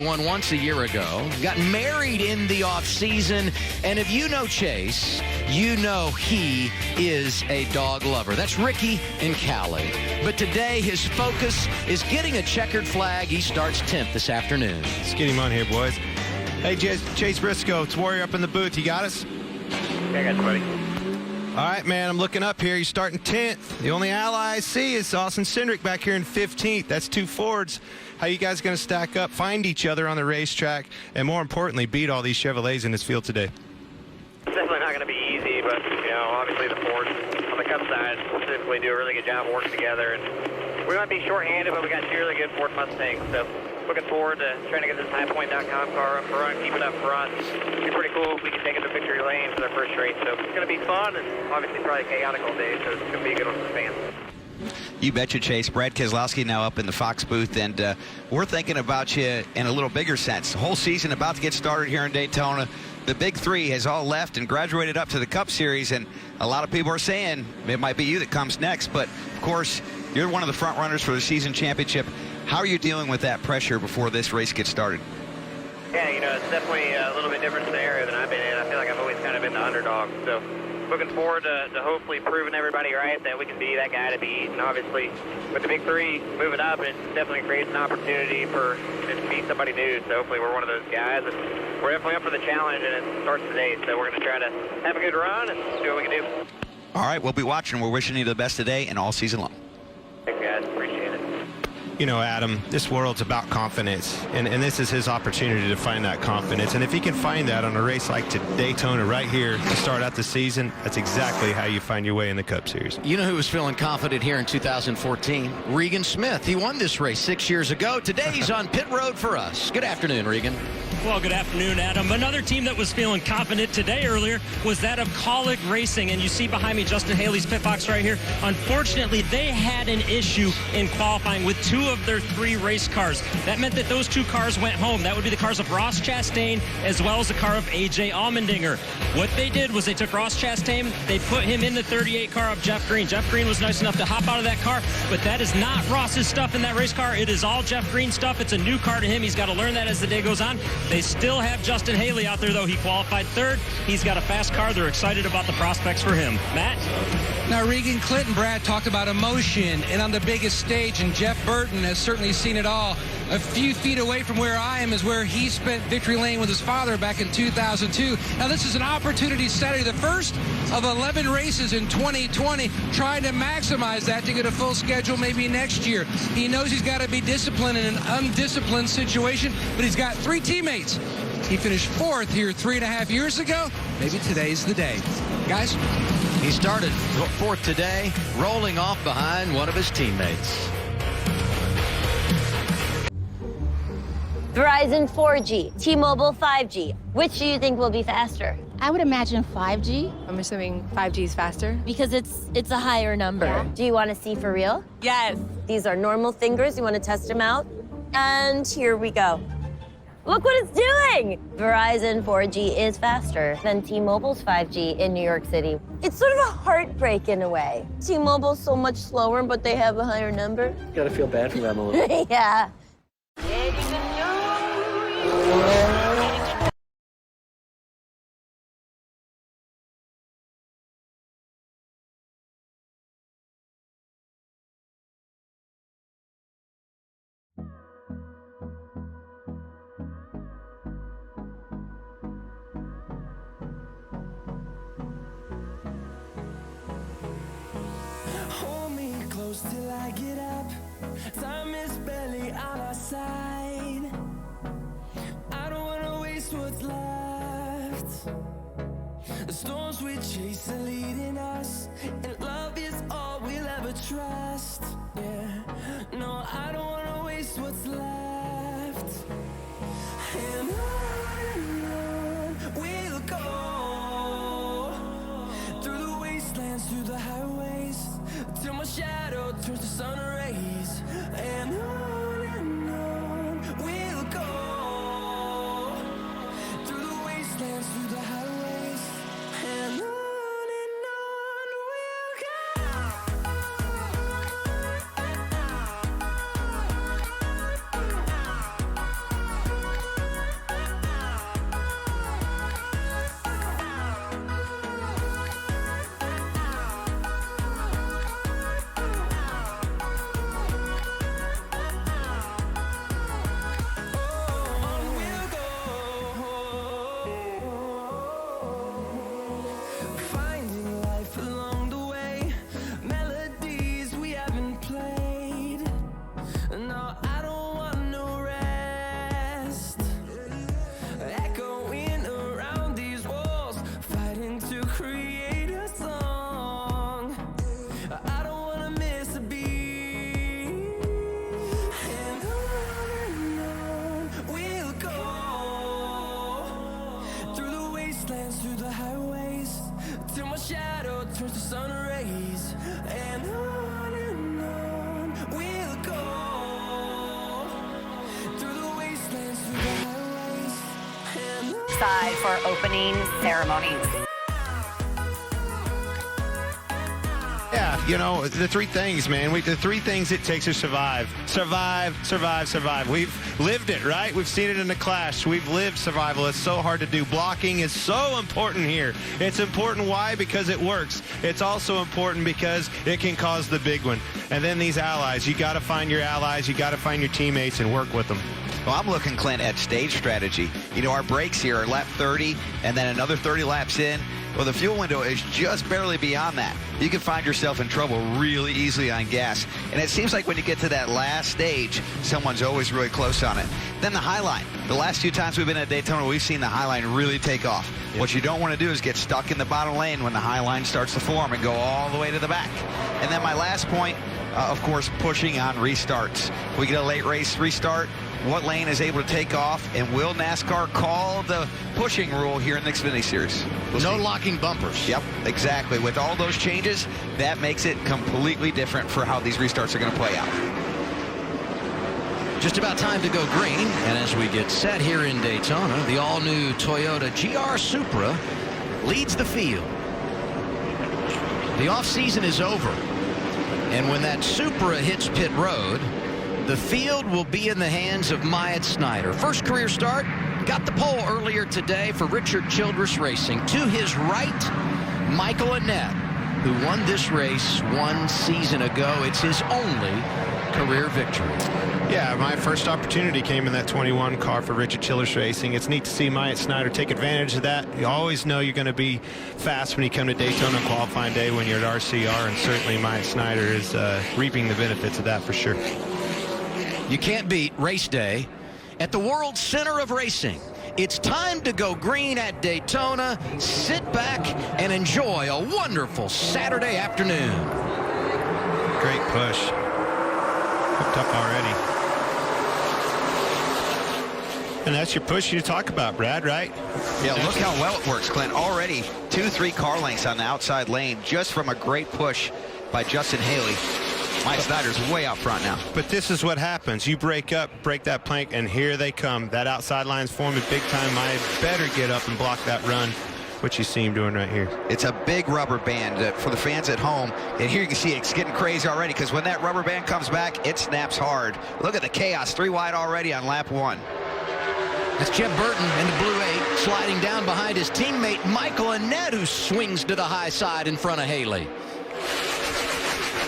Won once a year ago, got married in the off-season, and if you know Chase, you know he is a dog lover. That's Ricky in Cali. But today, his focus is getting a checkered flag. He starts 10th this afternoon. Let's get him on here, boys. Hey, Chase Briscoe, it's Warrior up in the booth. You got us? Yeah, I got you, buddy. All right, man, I'm looking up here. You're starting 10th. The only ally I see is Austin Cindric back here in 15th. That's two Fords. How you guys going to stack up, find each other on the racetrack, and more importantly, beat all these Chevrolets in this field today? It's definitely not going to be easy, but, obviously the Fords on the Cup side specifically do a really good job working together. And we might be short-handed, but we got two really good Ford Mustangs. So looking forward to trying to get this highpoint.com car up front, keep it up front. It'd be pretty cool if we can take it to victory lane for their first race. So it's going to be fun and obviously probably chaotic all day, so it's going to be a good one for the fans. You betcha, Chase. Brad Keselowski now up in the Fox booth, and we're thinking about you in a little bigger sense. The whole season about to get started here in Daytona. The big three has all left and graduated up to the Cup Series, and a lot of people are saying it might be you that comes next. But, of course, you're one of the front runners for the season championship. How are you dealing with that pressure before this race gets started? Yeah, it's definitely a little bit different scenario than I've been in. I feel like I've always kind of been the underdog. So looking forward to hopefully proving everybody right that we can be that guy to beat. And obviously, with the big three moving up, it definitely creates an opportunity for to beat somebody new. So hopefully we're one of those guys. And we're definitely up for the challenge, and it starts today. So we're going to try to have a good run and see what we can do. All right, we'll be watching. We're wishing you the best today and all season long. Thanks, guys. Appreciate it. Adam, this world's about confidence, and this is his opportunity to find that confidence. And if he can find that on a race like Daytona right here to start out the season, that's exactly how you find your way in the Cup Series. You know who was feeling confident here in 2014? Regan Smith. He won this race 6 years ago. Today he's on pit road for us. Good afternoon, Regan. Well, good afternoon, Adam. Another team that was feeling confident today earlier was that of Colleague Racing. And you see behind me Justin Haley's pit box right here. Unfortunately, they had an issue in qualifying with two of their three race cars. That meant that those two cars went home. That would be the cars of Ross Chastain as well as the car of A.J. Allmendinger. What they did was they took Ross Chastain, they put him in the 38 car of Jeff Green. Jeff Green was nice enough to hop out of that car, but that is not Ross's stuff in that race car. It is all Jeff Green stuff. It's a new car to him. He's got to learn that as the day goes on. They still have Justin Haley out there, though. He qualified third. He's got a fast car. They're excited about the prospects for him. Matt? Now, Regan, Clint, and Brad talked about emotion and on the biggest stage, and Jeff Burton has certainly seen it all. A few feet away from where I am is where he spent victory lane with his father back in 2002. Now, this is an opportunity Saturday, the first of 11 races in 2020, trying to maximize that to get a full schedule maybe next year. He knows he's got to be disciplined in an undisciplined situation, but he's got three teammates. He finished fourth here 3.5 years ago. Maybe today's the day. Guys? He started fourth today, rolling off behind one of his teammates. Verizon 4G, T-Mobile 5G. Which do you think will be faster? I would imagine 5G. I'm assuming 5G is faster. Because it's a higher number. Yeah. Do you want to see for real? Yes. These are normal fingers. You want to test them out? And here we go. Look what it's doing! Verizon 4G is faster than T-Mobile's 5G in New York City. It's sort of a heartbreak in a way. T-Mobile's so much slower, but they have a higher number. You gotta feel bad for them a little. Yeah. Hold me close till I get up. Time is barely on our side. I don't wanna waste what's left. The storms we chase are leading us, and love is all we'll ever trust. Yeah, no, I don't wanna waste what's left. And on we'll go, through the wastelands, through the highways, till my shadow turns to sun rays. And on we'll go, through the wastelands, through the highways, and on we'll go. ringside for opening ceremonies. Yeah, you know, the three things, man. The three things it takes to survive. Survive, survive, survive. We've lived it, right? We've seen it in the Clash. We've lived survival. It's so hard to do. Blocking is so important here. It's important. Why? Because it works. It's also important because it can cause the big one. And then these allies. You got to find your allies. You got to find your teammates and work with them. Well, I'm looking, Clint, at stage strategy. You know, our breaks here are lap 30 and then another 30 laps in. Well, the fuel window is just barely beyond that. You can find yourself in trouble really easily on gas. And it seems like when you get to that last stage, someone's always really close on it. Then the high line. The last few times we've been at Daytona, we've seen the high line really take off. Yep. What you don't want to do is get stuck in the bottom lane when the high line starts to form and go all the way to the back. And then my last point, of course, pushing on restarts. We get a late race restart. What lane is able to take off, and will NASCAR call the pushing rule here in the Xfinity Series? No locking bumpers. Yep, exactly. With all those changes, that makes it completely different for how these restarts are going to play out. Just about time to go green, and as we get set here in Daytona, the all-new Toyota GR Supra leads the field. The off-season is over, and when that Supra hits pit road, the field will be in the hands of Myatt Snider. First career start, got the pole earlier today for Richard Childress Racing. To his right, Michael Annett, who won this race 1 season ago. It's his only career victory. Yeah, my first opportunity came in that 21 car for Richard Childress Racing. It's neat to see Myatt Snider take advantage of that. You always know you're going to be fast when you come to Daytona qualifying day when you're at RCR, and certainly Myatt Snider is reaping the benefits of that for sure. You can't beat race day at the world center of racing. It's time to go green at Daytona. Sit back and enjoy a wonderful Saturday afternoon. Great push. Hooked up already. And that's your push you talk about, Brad, right? Yeah, look how well it works, Clint. Already 2-3 car lengths on the outside lane just from a great push by Justin Haley. Mike Snyder's way out front now. But this is what happens. You break that plank, and here they come. That outside line's forming big time. I better get up and block that run, which you see him doing right here. It's a big rubber band for the fans at home. And here you can see it's getting crazy already, because when that rubber band comes back, it snaps hard. Look at the chaos. 3 wide already on lap 1. That's Jeff Burton in the blue 8, sliding down behind his teammate Michael Annett, who swings to the high side in front of Haley.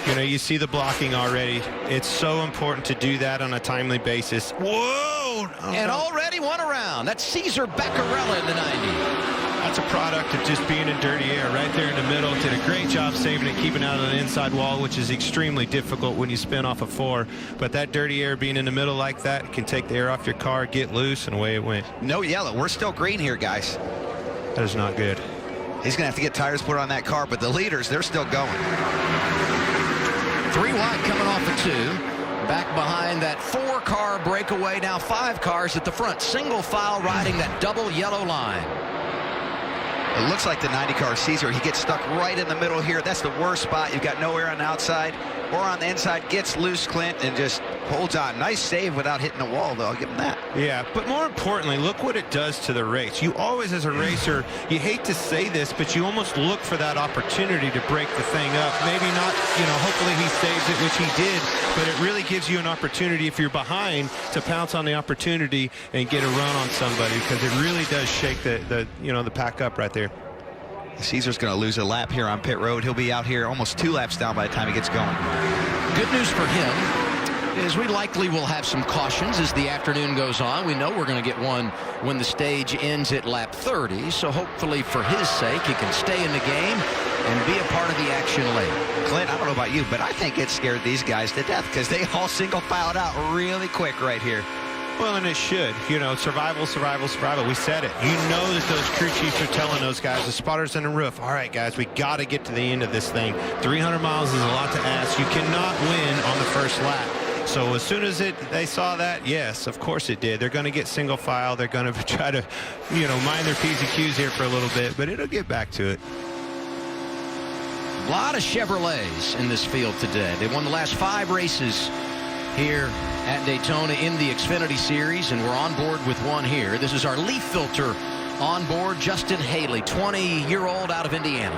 You know, you see the blocking already. It's so important to do that on a timely basis. Whoa! And already one around. That's Cesar Beccarella in the 90. That's a product of just being in dirty air right there in the middle. Did a great job saving it, keeping out of the inside wall, which is extremely difficult when you spin off a 4. But that dirty air being in the middle like that can take the air off your car, get loose, and away it went. No yellow. We're still green here, guys. That is not good. He's going to have to get tires put on that car, but the leaders, they're still going. 3 wide coming off of 2. Back behind that 4-car breakaway. Now 5 cars at the front. Single file riding that double yellow line. It looks like the 90 car Caesar. He gets stuck right in the middle here. That's the worst spot. You've got no air on the outside or on the inside. Gets loose, Clint, and just holds on. Nice save without hitting the wall, though. I'll give him that. Yeah, but more importantly, look what it does to the race. You always, as a racer, you hate to say this, but you almost look for that opportunity to break the thing up. Maybe not, you know, hopefully he saves it, which he did, but it really gives you an opportunity, if you're behind, to pounce on the opportunity and get a run on somebody, because it really does shake the pack up right there. Caesar's going to lose a lap here on pit road. He'll be out here almost 2 laps down by the time he gets going. Good news for him is we likely will have some cautions as the afternoon goes on. We know we're going to get one when the stage ends at lap 30, so hopefully for his sake he can stay in the game and be a part of the action late. Clint, I don't know about you, but I think it scared these guys to death because they all single filed out really quick right here. Well, and it should. You know, survival, survival, survival. We said it. You know that those crew chiefs are telling those guys, the spotters on the roof, all right, guys, we got to get to the end of this thing. 300 miles is a lot to ask. You cannot win on the first lap. So as soon as they saw that, yes, of course it did. They're going to get single file. They're going to try to, you know, mind their P's and Q's here for a little bit, but it'll get back to it. A lot of Chevrolets in this field today. They won the last 5 races here at Daytona in the Xfinity Series, and we're on board with one here. This is our leaf filter on board Justin Haley, 20-year-old out of Indiana.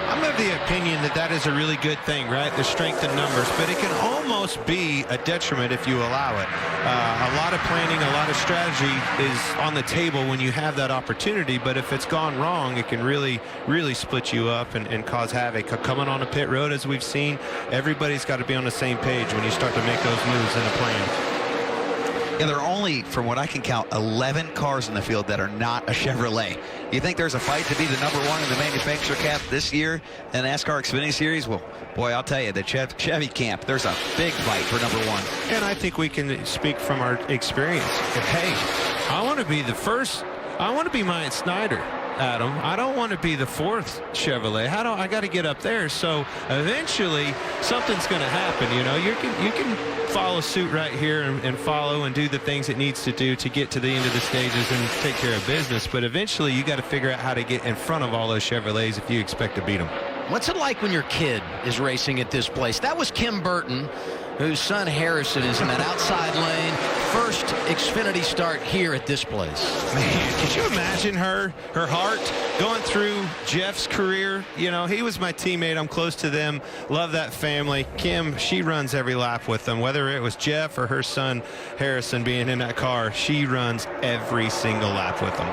I'm of the opinion that that is a really good thing, right? The strength in numbers, but it can almost be a detriment if you allow it. A lot of planning, a lot of strategy is on the table when you have that opportunity, but if it's gone wrong, it can really, really split you up and cause havoc. Coming on a pit road, as we've seen, everybody's got to be on the same page when you start to make those moves in a plan. Yeah, there are only, from what I can count, 11 cars in the field that are not a Chevrolet. You think there's a fight to be the #1 in the manufacturer cap this year in the NASCAR Xfinity Series? Well, boy, I'll tell you, the Chevy camp, there's a big fight for #1. And I think we can speak from our experience. Hey, I want to be the first. I want to be Myatt Snider, Adam. I don't want to be the 4th Chevrolet. I got to get up there. So eventually something's going to happen. You know, you can follow suit right here and follow and do the things it needs to do to get to the end of the stages and take care of business. But eventually you got to figure out how to get in front of all those Chevrolets if you expect to beat them. What's it like when your kid is racing at this place? That was Kim Burton, whose son Harrison is in that outside lane. First Xfinity start here at this place. Man, could you imagine her heart going through Jeff's career? You know, he was my teammate. I'm close to them. Love that family. Kim, she runs every lap with them. Whether it was Jeff or her son Harrison being in that car, she runs every single lap with them.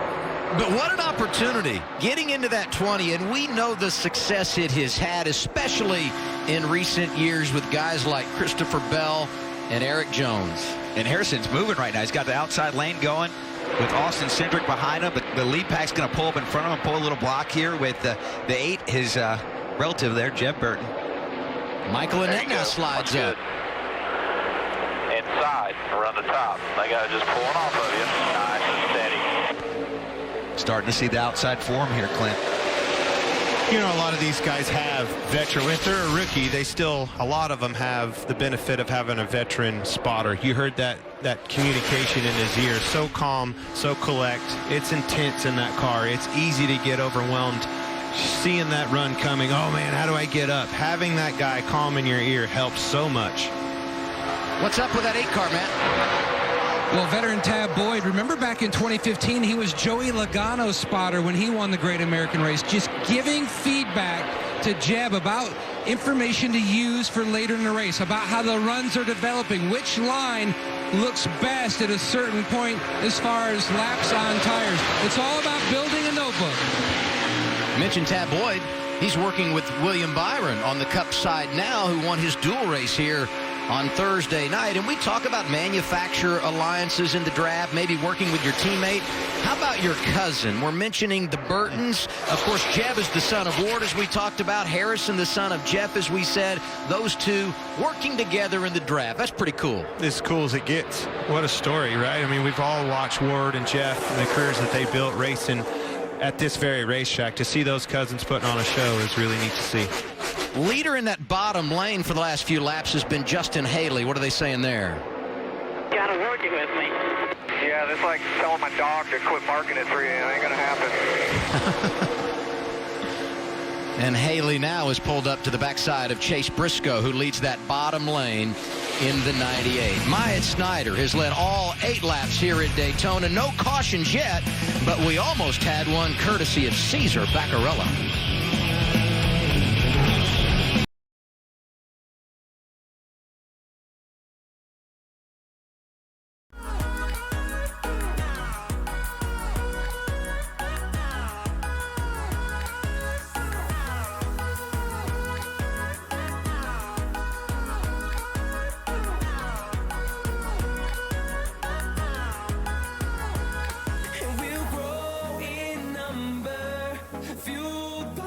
But what an opportunity getting into that 20, and we know the success it has had, especially in recent years with guys like Christopher Bell and Eric Jones. And Harrison's moving right now. He's got the outside lane going with Austin Cindric behind him, but the lead pack's going to pull up in front of him, pull a little block here with the 8, his relative there, Jeff Burton. Michael Annett now slides up. Inside, around the top. They got to just pull it off of you. Nice and steady. Starting to see the outside form here, Clint. You know, a lot of these guys have veteran. If they're a rookie, they still, a lot of them have the benefit of having a veteran spotter. You heard that communication in his ear. So calm, so collect. It's intense in that car. It's easy to get overwhelmed. Seeing that run coming, oh man, how do I get up? Having that guy calm in your ear helps so much. What's up with that 8 car, Matt? Well, veteran Tab Boyd, remember back in 2015, he was Joey Logano's spotter when he won the Great American Race, just giving feedback to Jeb about information to use for later in the race, about how the runs are developing, which line looks best at a certain point as far as laps on tires. It's all about building a notebook. Mentioned Tab Boyd. He's working with William Byron on the Cup side now, who won his dual race here on Thursday night. And we talk about manufacturer alliances in the draft, maybe working with your teammate. How about your cousin? We're mentioning the Burtons. Of course, Jeb is the son of Ward, as we talked about. Harrison, the son of Jeff, as we said. Those two working together in the draft. That's pretty cool. As cool as it gets. What a story, right? I mean, we've all watched Ward and Jeff and the careers that they built racing at this very racetrack. To see those cousins putting on a show is really neat to see. Leader in that bottom lane for the last few laps has been Justin Haley. What are they saying there? Got him working with me. Yeah, that's like telling my dog to quit barking at 3 a.m. Ain't gonna happen. And Haley now is pulled up to the backside of Chase Briscoe, who leads that bottom lane in the 98. Myatt Snider has led all 8 laps here at Daytona. No cautions yet, but we almost had one courtesy of Cesar Baccarella. And we'll grow in number, fueled by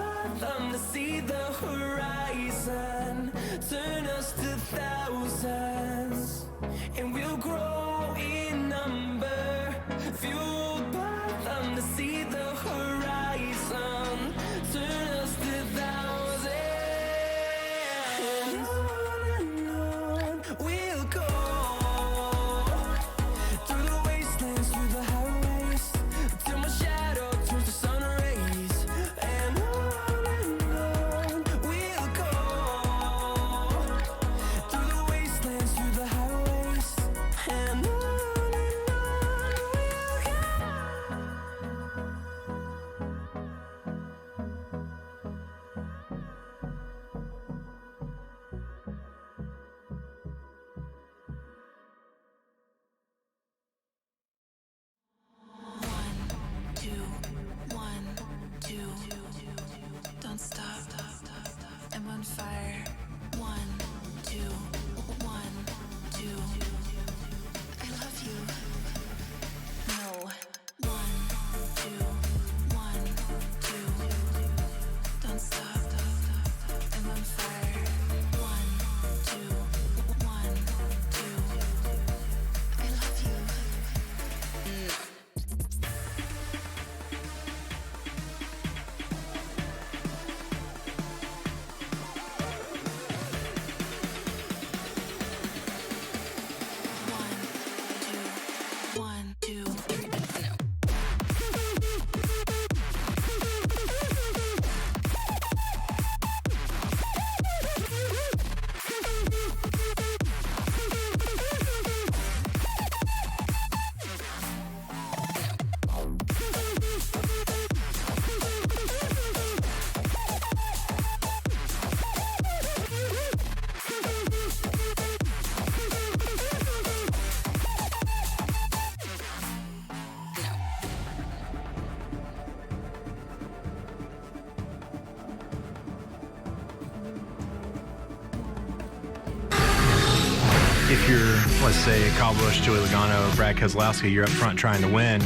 let's say Kyle Busch, Joey Logano, Brad Keselowski, you're up front trying to win.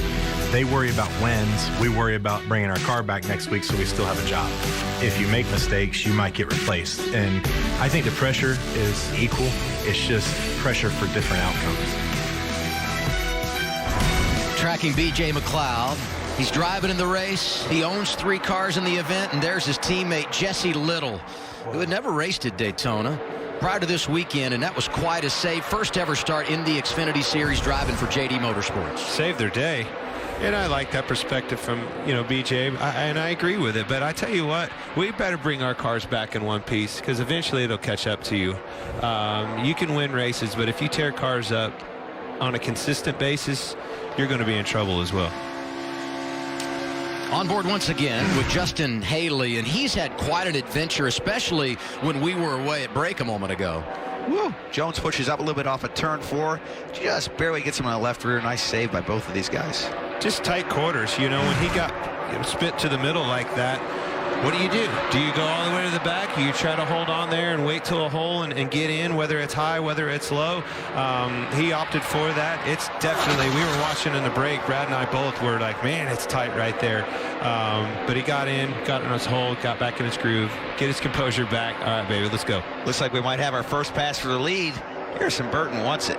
They worry about wins. We worry about bringing our car back next week so we still have a job. If you make mistakes, you might get replaced. And I think the pressure is equal. It's just pressure for different outcomes. Tracking B.J. McLeod. He's driving in the race. He owns 3 cars in the event, and there's his teammate Jesse Little, who had never raced at Daytona prior to this weekend, and that was quite a save. First ever start in the Xfinity Series driving for JD Motorsports. Saved their day. And I like that perspective from, BJ, and I agree with it. But I tell you what, we better bring our cars back in one piece because eventually it'll catch up to you. You can win races, but if you tear cars up on a consistent basis, you're going to be in trouble as well. On board once again with Justin Haley, and he's had quite an adventure, especially when we were away at break a moment ago. Woo. Jones pushes up a little bit off of turn 4. Just barely gets him on the left rear. Nice save by both of these guys. Just tight quarters. When he got spit to the middle like that, what do? Do you go all the way to the back? You try to hold on there and wait till a hole and get in, whether it's high, whether it's low. He opted for that. It's definitely, we were watching in the break. Brad and I both were like, man, it's tight right there. But he got in his hole, got back in his groove, get his composure back. All right, baby, let's go. Looks like we might have our first pass for the lead. Harrison Burton wants it.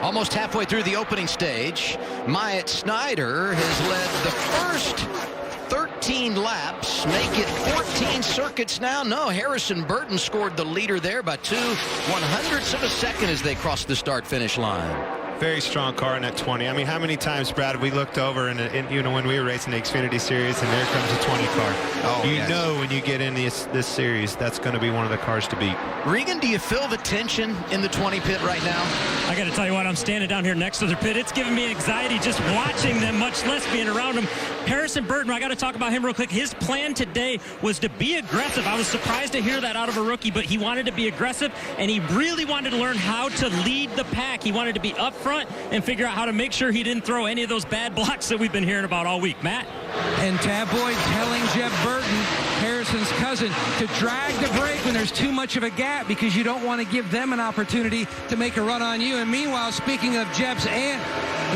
Almost halfway through the opening stage, Myatt Snyder has led the first 13 laps, make it 14 circuits now. No, Harrison Burton scored the leader there by 2/100ths of a second as they crossed the start-finish line. Very strong car in that 20. I mean, how many times, Brad, we looked over and when we were racing the Xfinity Series, and there comes a 20 car. Oh, you know when you get in this series, that's going to be one of the cars to beat. Regan, do you feel the tension in the 20 pit right now? I got to tell you what, I'm standing down here next to the pit. It's giving me anxiety just watching them, much less being around them. Harrison Burton, I got to talk about him real quick. His plan today was to be aggressive. I was surprised to hear that out of a rookie, but he wanted to be aggressive, and he really wanted to learn how to lead the pack. He wanted to be up front and figure out how to make sure he didn't throw any of those bad blocks that we've been hearing about all week. Matt? And Tab Boyd telling Jeff Burton, Harrison's cousin, to drag the brake when there's too much of a gap because you don't want to give them an opportunity to make a run on you. And meanwhile, speaking of Jeff's aunt,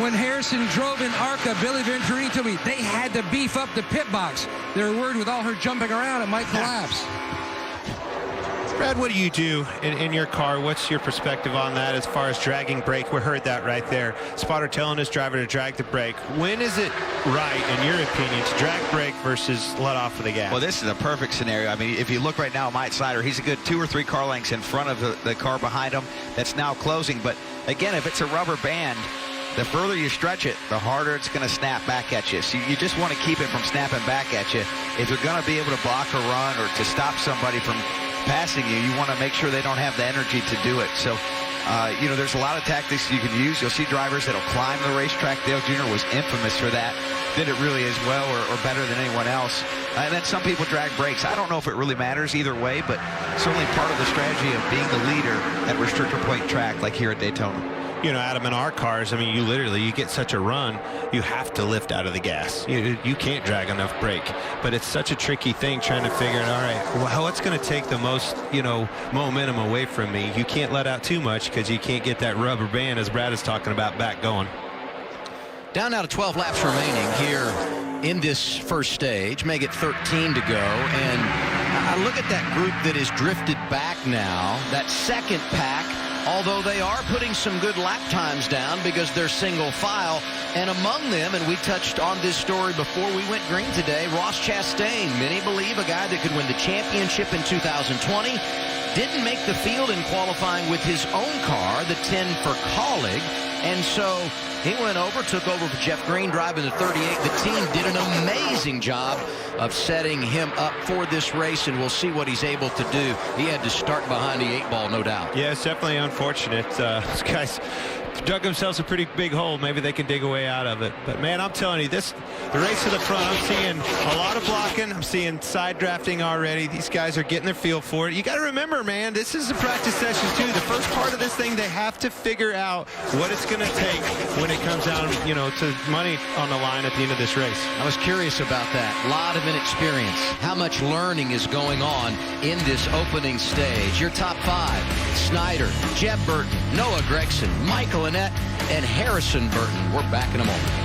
when Harrison drove in ARCA, Billy Venturini told me they had to beef up the pit box. They were worried with all her jumping around it might collapse. Brad, what do you do in your car? What's your perspective on that as far as dragging brake? We heard that right there. Spotter telling his driver to drag the brake. When is it right, in your opinion, to drag brake versus let off of the gas? Well, this is a perfect scenario. I mean, if you look right now at Myatt Snyder, he's a good 2 or 3 car lengths in front of the car behind him that's now closing. But again, if it's a rubber band, the further you stretch it, the harder it's going to snap back at you. So you just want to keep it from snapping back at you. If you're going to be able to block a run or to stop somebody from passing you, you want to make sure they don't have the energy to do it. So, there's a lot of tactics you can use. You'll see drivers that'll climb the racetrack. Dale Jr. was infamous for that. Did it really as well or better than anyone else. And then some people drag brakes. I don't know if it really matters either way, but certainly part of the strategy of being the leader at restrictor plate track like here at Daytona. Adam, in our cars, I mean, you get such a run, you have to lift out of the gas. You can't drag enough brake. But it's such a tricky thing trying to figure out, all right, what's going to take the most, momentum away from me? You can't let out too much because you can't get that rubber band, as Brad is talking about, back going. Down now to 12 laps remaining here in this first stage. Make it 13 to go. And I look at that group that is drifted back now, that second pack, although they are putting some good lap times down because they're single file. And among them, and we touched on this story before we went green today, Ross Chastain. Many believe a guy that could win the championship in 2020. Didn't make the field in qualifying with his own car, the 10 for Colleague. And so he went over, took over for Jeff Green driving the 38. The team did an amazing job of setting him up for this race, and we'll see what he's able to do. He had to start behind the 8 ball, no doubt. Yeah, it's definitely unfortunate. These guys dug themselves a pretty big hole. Maybe they can dig a way out of it. But, man, I'm telling you, the race to the front, I'm seeing a lot of blocking. I'm seeing side drafting already. These guys are getting their feel for it. You got to remember, man, this is a practice session, too. The first part of this thing, they have to figure out what it's going going to take when it comes down, to money on the line at the end of this race? I was curious about that. A lot of inexperience. How much learning is going on in this opening stage? Your top 5: Snyder, Jeb Burton, Noah Gregson, Michael Annett, and Harrison Burton. We're back in a moment.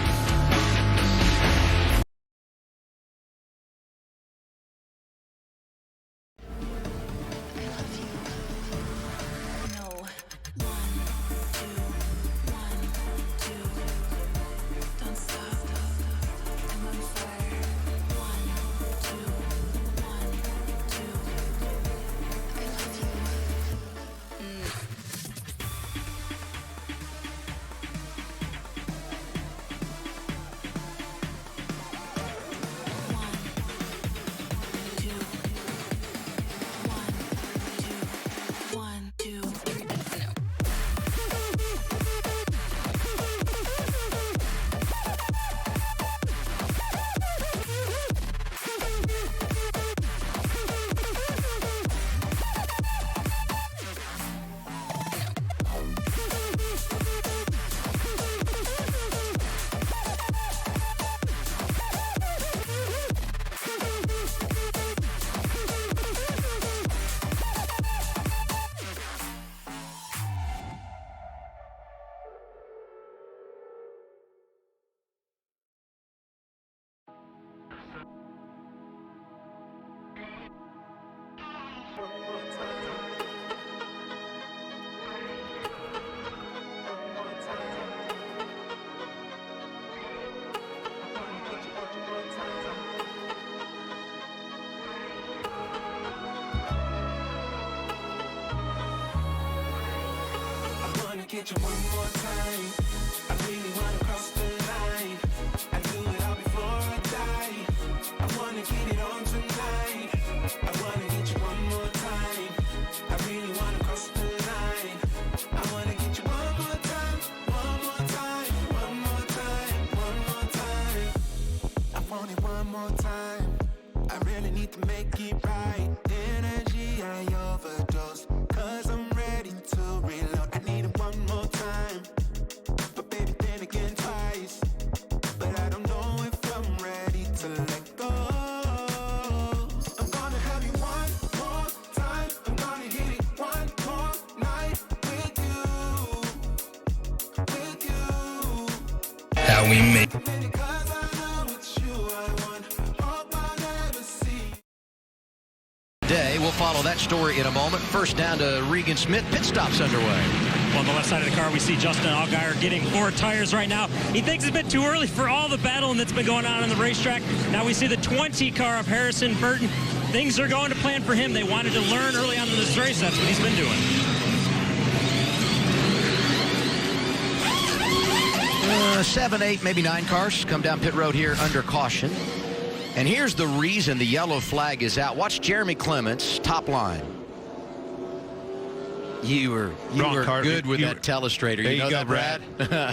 Get you one more time. I really wanna cross the line. I do it all before I die. I wanna get it on tonight. I wanna get you one more time. I really wanna cross the line. I wanna get you one more time, one more time, one more time, one more time. I want it one more time. I really need to make it right. Energy, I overdose. 'Cause I'm ready to reload. I need it one more time. But baby, then again twice. But I don't know if I'm ready to let go. I'm gonna have you one more time. I'm gonna hit it one more night with you. With you. How we make. Because I know it's you I want. Hope I never see. Day. We'll follow that story in a moment. First down to Regan Smith. Pit stop's underway. On the left side of the car, we see Justin Allgaier getting 4 tires right now. He thinks it's a bit too early for all the battling that's been going on the racetrack. Now we see the 20 car of Harrison Burton. Things are going to plan for him. They wanted to learn early on in this race. That's what he's been doing. 7, 8, maybe 9 cars come down pit road here under caution. And here's the reason the yellow flag is out. Watch Jeremy Clements, top line. You were good with that telestrator. There you know go, that, Brad?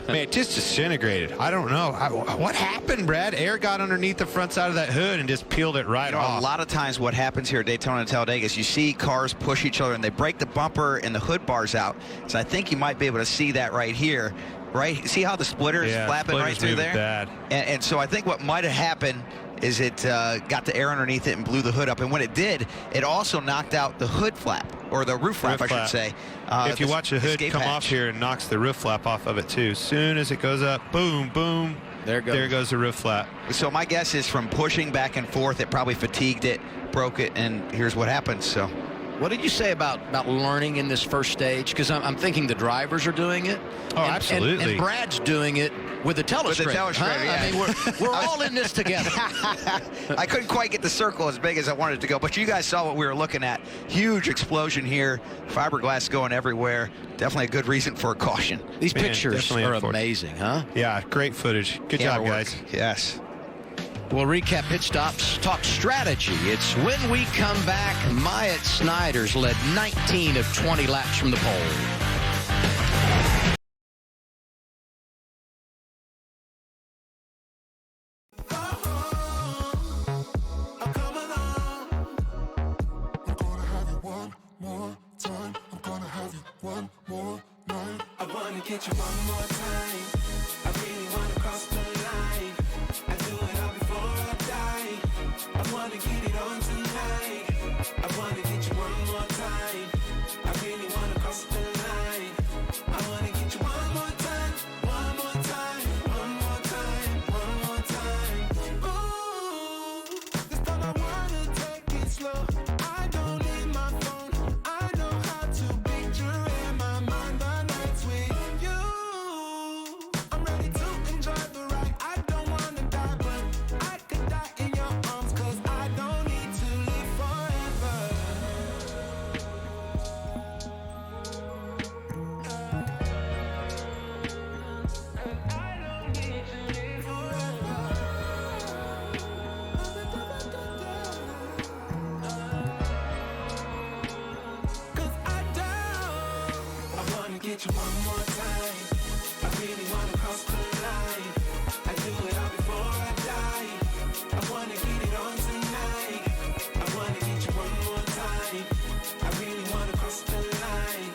Man, it just disintegrated. I don't know. What happened, Brad? Air got underneath the front side of that hood and just peeled it right off. A lot of times what happens here at Daytona and Talladega is you see cars push each other and they break the bumper and the hood bars out. So I think you might be able to see that right here. Right? See how the splitter is flapping right through there? Bad. And so I think what might have happened is it got the air underneath it and blew the hood up. And when it did, it also knocked out the hood flap, or the roof flap, I should say. If you watch the hood come off here, and knocks the roof flap off of it too. As soon as it goes up, boom, boom, there goes the roof flap. So my guess is from pushing back and forth, it probably fatigued it, broke it, and here's what happens. So, what did you say about learning in this first stage? Because I'm thinking the drivers are doing it. Oh, absolutely. And Brad's doing it with the telestrator. With the telestrator, yeah. I mean, we're all in this together. I couldn't quite get the circle as big as I wanted it to go, but you guys saw what we were looking at. Huge explosion here. Fiberglass going everywhere. Definitely a good reason for a caution. These pictures are amazing, huh? Yeah, great footage. Good job, guys. Yes. We'll recap pit stops, talk strategy. It's when we come back. Myatt Snyder's led 19 of 20 laps from the pole. I want wanna get you one more time. I really wanna cross the line. I do it all before I die. I wanna get it on tonight. I wanna get you one more time. I really wanna cross the line. I wanna get you one more time, one more time, one more time, one more time. Ooh, this time I wanna take it slow. I don't need my phone. I know how to picture in my mind the nights with you. I'm ready to enjoy the ride. I don't wanna die, but I could die in your arms, 'cause I don't need to live forever. I wanna get you one more time. I really wanna cross the line. I do it all before I die. I wanna get it on tonight. I wanna get you one more time. I really wanna cross the line.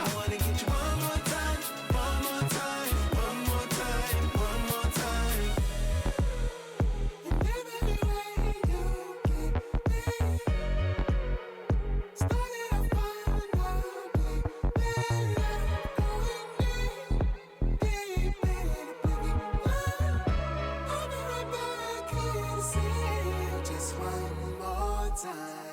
I wanna get you one more time, one more time, one more time, one more time. And every way you get me, started a fire now, baby. Just one more time.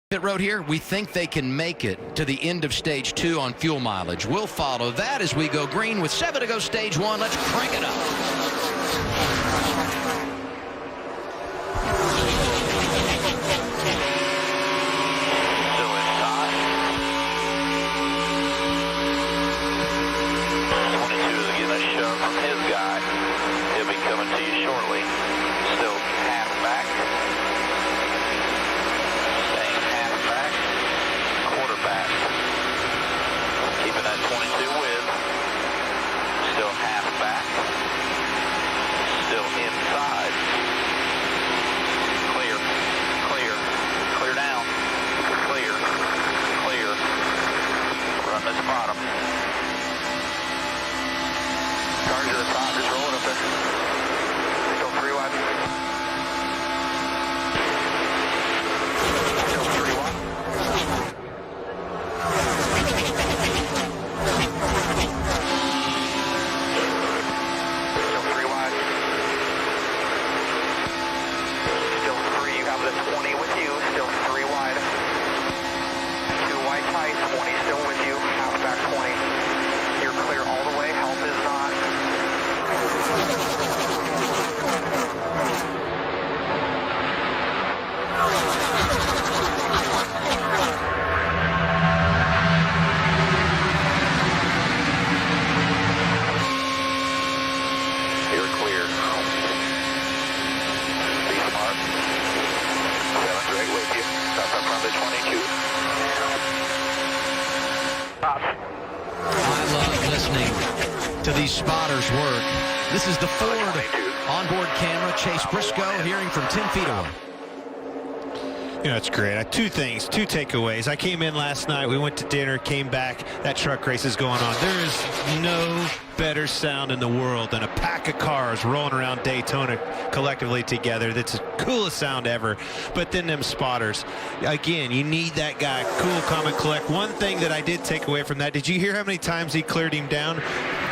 Pit road here, we think they can make it to the end of stage 2 on fuel mileage. We'll follow that as we go green with 7 to go stage 1. Let's crank it up. Keeping that 22 with, still half back. to these spotters' work. This is the Ford onboard camera. Chase Briscoe hearing from 10 feet away. You know, it's great. Two things, two takeaways. I came in last night. We went to dinner, came back. That truck race is going on. There is no better sound in the world than a pack of cars rolling around Daytona collectively together. That's the coolest sound ever. But then them spotters. Again, you need that guy. Cool, calm, and collect. One thing that I did take away from that, did you hear how many times he cleared him down?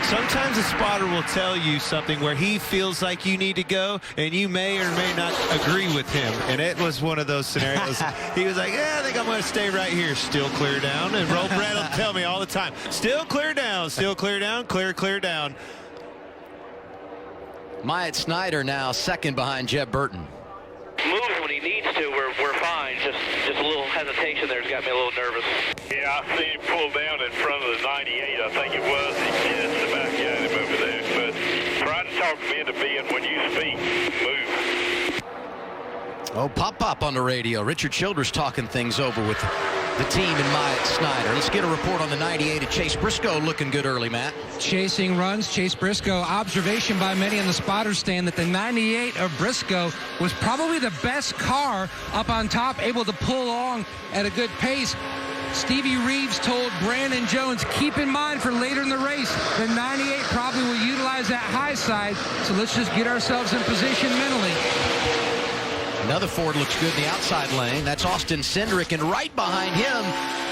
Sometimes a spotter will tell you something where he feels like you need to go, and you may or may not agree with him. And it was one of those scenarios. He was like, I think I'm going to stay right here. Still clear down. And Roll Brad will tell me all the time, still clear down, clear down. Myatt Snyder now second behind Jeb Burton. Moves when he needs to, we're fine. Just a little hesitation there's got me a little nervous. Yeah, I seen him pull down in front of the 98, I think it was. He gets the back at him over there. But try to talk him into being, when you speak, move. Oh, Pop on the radio. Richard Childress talking things over with the team and Myatt Snyder. Let's get a report on the 98 of Chase Briscoe. Looking good early, Matt. Chasing runs, Chase Briscoe. Observation by many in the spotter stand that the 98 of Briscoe was probably the best car up on top, able to pull along at a good pace. Stevie Reeves told Brandon Jones, keep in mind for later in the race, the 98 probably will utilize that high side, so let's just get ourselves in position mentally. Another Ford looks good in the outside lane. That's Austin Cindric, and right behind him,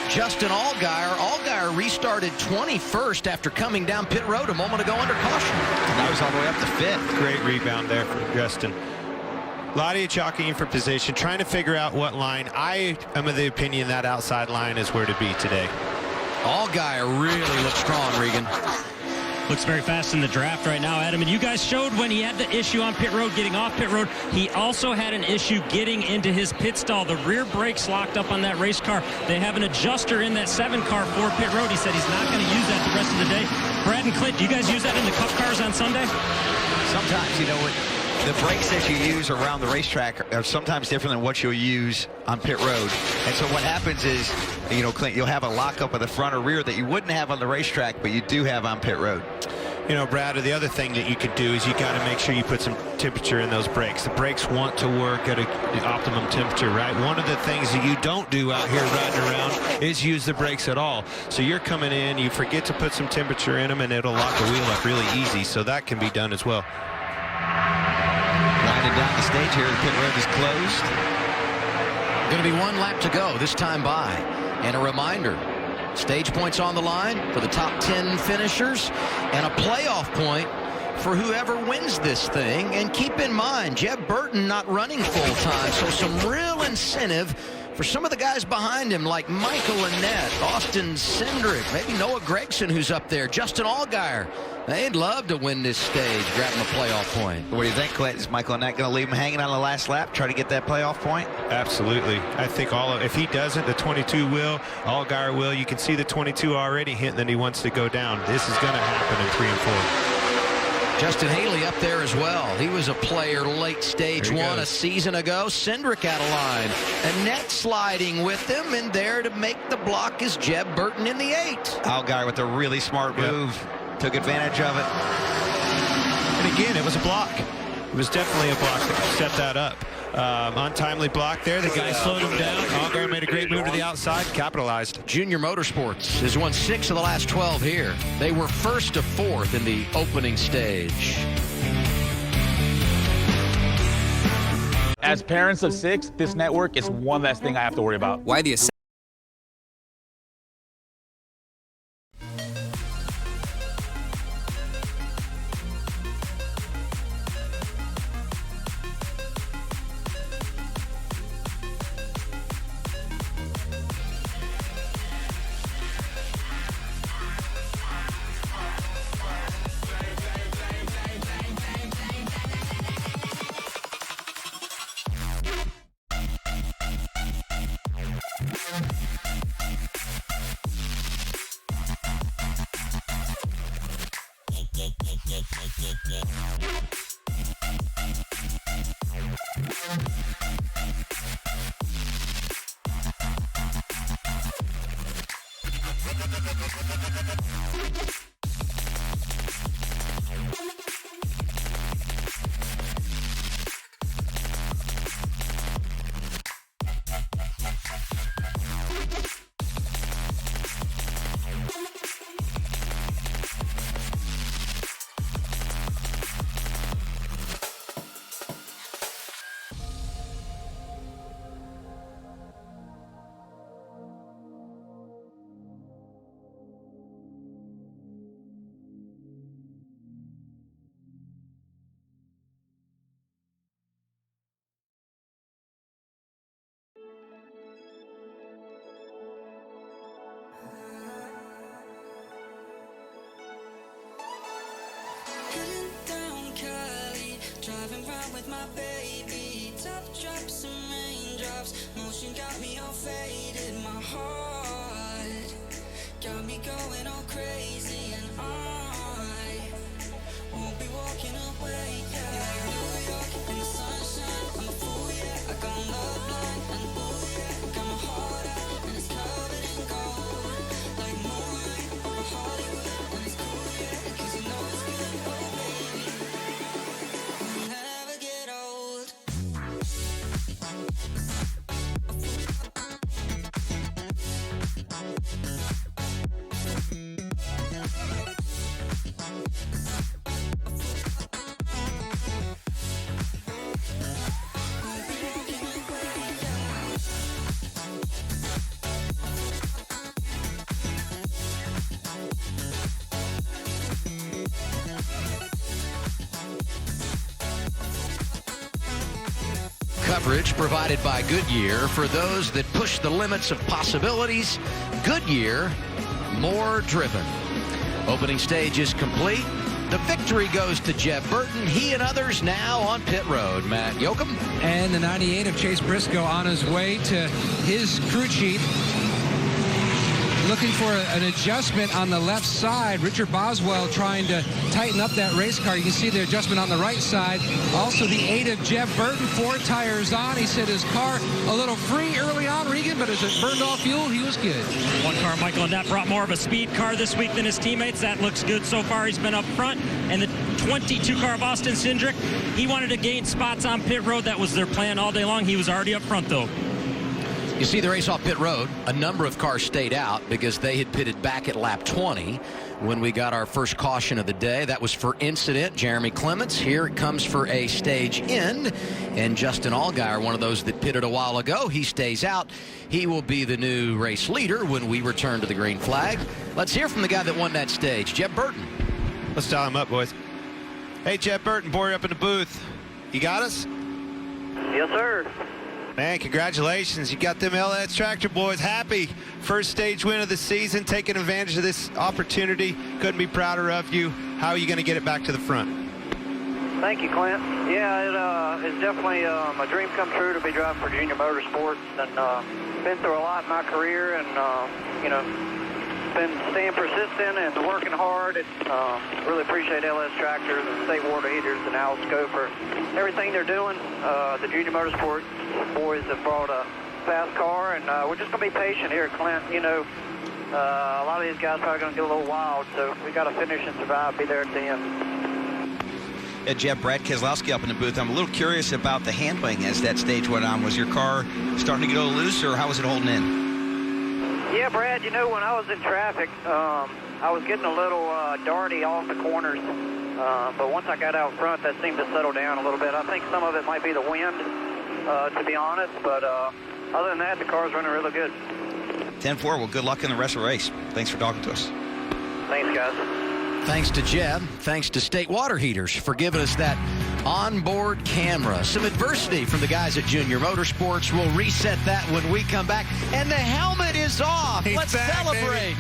Justin Allgaier. Allgaier restarted 21st after coming down pit road a moment ago under caution. And that was all the way up to 5th. Great rebound there for Justin. A lot of you jockeying for position, trying to figure out what line. I am of the opinion that outside line is where to be today. Allgaier really looks strong, Regan. Looks very fast in the draft right now, Adam. And you guys showed when he had the issue on pit road, getting off pit road, he also had an issue getting into his pit stall. The rear brakes locked up on that race car. They have an adjuster in that 7 car for pit road. He said he's not going to use that the rest of the day. Brad and Clint, do you guys use that in the Cup cars on Sunday? Sometimes, you know, the brakes that you use around the racetrack are sometimes different than what you'll use on pit road. And so what happens is, you know, Clint, you'll have a lockup of the front or rear that you wouldn't have on the racetrack, but you do have on pit road. You know, Brad, the other thing that you could do is you got to make sure you put some temperature in those brakes. The brakes want to work at an optimum temperature, right? One of the things that you don't do out here riding around is use the brakes at all. So you're coming in, you forget to put some temperature in them, and it'll lock the wheel up really easy. So that can be done as well. Winding down the stage here, the pit road is closed. Going to be 1 lap to go this time by. And a reminder, stage points on the line for the top 10 finishers and a playoff point for whoever wins this thing. And keep in mind, Jeb Burton not running full time, so some real incentive for some of the guys behind him, like Michael Annette, Austin Cindric, maybe Noah Gregson, who's up there, Justin Allgaier. They'd love to win this stage, grabbing a playoff point. What do you think, Clint? Is Michael Annette going to leave him hanging on the last lap, try to get that playoff point? Absolutely. I think if he doesn't, the 22 will, Allgaier will. You can see the 22 already hinting that he wants to go down. This is going to happen in 3 and 4. Justin Haley up there as well. He was a player late stage 1 a season ago. Cindric out of line. Annette sliding with him, and there to make the block is Jeb Burton in the 8. Allgaier with a really smart move. Took advantage of it. And again, it was a block. It was definitely a block that set that up. Untimely block there. The guy slowed him down. Allgaier made a great move to the outside, capitalized. Junior Motorsports has won 6 of the last 12 here. They were 1st to 4th in the opening stage. As parents of 6, this network is one less thing I have to worry about. Why the got me all faded, my heart got me going all crazy, and I won't be walking away. Yeah, like New York in the sunshine, I'm a fool, yeah. I got love blind and ooh, yeah. Got my heart out and it's covered in gold, like moonlight over Hollywood, and it's cool, yeah. 'Cause you know it's good, oh baby, we'll never get old. Coverage provided by Goodyear for those that push the limits of possibilities. Goodyear, more driven. Opening stage is complete. The victory goes to Jeff Burton. He and others now on pit road. Matt Yoakum. And the 98 of Chase Briscoe on his way to his crew chief. Looking for an adjustment on the left side. Richard Boswell trying to tighten up that race car. You can see the adjustment on the right side. Also the 8 of Jeff Burton, 4 tires on. He said his car a little free early on, Regan, but as it burned off fuel, he was good. One car, Michael Annett brought more of a speed car this week than his teammates. That looks good so far. He's been up front. And the 22 car of Austin Cindric, he wanted to gain spots on pit road. That was their plan all day long. He was already up front, though. You see the race off pit road. A number of cars stayed out because they had pitted back at lap 20 when we got our first caution of the day. That was for incident. Jeremy Clements. Here it comes for a stage in. And Justin Allgaier, one of those that pitted a while ago, he stays out. He will be the new race leader when we return to the green flag. Let's hear from the guy that won that stage, Jeff Burton. Let's dial him up, boys. Hey, Jeff Burton, boy, up in the booth. You got us? Yes, sir. Man, congratulations. You got them LS Tractor boys happy. First stage win of the season, taking advantage of this opportunity. Couldn't be prouder of you. How are you going to get it back to the front? Thank you, Clint. Yeah, it's definitely a dream come true to be driving for Junior Motorsports, and been through a lot in my career, and you know, been staying persistent and working hard. Really appreciate LS Tractors and State Water Heaters and Al Scope for everything they're doing. The Junior Motorsports boys have brought a fast car, and we're just going to be patient here at Clint. You know, a lot of these guys are probably going to get a little wild, so we got to finish and survive, be there at the end. Jeff, Brad Keselowski up in the booth. I'm a little curious about the handling as that stage went on. Was your car starting to get a little loose, or how was it holding in? Yeah, Brad, you know, when I was in traffic, I was getting a little darty off the corners. But once I got out front, that seemed to settle down a little bit. I think some of it might be the wind, to be honest. But other than that, the car's running really good. 10-4. Well, good luck in the rest of the race. Thanks for talking to us. Thanks, guys. Thanks to Jeb. Thanks to State Water Heaters for giving us that onboard camera. Some adversity from the guys at Junior Motorsports. We'll reset that when we come back. And the helmet is off. He's Let's back, celebrate.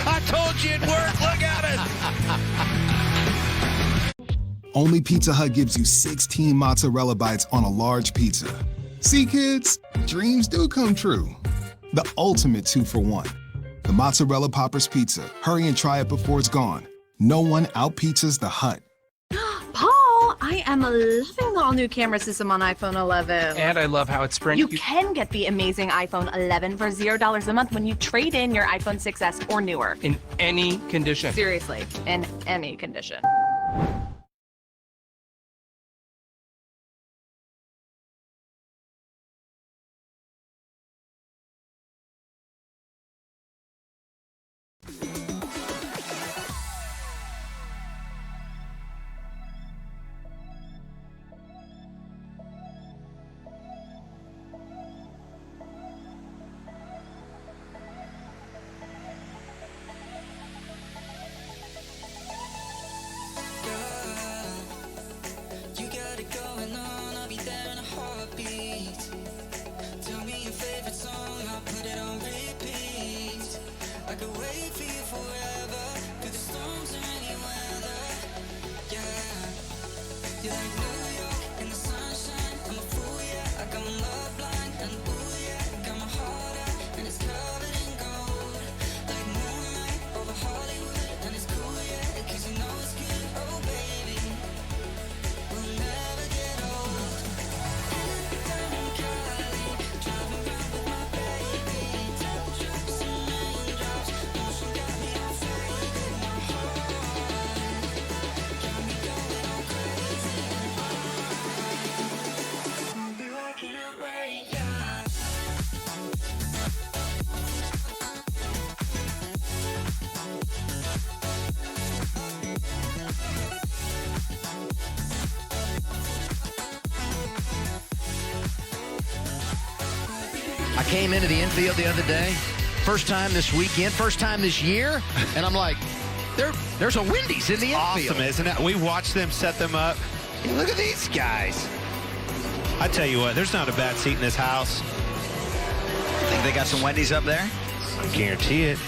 I told you it'd work. Look at it. Only Pizza Hut gives you 16 mozzarella bites on a large pizza. See, kids, dreams do come true. The ultimate 2-for-1. The Mozzarella Poppers Pizza. Hurry and try it before it's gone. No one out-pizzas the Hut. Paul, I am loving the all-new camera system on iPhone 11. And I love how it's Sprint. You can get the amazing iPhone 11 for $0 a month when you trade in your iPhone 6S or newer. In any condition. Seriously, in any condition. God. I came into the infield the other day, first time this weekend, first time this year, and I'm like, there's a Wendy's in the infield. Awesome, isn't it? We watched them set them up. Look at these guys. I tell you what, there's not a bad seat in this house. Think they got some Wendy's up there? I guarantee it.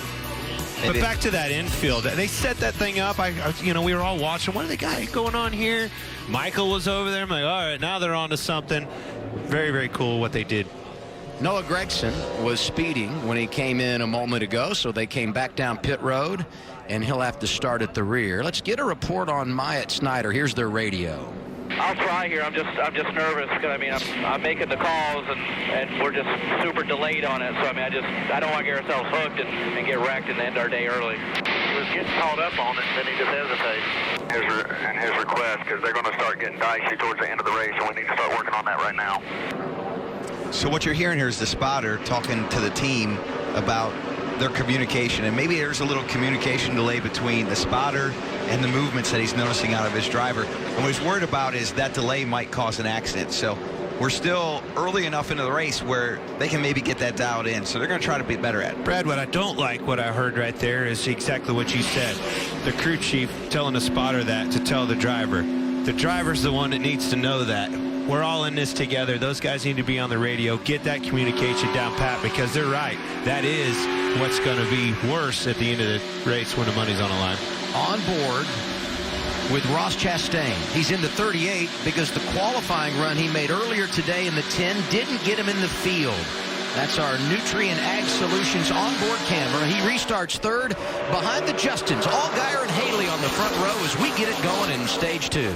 But back to that infield. They set that thing up. We were all watching. What do they got going on here? Michael was over there. I'm like, all right, now they're on to something. Very, very cool what they did. Noah Gregson was speeding when he came in a moment ago, so they came back down pit road, and he'll have to start at the rear. Let's get a report on Myatt Snyder. Here's their radio. I'll try here. I'm just nervous because I'm making the calls and we're just super delayed on it. So I don't want to get ourselves hooked and get wrecked and end our day early. He was getting caught up on it, then he just hesitated. His request, because they're going to start getting dicey towards the end of the race, and we need to start working on that right now. So what you're hearing here is the spotter talking to the team about their communication, and maybe there's a little communication delay between the spotter and the movements that he's noticing out of his driver. And what he's worried about is that delay might cause an accident. So we're still early enough into the race where they can maybe get that dialed in. So they're going to try to be better at it. Brad, what I don't like, what I heard right there, is exactly what you said. The crew chief telling the spotter that to tell the driver. The driver's the one that needs to know that. We're all in this together. Those guys need to be on the radio. Get that communication down pat, because they're right. That is what's going to be worse at the end of the race when the money's on the line. On board with Ross Chastain. He's in the 38 because the qualifying run he made earlier today in the 10 didn't get him in the field. That's our Nutrient Ag Solutions onboard camera. He restarts third behind the Justins. Allgaier and Haley on the front row as we get it going in stage 2.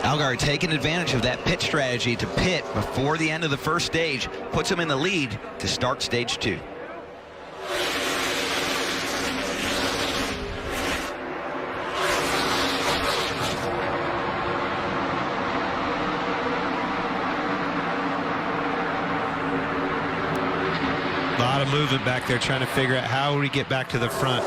Allgaier taking advantage of that pit strategy to pit before the end of the first stage, puts him in the lead to start stage 2. A lot of movement back there, trying to figure out how we get back to the front.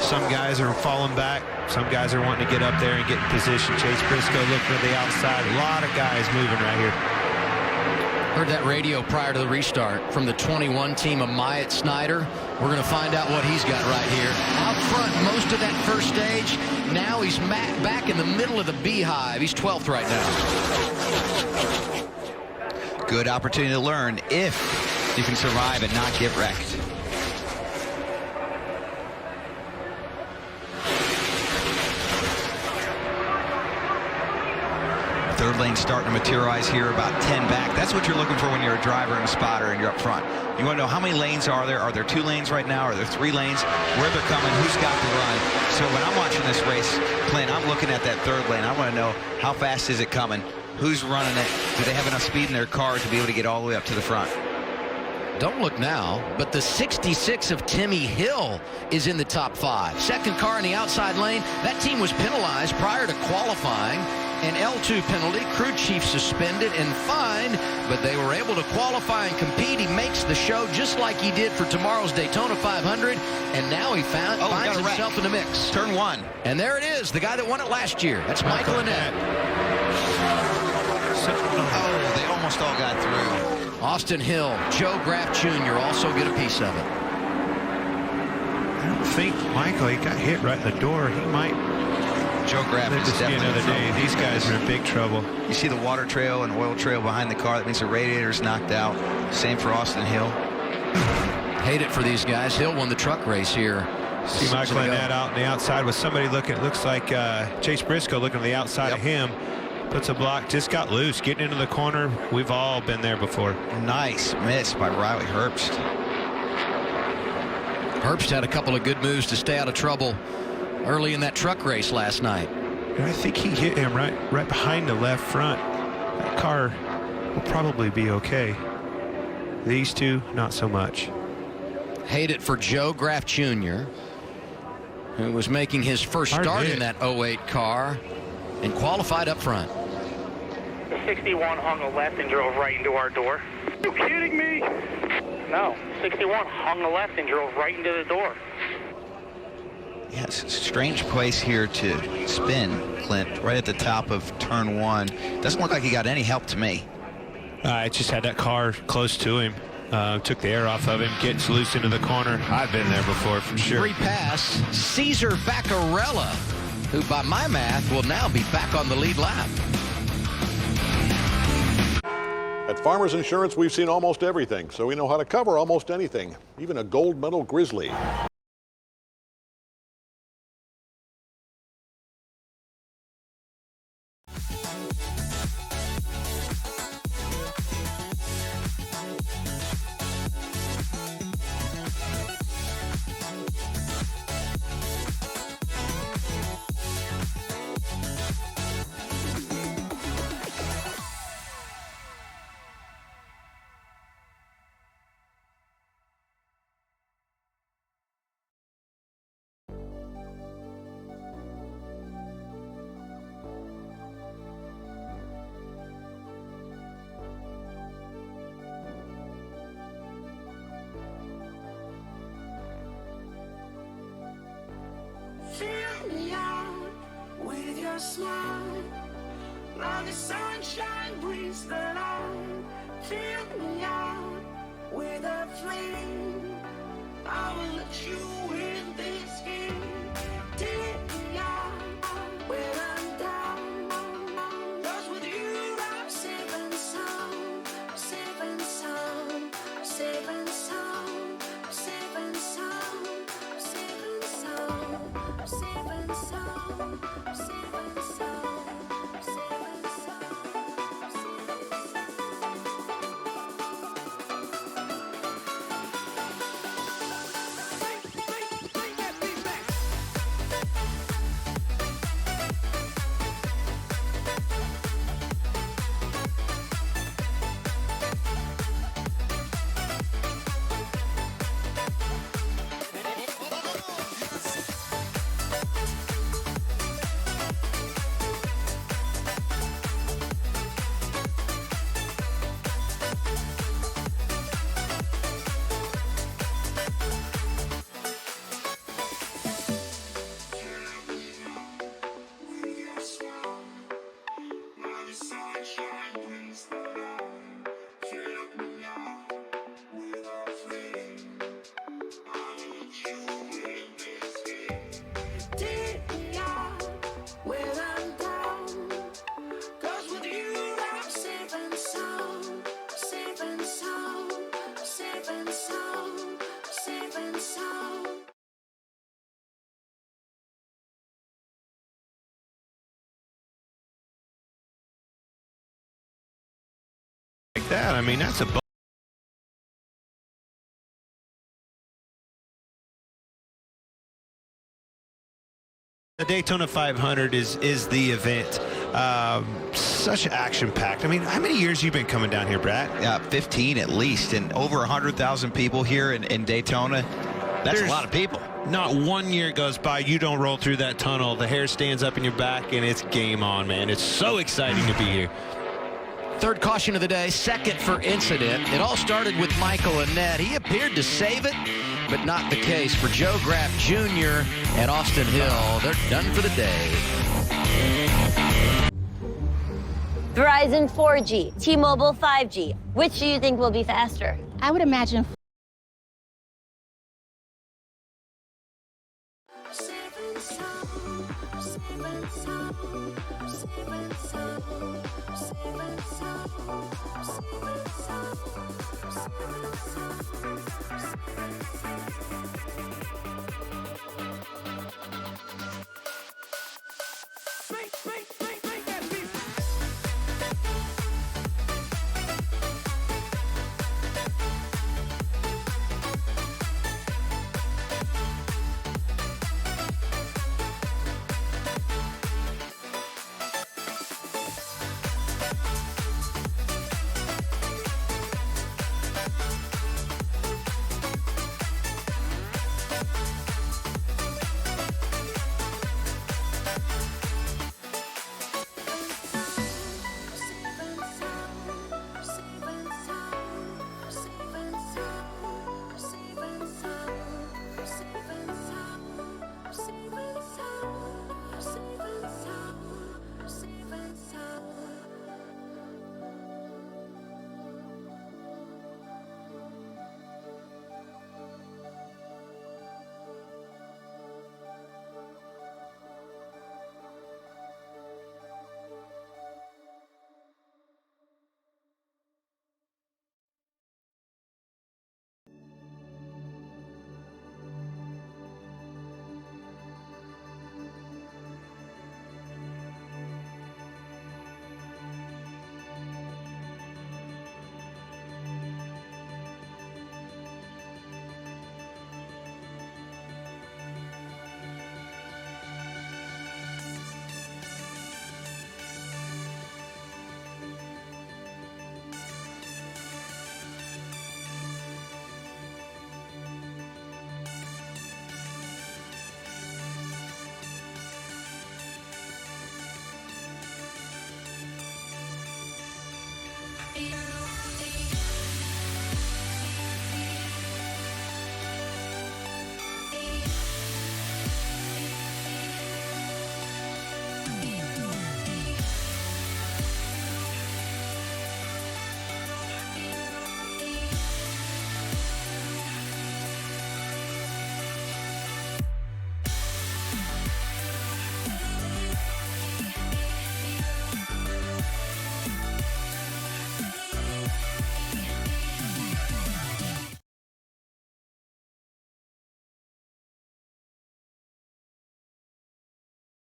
Some guys are falling back. Some guys are wanting to get up there and get in position. Chase Briscoe looking at the outside. A lot of guys moving right here. Heard that radio prior to the restart from the 21 team of Myatt Snyder. We're going to find out what he's got right here. Out front most of that first stage. Now he's back in the middle of the beehive. He's 12th right now. Good opportunity to learn if you can survive and not get wrecked. Third lane starting to materialize here, about 10 back. That's what you're looking for when you're a driver and a spotter and you're up front. You want to know how many lanes are there? Are there 2 lanes right now? Are there 3 lanes? Where they're coming? Who's got the run? So when I'm watching this race, Clint, I'm looking at that third lane. I want to know how fast is it coming? Who's running it? Do they have enough speed in their car to be able to get all the way up to the front? Don't look now, but the 66 of Timmy Hill is in the top 5. Second car in the outside lane. That team was penalized prior to qualifying. An L2 penalty, crew chief suspended and fined, but they were able to qualify and compete. He makes the show just like he did for tomorrow's Daytona 500, and now he finds himself in the mix. Turn 1. And there it is, the guy that won it last year. That's Michael Annette. Oh, they almost all got through. Austin Hill, Joe Graff Jr. also get a piece of it. I don't think Michael, he got hit right in the door. He might. Joe Graff is definitely another day. These guys are in big trouble. You see the water trail and oil trail behind the car. That means the radiator's knocked out. Same for Austin Hill. Hate it for these guys. Hill won the truck race here. See Michael Annette out on the outside with somebody looking. It looks like Chase Briscoe looking to the outside of him. Puts a block, just got loose, getting into the corner. We've all been there before. Nice miss by Riley Herbst. Herbst had a couple of good moves to stay out of trouble early in that truck race last night. And I think he hit him right behind the left front. That car will probably be okay. These two, not so much. Hate it for Joe Graff Jr., who was making his first start in that 08 car and qualified up front. The 61 hung a left and drove right into our door. Are you kidding me? No, 61 hung a left and drove right into the door. Yeah, it's a strange place here to spin, Clint, right at the top of turn 1. Doesn't look like he got any help to me. I just had that car close to him. Took the air off of him, gets loose into the corner. I've been there before for sure. Free pass, Cesar Vaccarella, who by my math will now be back on the lead lap. At Farmers Insurance, we've seen almost everything, so we know how to cover almost anything, even a gold medal grizzly. Fill me out with your smile. Now the sunshine brings the light. Fill me out with a flame. I will let you in this game. Take me out when I'm down. 'Cause with you I'm safe and sound. Safe and sound. Safe and sound. Safe and sound. Safe and sound. Safe and sound. Safe and sound. Safe and sound. Take me out when I'm down. 'Cause with you I'm safe and sound. Safe and sound. Safe and sound. Safe and sound. Like that, I mean, that's a The Daytona 500 is the event. Such action-packed. I mean, how many years you been coming down here, Brad? Yeah, 15 at least, and over 100,000 people here in Daytona. That's a lot of people. Not one year goes by you don't roll through that tunnel. The hair stands up in your back, and it's game on, man. It's so exciting to be here. Third caution of the day, second for incident. It all started with Michael Annett. He appeared to save it, but not the case for Joe Graff Jr. at Austin Hill. They're done for the day. Verizon 4G, T-Mobile 5G. Which do you think will be faster? I would imagine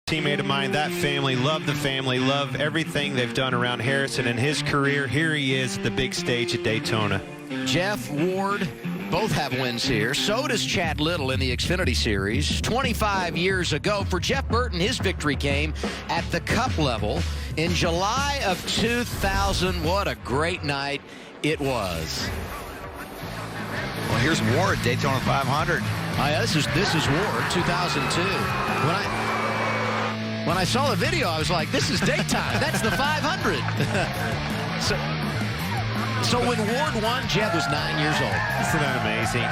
Teammate of mine, that family, love the family, love everything they've done around Harrison and his career. Here he is at the big stage at Daytona. Jeff, Ward, both have wins here. So does Chad Little in the Xfinity Series. 25 years ago, for Jeff Burton, his victory came at the Cup level in July of 2000. What a great night it was. Well, here's Ward, Daytona 500. Oh, yeah, this is Ward, 2002. When I saw the video, I was like, this is daytime. That's the 500. So when Ward won, Jeb was 9 years old. Isn't that amazing?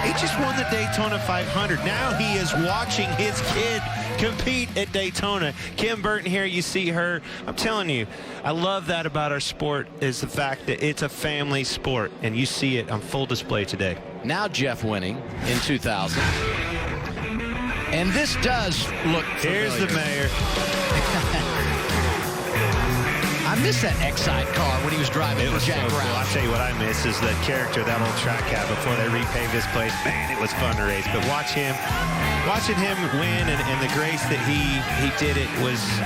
He just won the Daytona 500. Now he is watching his kid compete at Daytona. Kim Burton here, you see her. I'm telling you, I love that about our sport, is the fact that it's a family sport, and you see it on full display today. Now Jeff winning in 2000. And this does look familiar. Here's the mayor. I miss that Excite car when he was driving for Jack Roush. Cool. I'll tell you what I miss is the character that old track had before they repaved this place. Man, it was fun to race. But watching him win and the grace that he did it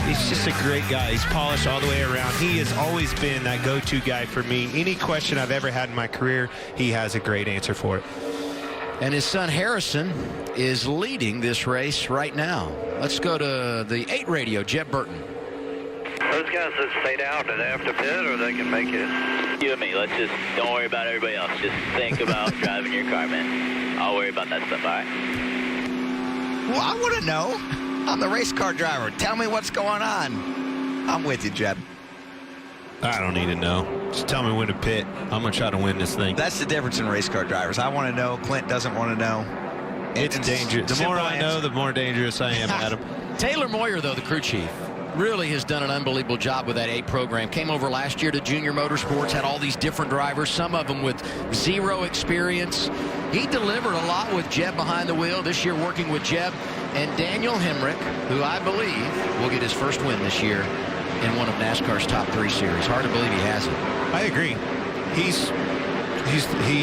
he's just a great guy. He's polished all the way around. He has always been that go-to guy for me. Any question I've ever had in my career, he has a great answer for it. And his son Harrison is leading this race right now. Let's go to the 8 radio, Jeb Burton. Those guys that stayed out and after pit, or they can make it? You and me, let's just don't worry about everybody else. Just think about driving your car, man. I'll worry about that stuff, all right? Well, I want to know. I'm the race car driver. Tell me what's going on. I'm with you, Jeb. I don't need to know. Just tell me when to pit. I'm going to try to win this thing. That's the difference in race car drivers. I want to know. Clint doesn't want to know. It's dangerous. The more I know, the more dangerous I am, Adam. Taylor Moyer, though, the crew chief, really has done an unbelievable job with that 8 program. Came over last year to Junior Motorsports, had all these different drivers, some of them with zero experience. He delivered a lot with Jeb behind the wheel. This year working with Jeb and Daniel Hemrick, who I believe will get his first win this year in one of NASCAR's top 3 series. Hard to believe he hasn't. I agree. He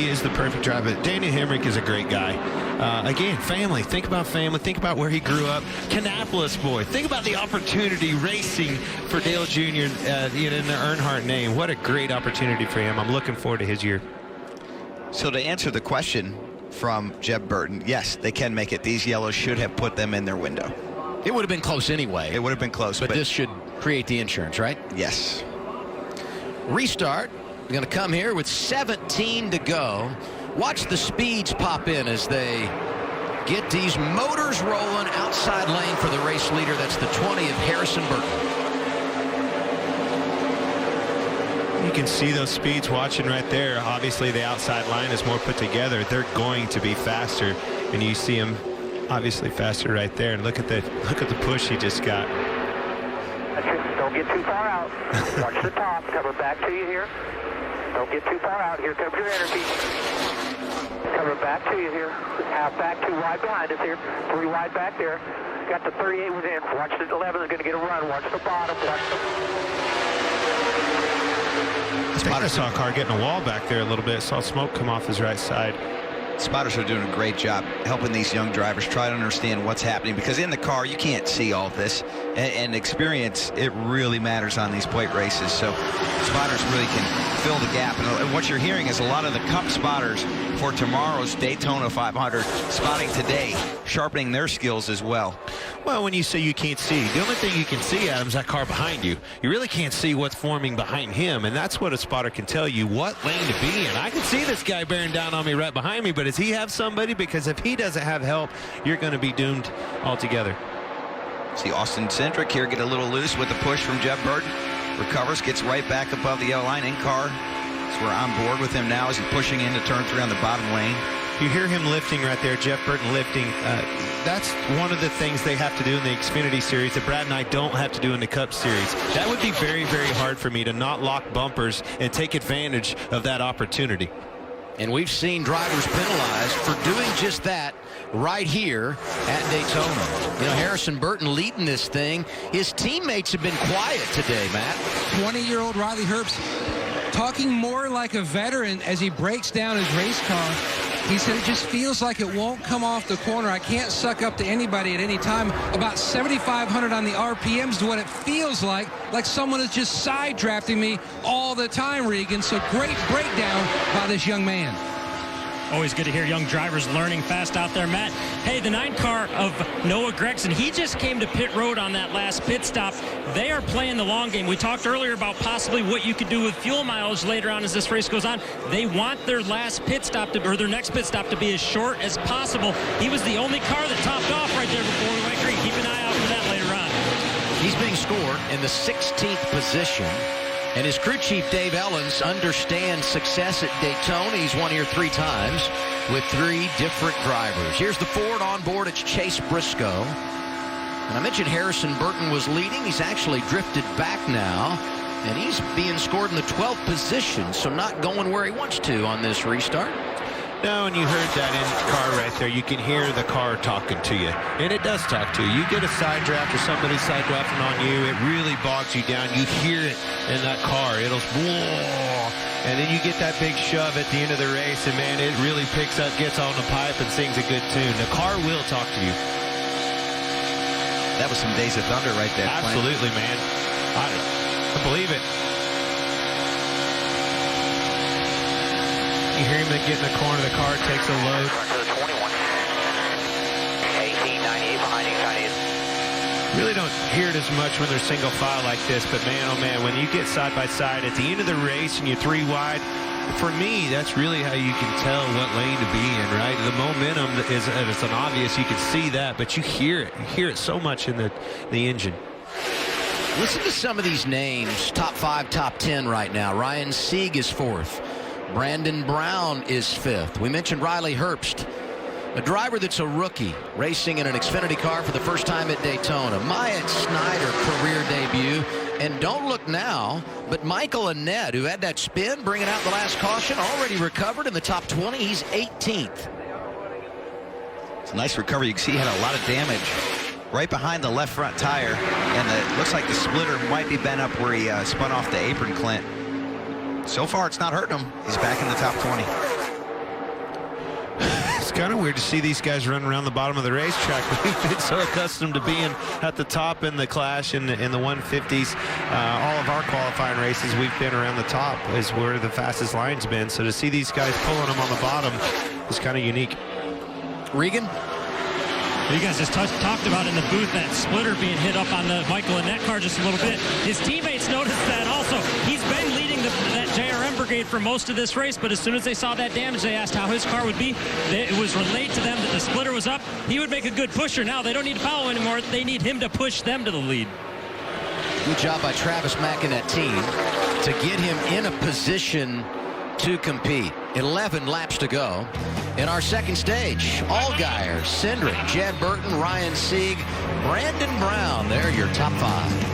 is the perfect driver. Daniel Hemrick is a great guy. Again, family. Think about family. Think about where he grew up. Kannapolis boy. Think about the opportunity racing for Dale Jr. In the Earnhardt name. What a great opportunity for him. I'm looking forward to his year. So to answer the question from Jeb Burton, yes, they can make it. These yellows should have put them in their window. It would have been close anyway. It would have been close. But this should create the insurance, right? Yes. Restart. We're going to come here with 17 to go. Watch the speeds pop in as they get these motors rolling outside lane for the race leader. That's the 20 of Harrison Burton. You can see those speeds watching right there. Obviously, the outside line is more put together. They're going to be faster, and you see them obviously faster right there. And look at the push he just got. Don't get too far out. Watch the top. Coming back to you here. Don't get too far out. Here comes your energy. Coming back to you here. Half back, 2 wide behind us here. 3 wide back there. Got the 38 within. Watch the 11 is going to get a run. Watch the bottom. I saw a car getting a wall back there a little bit. Saw smoke come off his right side. Spotters are doing a great job helping these young drivers try to understand what's happening, because in the car you can't see all this, and experience, it really matters on these plate races. So spotters really can fill the gap, and what you're hearing is a lot of the Cup spotters for tomorrow's Daytona 500 spotting today, sharpening their skills as well. Well, when you say you can't see, the only thing you can see, Adam, is that car behind you. You really can't see what's forming behind him, and that's what a spotter can tell you, what lane to be in. I can see this guy bearing down on me right behind me, but does he have somebody? Because if he doesn't have help, you're going to be doomed altogether. See Austin Cindric here get a little loose with the push from Jeff Burton. Recovers, gets right back above the yellow line in car. So we're on board with him now as he's pushing into turn 3 on the bottom lane. You hear him lifting right there, Jeff Burton lifting. That's one of the things they have to do in the Xfinity Series that Brad and I don't have to do in the Cup Series. That would be very, very hard for me to not lock bumpers and take advantage of that opportunity. And we've seen drivers penalized for doing just that right here at Daytona. You know, Harrison Burton leading this thing. His teammates have been quiet today, Matt. 20-year-old Riley Herbst talking more like a veteran as he breaks down his race car. He said it just feels like it won't come off the corner. I can't suck up to anybody at any time. About 7,500 on the RPMs to what it feels like someone is just side drafting me all the time, Regan. So great breakdown by this young man. Always good to hear young drivers learning fast out there, Matt. Hey, the 9 car of Noah Gragson, he just came to pit road on that last pit stop. They are playing the long game. We talked earlier about possibly what you could do with fuel mileage later on as this race goes on. They want their last pit stop or their next pit stop to be as short as possible. He was the only car that topped off right there before we went green. Keep an eye out for that later on. He's being scored in the 16th position. And his crew chief, Dave Ellens, understands success at Daytona. He's won here 3 times with 3 different drivers. Here's the Ford on board. It's Chase Briscoe. And I mentioned Harrison Burton was leading. He's actually drifted back now. And he's being scored in the 12th position, so not going where he wants to on this restart. No, and you heard that in the car right there. You can hear the car talking to you. And it does talk to you. You get a side draft or somebody side drafting on you, it really bogs you down. You hear it in that car. It'll, whoa. And then you get that big shove at the end of the race, and man, it really picks up, gets on the pipe, and sings a good tune. The car will talk to you. That was some Days of Thunder right there. Absolutely, man. I believe it. You hear him get in the corner, the car takes a load. 1898 behind 898. Really don't hear it as much when they're single file like this, but man, oh man, when you get side by side at the end of the race and you're 3 wide, for me, that's really how you can tell what lane to be in, right? The momentum is it's an obvious, you can see that, but you hear it. You hear it so much in the engine. Listen to some of these names, top 5, top 10 right now. Ryan Sieg is 4th. Brandon Brown is 5th. We mentioned Riley Herbst, a driver that's a rookie, racing in an Xfinity car for the first time at Daytona. Myatt Snyder, career debut. And don't look now, but Michael Annett, who had that spin, bringing out the last caution, already recovered in the top 20. He's 18th. It's a nice recovery. You can see he had a lot of damage right behind the left front tire. And it looks like the splitter might be bent up where he spun off the apron, Clint. So far, it's not hurting him. He's back in the top 20. It's kind of weird to see these guys run around the bottom of the racetrack. We've been so accustomed to being at the top in the Clash in the 150s. All of our qualifying races, we've been around the top is where the fastest line's been. So to see these guys pulling them on the bottom is kind of unique. Regan? You guys just talked about in the booth that splitter being hit up on the Michael Annett car just a little bit. His teammates noticed that also. He's been leading that JRM brigade for most of this race, but as soon as they saw that damage, they asked how his car would be. It was relayed to them that the splitter was up. He would make a good pusher. Now they don't need to follow anymore. They need him to push them to the lead. Good job by Travis Mack and that team to get him in a position to compete. 11 laps to go. In our second stage, Allgaier, Cindric, Jed Burton, Ryan Sieg, Brandon Brown. They're your top 5.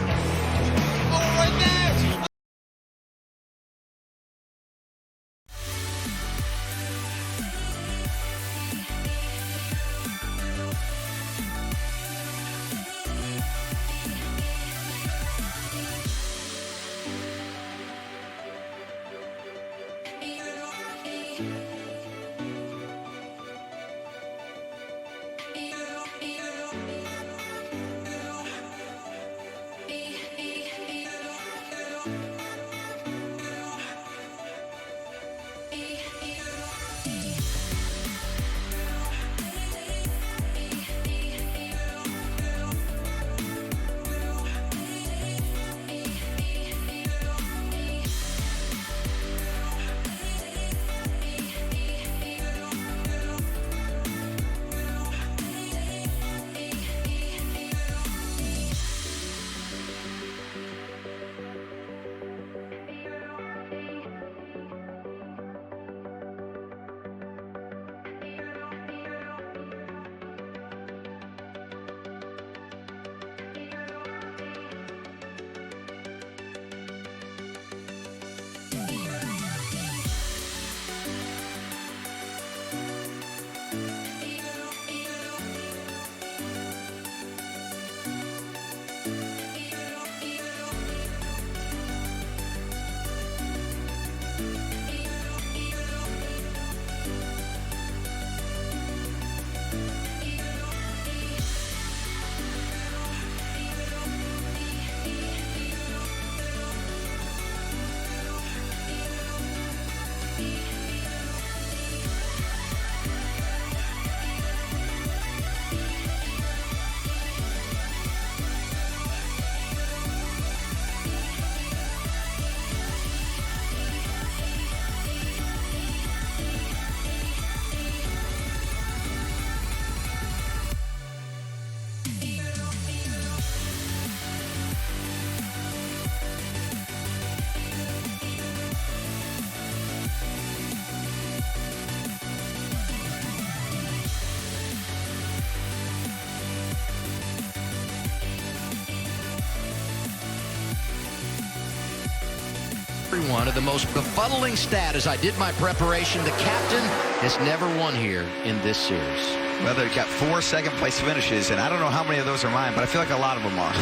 Everyone of the most befuddling stat as I did my preparation, the captain has never won here in this series. Well, they've got 4 second-place finishes, and I don't know how many of those are mine, but I feel like a lot of them are.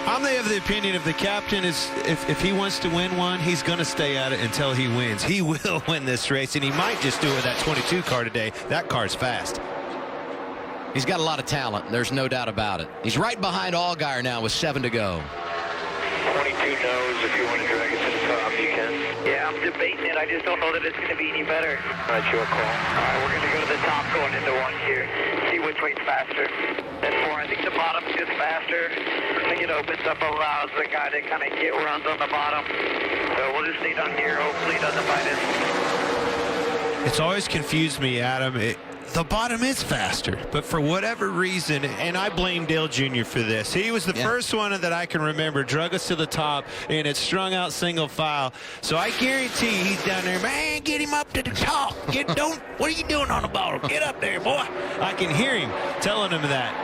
I'm of the opinion if the captain is, if he wants to win one, he's going to stay at it until he wins. He will win this race, and he might just do it with that 22 car today. That car's fast. He's got a lot of talent. There's no doubt about it. He's right behind Allgaier now with 7 to go. 22 knows if you want to drag it to the top, you can. Yeah, I'm debating it. I just don't know that it's going to be any better. That's your call. All right, we're going to go to the top going into 1 here. See which way's faster. That's 4. I think the bottom's just faster. I think it opens up, allows the guy to kind of get runs on the bottom. So we'll just stay down here. Hopefully it doesn't bite us. It's always confused me, Adam. The bottom is faster, but for whatever reason, and I blame Dale Jr. for this. He was the first one that I can remember, drug us to the top, and it strung out single file. So I guarantee he's down there, man, get him up to the top. What are you doing on the bottom? Get up there, boy. I can hear him telling him that.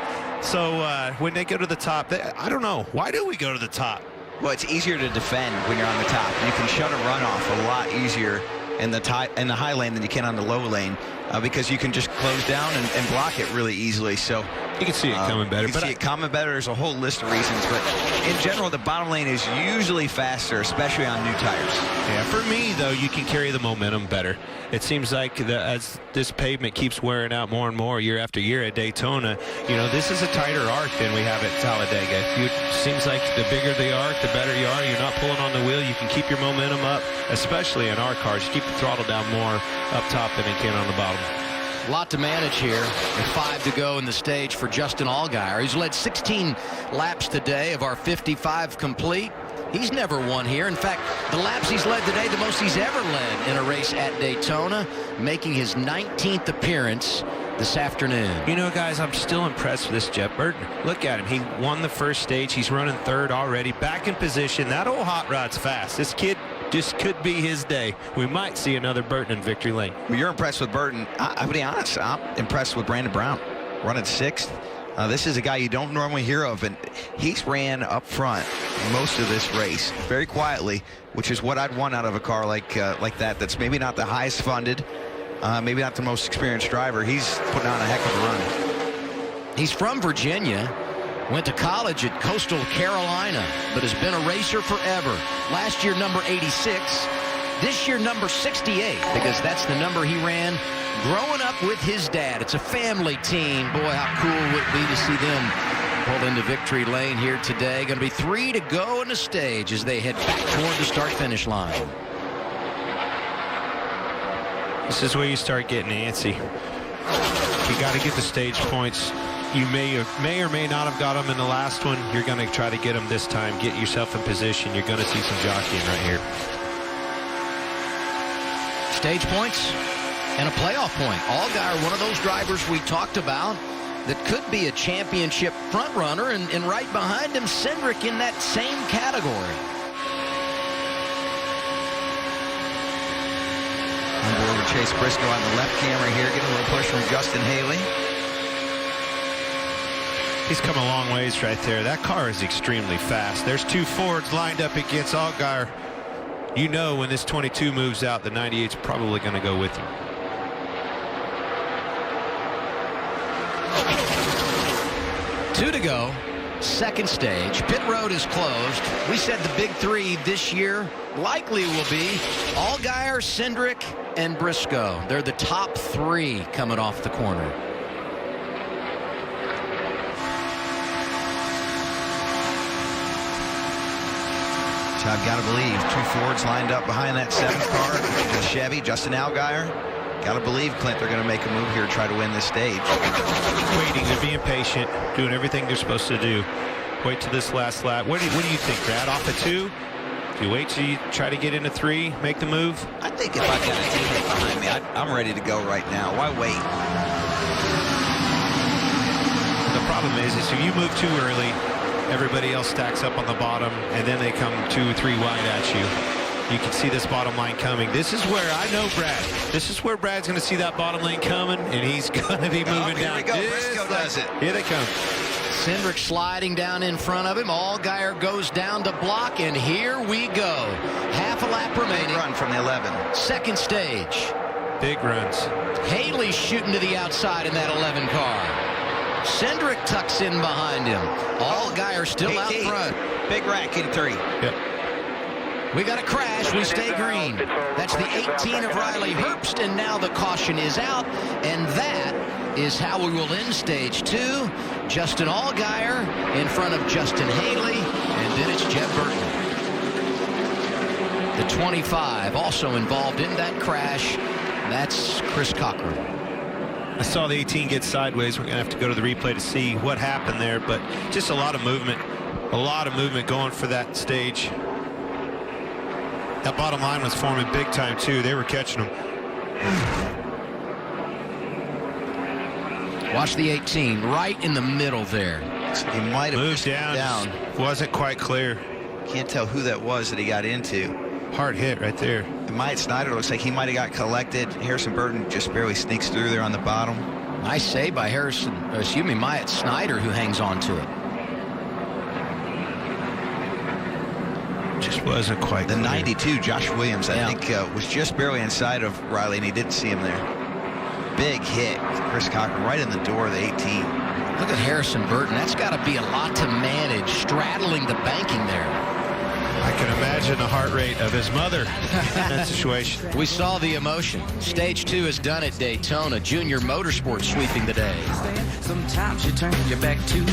So when they go to the top, I don't know. Why do we go to the top? Well, it's easier to defend when you're on the top. You can shut a runoff a lot easier in the high lane than you can on the low lane because you can just close down and block it really easily. So you can see it coming better. You can see it coming better. There's a whole list of reasons, but in general, the bottom lane is usually faster, especially on new tires. Yeah, for me though, you can carry the momentum better. It seems like as this pavement keeps wearing out more and more year after year at Daytona, this is a tighter arc than we have at Talladega. It seems like the bigger the arc, the better you are. You're not pulling on the wheel. You can keep your momentum up, especially in our cars. You keep the throttle down more up top than you can on the bottom. A lot to manage here with 5 to go in the stage for Justin Allgaier. He's led 16 laps today of our 55 complete. He's never won here. In fact, the laps he's led today, the most he's ever led in a race at Daytona, making his 19th appearance this afternoon. Guys, I'm still impressed with this Jeff Burton. Look at him. He won the first stage. He's running 3rd already, back in position. That old hot rod's fast. This kid just could be his day. We might see another Burton in victory lane. Well, you're impressed with Burton. I'll be honest, I'm impressed with Brandon Brown, running 6th. This is a guy you don't normally hear of, and he's ran up front most of this race very quietly, which is what I'd want out of a car like that. That's maybe not the highest funded, maybe not the most experienced driver. He's putting on a heck of a run. He's from Virginia. Went to college at Coastal Carolina, but has been a racer forever. Last year, number 86. This year, number 68, because that's the number he ran growing up with his dad. It's a family team. Boy, how cool would it be to see them pull into victory lane here today. Going to be 3 to go in the stage as they head back toward the start-finish line. This is where you start getting antsy. You got to get the stage points. You may or may not have got them in the last one. You're going to try to get them this time. Get yourself in position. You're going to see some jockeying right here. Stage points and a playoff point. Allgaier, one of those drivers we talked about that could be a championship front runner, and right behind him, Cindric in that same category. On board with Chase Briscoe on the left camera here, getting a little push from Justin Haley. He's come a long ways right there. That car is extremely fast. There's 2 Fords lined up against Allgaier. When this 22 moves out, the 98's probably going to go with you. Two to go. Second stage. Pit road is closed. We said the big 3 this year likely will be Allgaier, Cindric, and Briscoe. They're the top 3 coming off the corner. I've got to believe 2 Fords lined up behind that 7th car, which is a Chevy. Justin Allgaier. Got to believe, Clint, they're going to make a move here to try to win this stage. Waiting, they're being patient, doing everything they're supposed to do. Wait till this last lap. What do you think, Brad? Off of 2? Do you wait till you try to get into 3, make the move? I think if I've got a teammate behind me, I'm ready to go right now. Why wait? The problem is if you move too early, everybody else stacks up on the bottom, and then they come 2 or 3 wide at you. You can see this bottom line coming. This is where I know Brad. This is where Brad's going to see that bottom lane coming, and he's going to be moving down. Here we go. Briscoe does it. Here they come. Cindric sliding down in front of him. Allgaier goes down to block, and here we go. Half a lap remaining. Run from the 11. Second stage. Big runs. Haley shooting to the outside in that 11 car. Cindric tucks in behind him. Allgaier still out front. Big rack in 3. Yep. We got a crash. We stay green. That's the 18 of Riley Herbst, and now the caution is out, and that is how we will end stage 2. Justin Allgaier in front of Justin Haley, and then it's Jeff Burton. The 25 also involved in that crash. That's Chris Cochran. I saw the 18 get sideways. We're going to have to go to the replay to see what happened there, but just a lot of movement. A lot of movement going for that stage. That bottom line was forming big time, too. They were catching them. Watch the 18 right in the middle there. He might have moved down. Wasn't quite clear. Can't tell who that was that he got into. Hard hit right there. Myatt Snyder looks like he might have got collected. Harrison Burton just barely sneaks through there on the bottom. Nice save by Myatt Snyder, who hangs on to it. Just wasn't quite the clear. 92, Josh Williams, I think, was just barely inside of Riley, and he didn't see him there. Big hit. Chris Cochran right in the door of the 18. Look at Harrison Burton. That's got to be a lot to manage, straddling the banking there. I can imagine the heart rate of his mother in that situation. We saw the emotion. Stage 2 is done at Daytona. Junior Motorsports sweeping the day. Sometimes you turn your back to.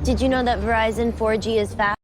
Did you know that Verizon 4G is fast?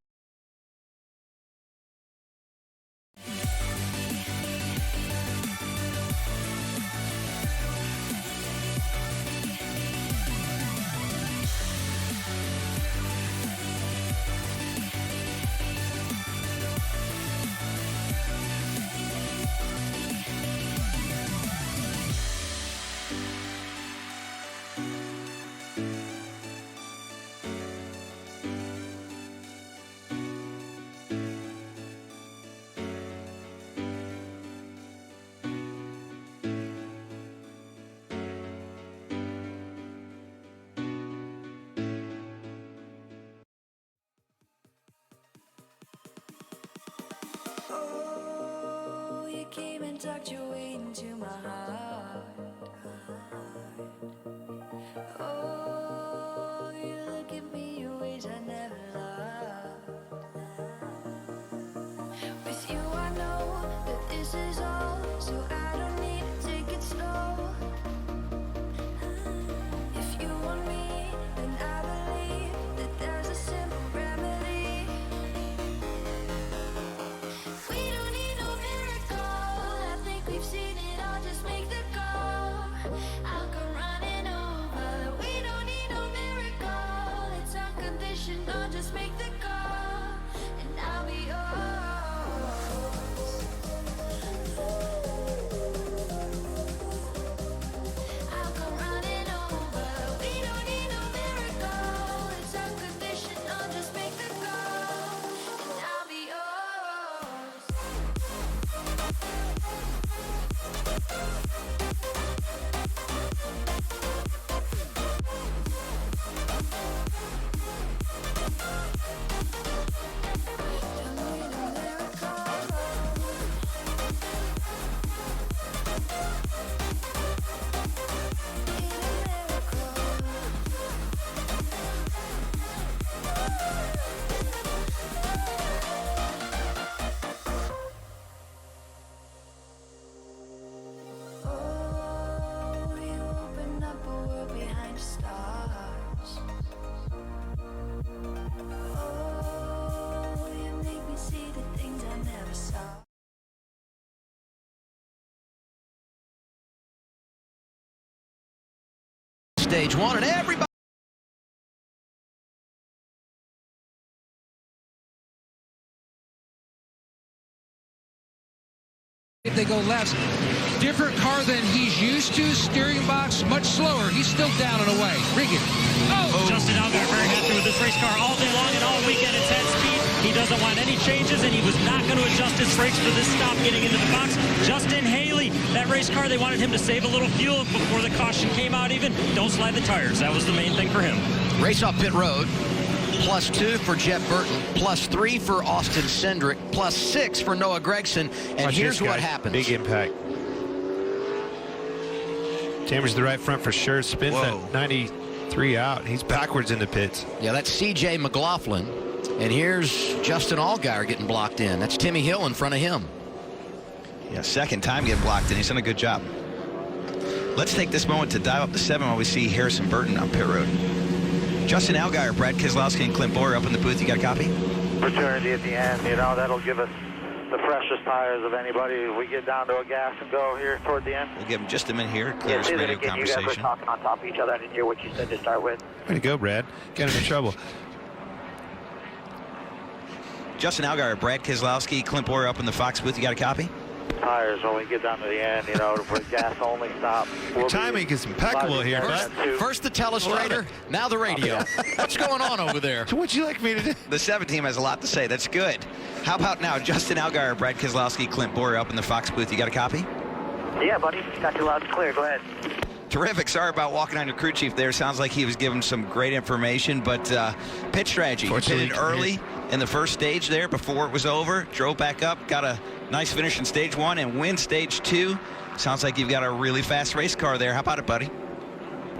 Oh, you came and tucked your way into my heart. Oh, you look at me in ways I never loved. With you I know that this is all, so I don't need to take it slow. If you want me, then I believe that there's a simple remedy. We don't need no miracle. I think we've seen it all. Just make the call. I'll come running over. We don't need no miracle. It's unconditional. Just make the call, and I'll be yours. I'll come running over. We don't need no miracle. It's unconditional. Just make the call, and I'll be yours. Oh, you open up a world behind stars. Oh, you make me see the things I never saw. Stage 1, and everybody. If they go left, different car than he's used to, steering box much slower. He's still down and away. Regan. Oh! Justin Allgaier very happy with this race car all day long and all weekend. It's at speed. He doesn't want any changes, and he was not going to adjust his brakes for this stop getting into the box. Justin Haley, that race car, they wanted him to save a little fuel before the caution came out even. Don't slide the tires. That was the main thing for him. Race off pit road. +2 for Jeff Burton, +3 for Austin Cindric, +6 for Noah Gragson. And Watch here's this, what guys. happens. Big impact. Tammers the right front for sure. Spins that 93 out. He's backwards in the pits. Yeah, that's C.J. McLaughlin. And here's Justin Allgaier getting blocked in. That's Timmy Hill in front of him. Yeah, second time getting blocked in. He's done a good job. Let's take this moment to dive up to 7 while we see Harrison Burton on pit road. Justin Allgaier, Brad Keselowski, and Clint Bowyer up in the booth. You got a copy? Opportunity at the end, you know, that'll give us the freshest tires of anybody. If we get down to a gas and go here toward the end. We'll give him just a minute here. Clear Yeah, radio again, you conversation. guys were talking on top of each other. I didn't hear what you said to start with. Way to go, Brad. Got him in trouble. Justin Allgaier, Brad Keselowski, Clint Bowyer up in the Fox booth. You got a copy? Tires when we get down to the end, you know, for gas only stop. Your timing is impeccable here, bud. First the telestrator, now the radio. What's going on over there? So what'd you like me to do? The 7 team has a lot to say. That's good. How about now, Justin Allgaier, Brad Keselowski, Clint Bowyer up in the Fox booth. You got a copy? Yeah, buddy. Got you loud and clear. Go ahead. Terrific. Sorry about walking on your crew chief there. Sounds like he was given some great information, but pit strategy. He pitted early in the first stage there before it was over, drove back up, got a nice finish in stage 1 and win stage 2. Sounds like you've got a really fast race car there. How about it, buddy?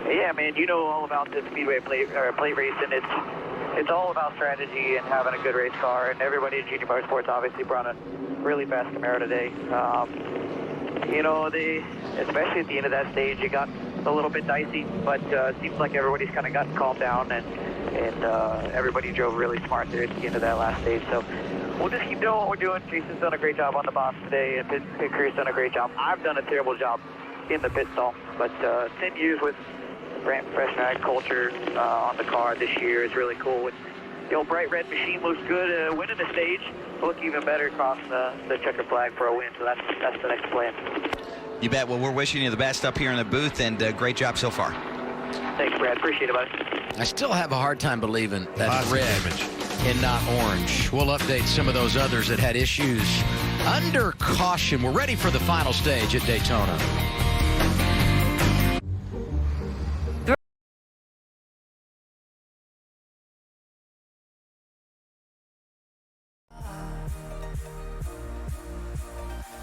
Yeah, man, you know all about the speedway plate racing. It's all about strategy and having a good race car, and everybody in Junior Motorsports obviously brought a really fast Camaro today. You know, especially at the end of that stage, it got a little bit dicey, but it seems like everybody's kind of gotten calmed down, and everybody drove really smart there at the end of that last stage. So we'll just keep doing what we're doing. Jason's done a great job on the box today, and pit crew's done a great job. I've done a terrible job in the pit stall, but 10 years with brand professional agriculture on the car this year is really cool. And the old bright red machine looks good. Winning the stage, look even better across the checker flag for a win. So that's the next plan. You bet. Well, we're wishing you the best up here in the booth, and great job so far. Thanks, Brad. Appreciate it, buddy. I still have a hard time believing that's red and not orange. We'll update some of those others that had issues under caution. We're ready for the final stage at Daytona.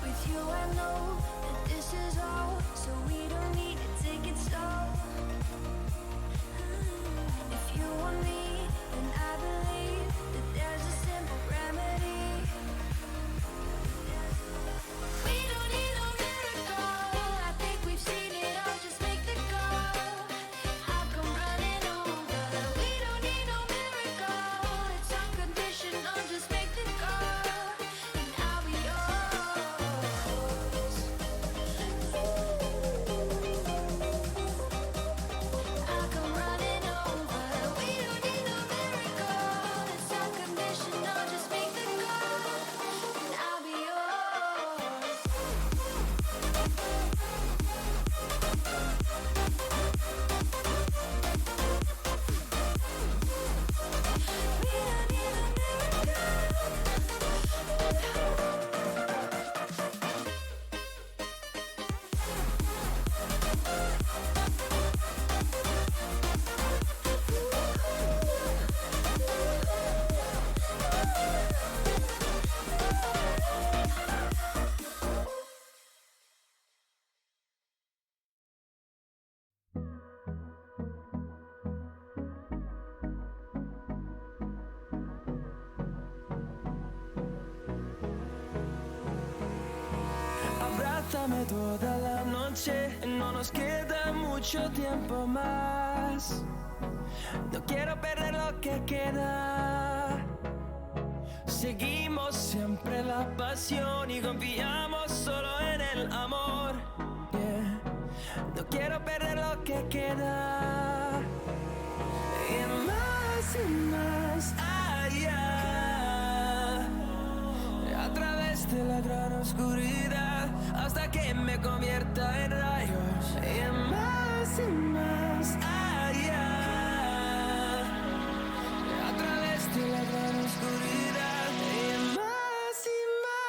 With you, I know that this is all, so we don't need to take it slow. If you want me, then I believe that there's a simple remedy. We don't need no miracle. I think we've seen it all. Just make the call. I'll come running over. We don't need no miracle. It's unconditional. Just make the call, and I'll be yours. I'll come running over. We don't need no miracle. It's unconditional. Just make the call, and I'll be yours. Abrázame toda la noche, no nos queda mucho tiempo más. No quiero perder lo que queda. Seguimos siempre la pasión y confiamos solo en el amor. Yeah. No quiero perder lo que queda. Y más allá. A través de la gran oscuridad, hasta que me convierta en rayos. Y más allá. A través de la gran oscuridad. Y más allá.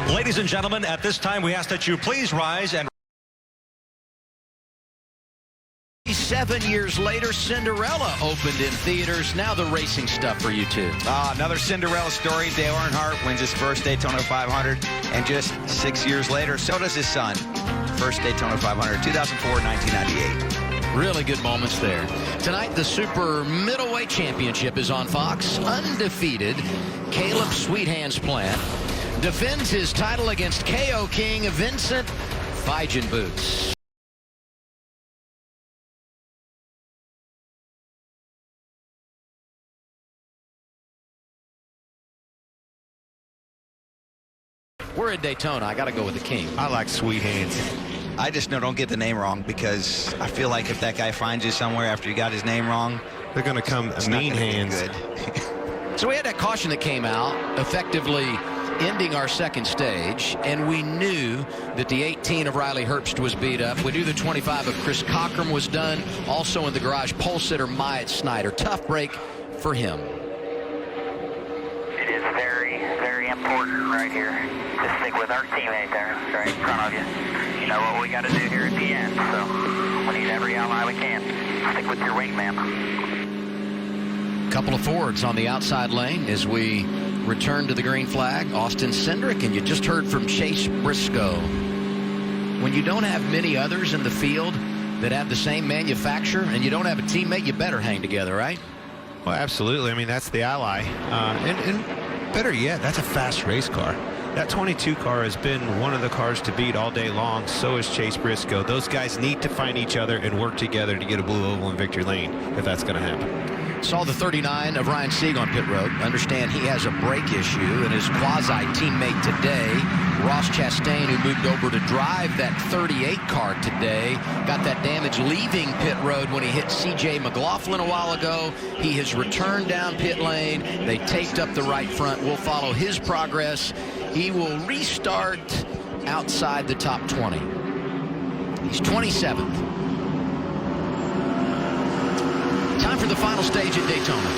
Ladies and gentlemen, at this time we ask that you please rise and 7 years later, Cinderella opened in theaters. Now the racing stuff for you two. Another Cinderella story. Dale Earnhardt wins his first Daytona 500, and just 6 years later, so does his son. First Daytona 500, 2004, 1998. Really good moments there. Tonight, the Super Middleweight Championship is on Fox. Undefeated, Caleb Sweethand's Plant defends his title against KO King Vincent Feigenboots. We're at Daytona. I got to go with the King. I like Sweet Hands. I just don't get the name wrong, because I feel like if that guy finds you somewhere after you got his name wrong, they're going to come mean hands. So we had that caution that came out, effectively ending our second stage, and we knew that the 18 of Riley Herbst was beat up. We knew the 25 of Chris Cockrum was done. Also in the garage, pole sitter Myatt Snyder. Tough break for him. It is very, very important right here to stick with our teammate there, right in front of you. You know what we got to do here at the end, so we need every ally we can. Stick with your wingman. Couple of Fords on the outside lane as we return to the green flag. Austin Cindric, and you just heard from Chase Briscoe. When you don't have many others in the field that have the same manufacturer and you don't have a teammate, you better hang together, right? Well, absolutely. I mean, that's the ally. And better yet, that's a fast race car. That 22 car has been one of the cars to beat all day long. So is Chase Briscoe. Those guys need to find each other and work together to get a blue oval in victory lane if that's going to happen. Saw the 39 of Ryan Sieg on pit road. Understand he has a brake issue, and his quasi-teammate today, Ross Chastain, who moved over to drive that 38 car today, got that damage leaving pit road when he hit C.J. McLaughlin a while ago. He has returned down pit lane. They taped up the right front. We'll follow his progress. He will restart outside the top 20. He's 27th. Time for the final stage at Daytona.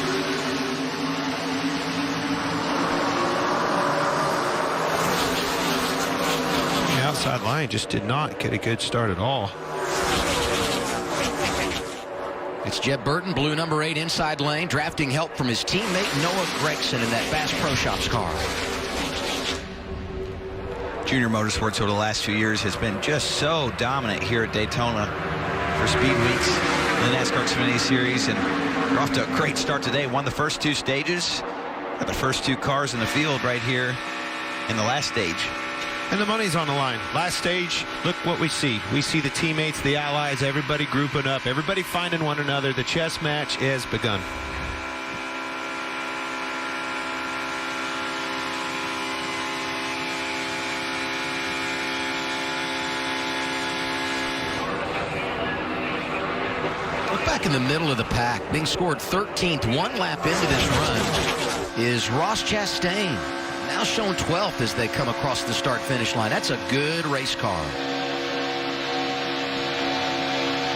The outside line just did not get a good start at all. It's Jeb Burton, blue number 8 inside lane, drafting help from his teammate Noah Gregson in that Fast Pro Shops car. Junior Motorsports over the last few years has been just so dominant here at Daytona for Speed Weeks, the NASCAR Xfinity Series, and we're off to a great start today. Won the first 2 stages, got the first 2 cars in the field right here in the last stage. And the money's on the line. Last stage, look what we see. We see the teammates, the allies, everybody grouping up, everybody finding one another. The chess match has begun. Back in the middle of the pack, being scored 13th, 1 lap into this run, is Ross Chastain. Now shown 12th as they come across the start-finish line. That's a good race car.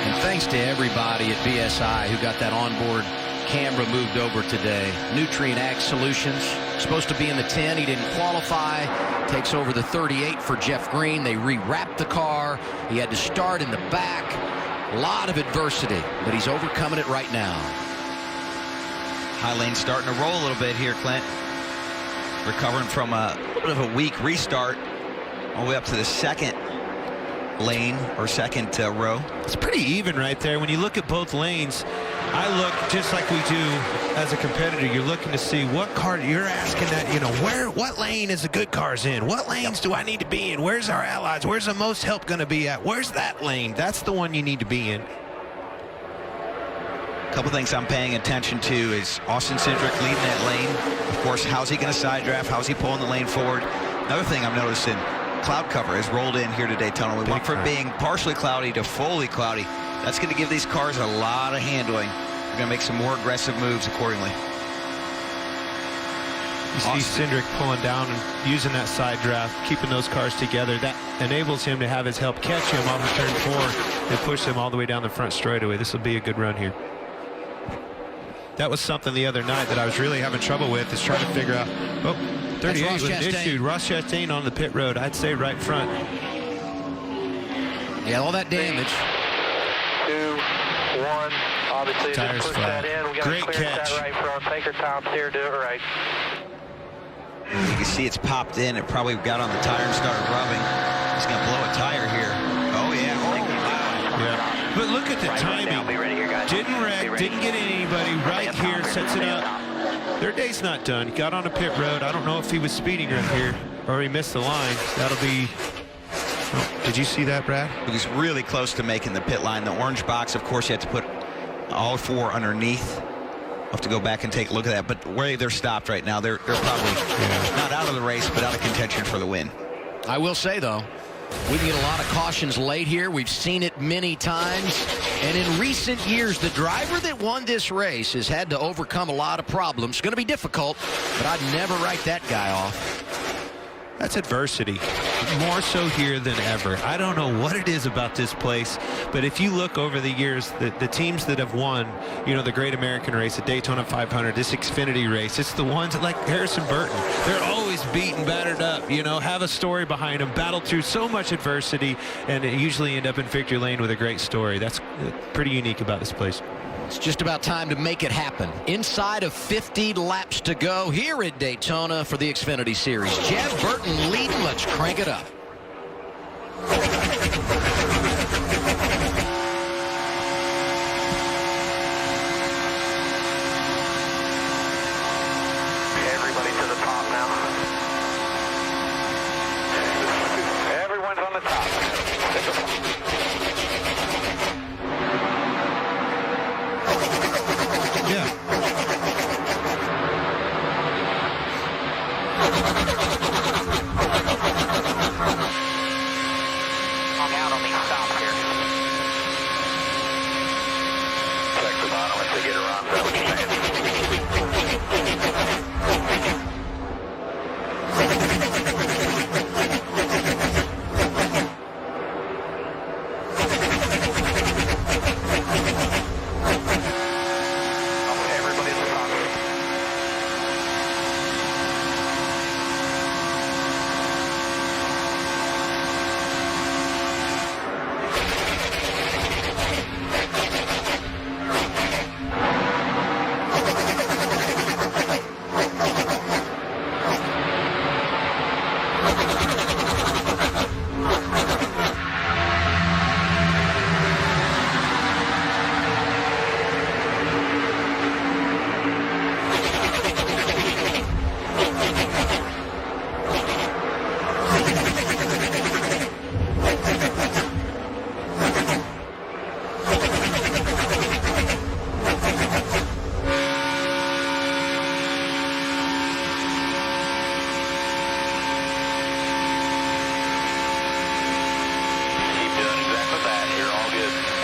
And thanks to everybody at BSI who got that onboard camera moved over today. Nutrient Ag Solutions, supposed to be in the 10. He didn't qualify. Takes over the 38 for Jeff Green. They rewrapped the car. He had to start in the back. A lot of adversity, but he's overcoming it right now. High lane starting to roll a little bit here, Clint. Recovering from a little bit of a weak restart all the way up to the second lane or second row. It's pretty even right there. When you look at both lanes, I look just like we do as a competitor. You're looking to see what car you're asking that, you know, what lane is the good cars in? What lanes do I need to be in? Where's our allies? Where's the most help going to be at? Where's that lane? That's the one you need to be in. A couple things I'm paying attention to is Austin Cindric leading that lane. Of course, how's he going to side draft? How's he pulling the lane forward? Another thing I'm noticing, cloud cover has rolled in here to Daytona. We went from being partially cloudy to fully cloudy. That's going to give these cars a lot of handling. We're going to make some more aggressive moves accordingly. You see Cindric pulling down and using that side draft, keeping those cars together. That enables him to have his help catch him off of turn 4 and push him all the way down the front straightaway. This will be a good run here. That was something the other night that I was really having trouble with, is trying to figure out, oh, 38 Ross was Chastain. issued. Ross Chastain on the pit road. I'd say right front. Yeah, all that damage. 2, 1. Obviously, Tires just push flat. that in. We got Great to clear catch. that right front. Take our time, steer, do it right. You can see it's popped in. It probably got on the tire and started rubbing. He's going to blow a tire here. Oh, yeah. Yeah. But look at the timing. Didn't wreck, didn't get anybody right here, sets it up. Their day's not done. Got on a pit road. I don't know if he was speeding right here or he missed the line. That'll be... Oh, did you see that, Brad? He was really close to making the pit line. The orange box, of course, you have to put all 4 underneath. I'll have to go back and take a look at that. But where they're stopped right now, they're probably not out of the race, but out of contention for the win. I will say, though, we get a lot of cautions late here. We've seen it many times. And in recent years, the driver that won this race has had to overcome a lot of problems. It's going to be difficult, but I'd never write that guy off. That's adversity, more so here than ever. I don't know what it is about this place, but if you look over the years, the teams that have won, you know, the Great American Race, the Daytona 500, this Xfinity race, it's the ones that, like Harrison Burton, they're always beaten, battered up, you know, have a story behind them, battled through so much adversity, and usually end up in victory lane with a great story. That's pretty unique about this place. It's just about time to make it happen. Inside of 50 laps to go here at Daytona for the Xfinity Series. Jeff Burton leading. Let's crank it up. Everybody to the top now. Everyone's on the top. Hung out on these stops here. Check the bottom if they get around. Is that what you're saying?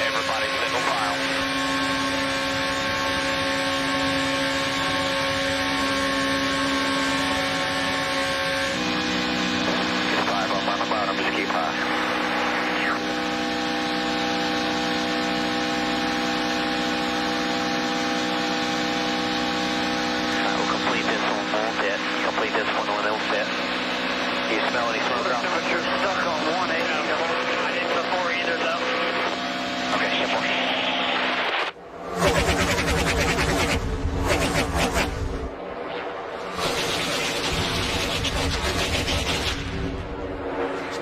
Everybody at the top.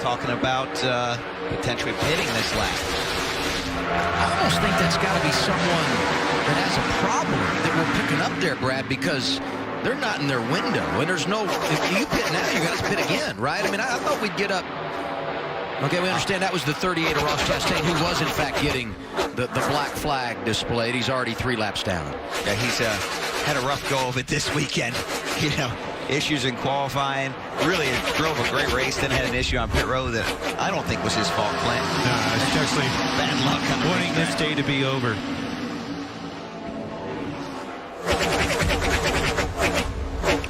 Talking about potentially pitting this lap. I almost think that's got to be someone that has a problem that we're picking up there, Brad, because they're not in their window. And there's no, if you pit now, you got to pit again, right? I mean, I thought we'd get up. Okay, we understand that was the 38 of Ross Chastain, who was, in fact, getting the black flag displayed. He's already 3 laps down. Yeah, he's had a rough go of it this weekend. You know, issues in qualifying. Really drove a great race, then had an issue on pit road that I don't think was his fault, Clint. No, it's definitely bad luck. Wanting this day to be over.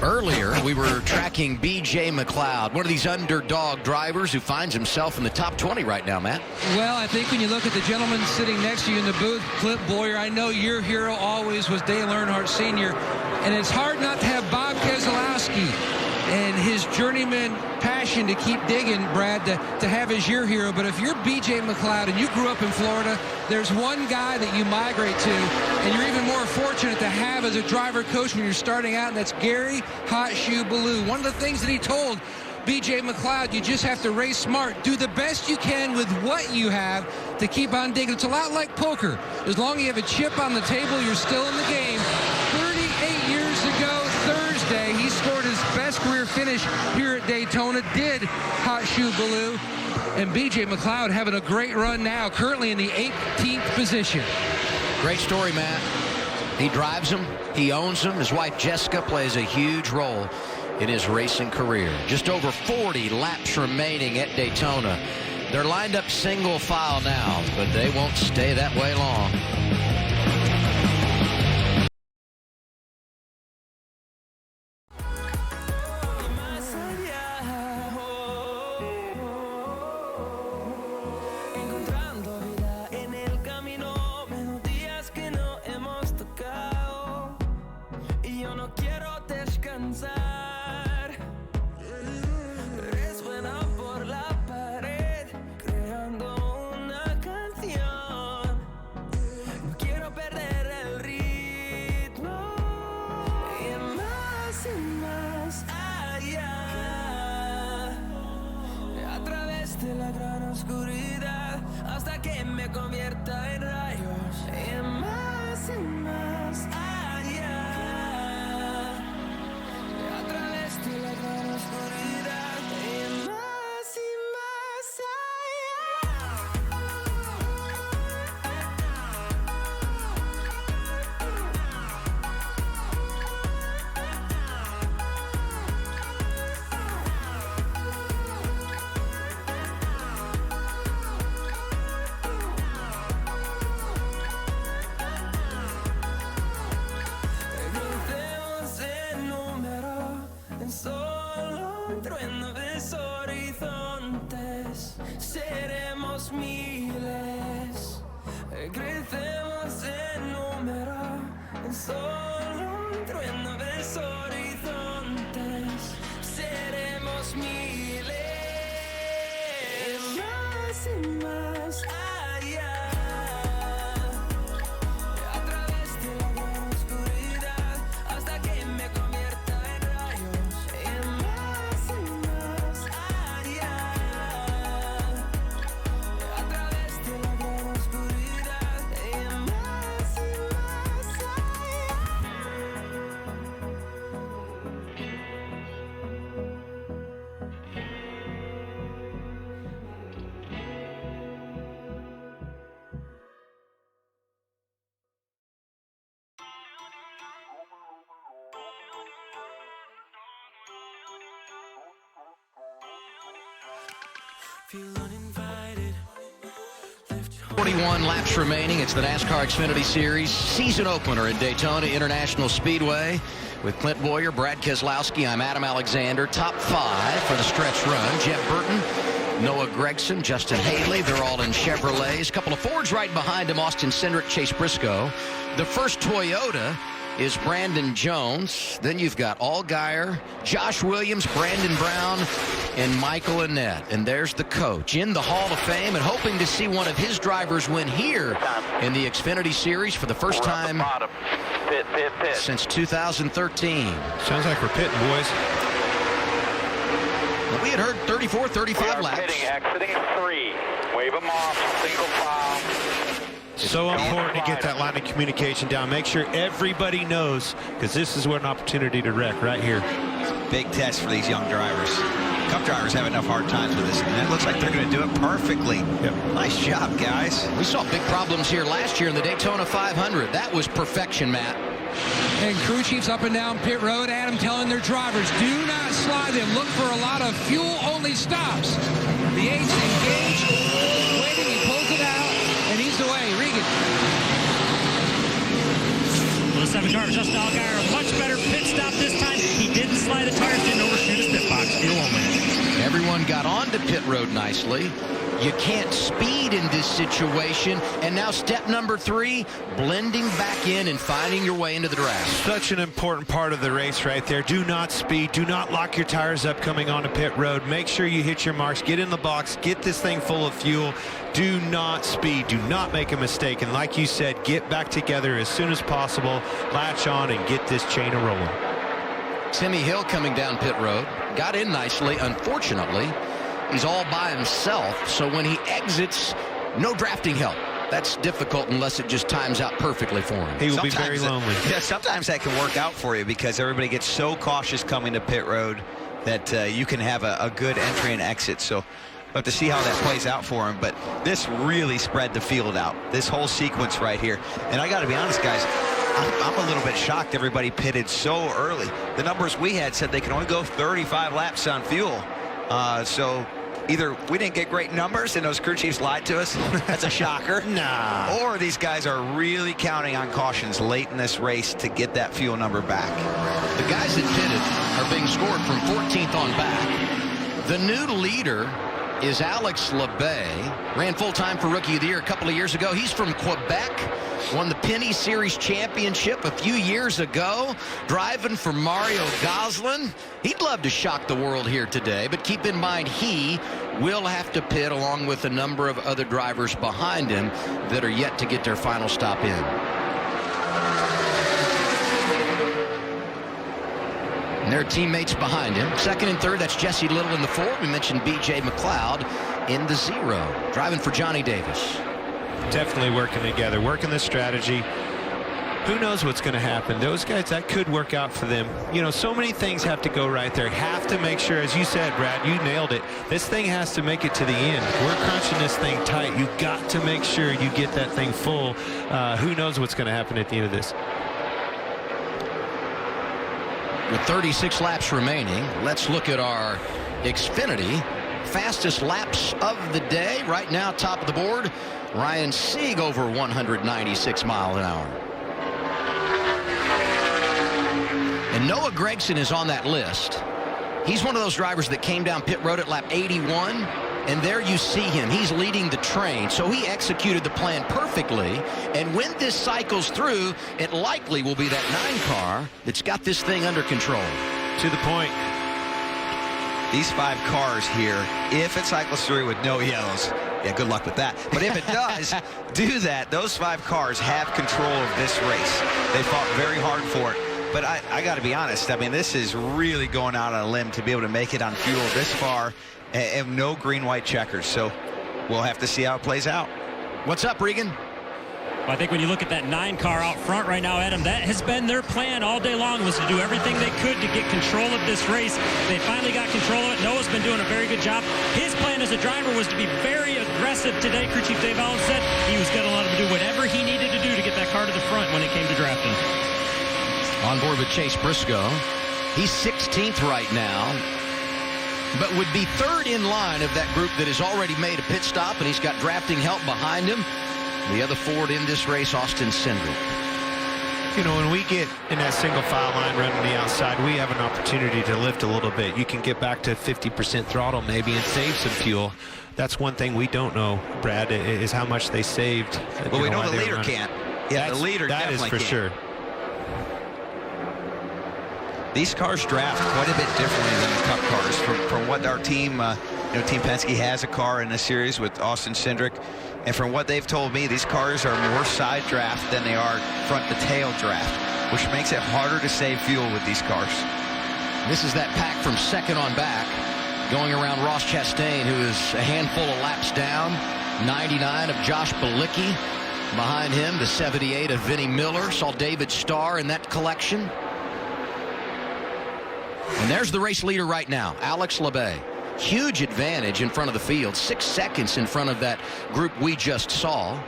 Earlier, we were tracking B.J. McLeod, one of these underdog drivers who finds himself in the top 20 right now, Matt. Well, I think when you look at the gentleman sitting next to you in the booth, Clint Boyer, I know your hero always was Dale Earnhardt Sr., and it's hard not to have Bob Keselowski and his journeyman passion to keep digging, Brad, to have as your hero. But if you're B.J. McLeod and you grew up in Florida, there's one guy that you migrate to, and you're even more fortunate to have as a driver coach when you're starting out, and that's Gary Hot Shoe Ballou. One of the things that he told B.J. McLeod, you just have to race smart. Do the best you can with what you have to keep on digging. It's a lot like poker. As long as you have a chip on the table, you're still in the game. 38 years ago Thursday, he scored his best career finish here at Daytona, did Hot Shoe Ballou. And B.J. McLeod having a great run now, currently in the 18th position. Great story, Matt. He drives them. He owns them. His wife, Jessica, plays a huge role in his racing career. Just over 40 laps remaining at Daytona. They're lined up single file now, but they won't stay that way long. Feel uninvited. 41 laps remaining. It's the NASCAR Xfinity Series season opener at Daytona International Speedway with Clint Boyer, Brad Keselowski. I'm Adam Alexander. Top 5 for the stretch run. Jeff Burton, Noah Gragson, Justin Haley. They're all in Chevrolets. A couple of Fords right behind him. Austin Cindric, Chase Briscoe. The first Toyota is Brandon Jones. Then you've got Allgaier, Josh Williams, Brandon Brown, and Michael Annett. And there's the coach in the Hall of Fame and hoping to see one of his drivers win here in the Xfinity Series for the first time since 2013. Sounds like we're pitting, boys. Well, we had heard 34, 35 laps. Exiting 3. Wave them off, single file. So important to get that line of communication down. Make sure everybody knows, because this is an opportunity to wreck right here. Big test for these young drivers. Cup drivers have enough hard times with this, and it looks like they're going to do it perfectly. Yep. Nice job, guys. We saw big problems here last year in the Daytona 500. That was perfection, Matt. And crew chiefs up and down pit road, Adam, telling their drivers, do not slide them. Look for a lot of fuel-only stops. The eight's engaged, waiting, he pulls it out, and he's away. Regan. The 7 car, Justin Allgaier, a much better pit stop this time. He didn't slide the tires, didn't overshoot his pit box. Fuel only. Everyone got onto pit road nicely. You can't speed in this situation. And now step number 3, blending back in and finding your way into the draft. Such an important part of the race right there. Do not speed. Do not lock your tires up coming onto pit road. Make sure you hit your marks. Get in the box. Get this thing full of fuel. Do not speed. Do not make a mistake. And like you said, get back together as soon as possible. Latch on and get this chain a-rolling. Timmy Hill coming down pit road. Got in nicely. Unfortunately, he's all by himself. So when he exits, no drafting help. That's difficult unless it just times out perfectly for him. He will be very lonely. Yeah, sometimes that can work out for you because everybody gets so cautious coming to pit road that you can have a good entry and exit. So we'll have to see how that plays out for him. But this really spread the field out, this whole sequence right here. And I got to be honest, guys, I'm a little bit shocked everybody pitted so early. The numbers we had said they can only go 35 laps on fuel. So either we didn't get great numbers and those crew chiefs lied to us. That's a shocker. Nah. Or these guys are really counting on cautions late in this race to get that fuel number back. The guys that pitted are being scored from 14th on back. The new leader is Alex LeBay. Ran full-time for Rookie of the Year a couple of years ago. He's from Quebec. Won the Penny Series Championship a few years ago, driving for Mario Goslin. He'd love to shock the world here today, but keep in mind he will have to pit along with a number of other drivers behind him that are yet to get their final stop in. And their teammates behind him. Second and third, that's Jesse Little in the 4. We mentioned B.J. McLeod in the 0. Driving for Johnny Davis. Definitely working together, working the strategy. Who knows what's going to happen? Those guys, that could work out for them. You know, so many things have to go right there. Have to make sure, as you said, Brad, you nailed it. This thing has to make it to the end. We're crunching this thing tight. You got to make sure you get that thing full. Who knows what's going to happen at the end of this? With 36 laps remaining, let's look at our Xfinity fastest laps of the day. Right now, top of the board, Ryan Sieg over 196 miles an hour. And Noah Gragson is on that list. He's one of those drivers that came down pit road at lap 81, and there you see him. He's leading the train, so he executed the plan perfectly. And when this cycles through, it likely will be that 9 car that's got this thing under control. To the point. These 5 cars here, if it cycles through with no yellows, yeah, good luck with that. But if it does do that, those 5 cars have control of this race. They fought very hard for it. But I got to be honest, I mean, this is really going out on a limb to be able to make it on fuel this far and no green-white checkers. So we'll have to see how it plays out. What's up, Regan? Well, I think when you look at that 9 car out front right now, Adam, that has been their plan all day long, was to do everything they could to get control of this race. They finally got control of it. Noah's been doing a very good job. His plan as a driver was to be very aggressive today. Crew Chief Dave Allen said he was going to let him do whatever he needed to do to get that car to the front when it came to drafting. On board with Chase Briscoe. He's 16th right now, but would be 3rd in line of that group that has already made a pit stop, and he's got drafting help behind him. The other Ford in this race, Austin Cindric. You know, when we get in that single file line running the outside, we have an opportunity to lift a little bit. You can get back to 50% throttle maybe and save some fuel. That's one thing we don't know, Brad, is how much they saved. Well, we know the leader can't. Yeah, the leader definitely can't. That is for sure. These cars draft quite a bit differently than the Cup cars. From what our team, Team Penske has a car in this series with Austin Cindric. And from what they've told me, these cars are more side draft than they are front to tail draft, which makes it harder to save fuel with these cars. This is that pack from second on back, going around Ross Chastain, who is a handful of laps down. 99 of Josh Bilicki. Behind him, the 78 of Vinnie Miller. Saw David Starr in that collection. And there's the race leader right now, Alex LeBay. Huge advantage in front of the field. 6 seconds in front of that group we just saw.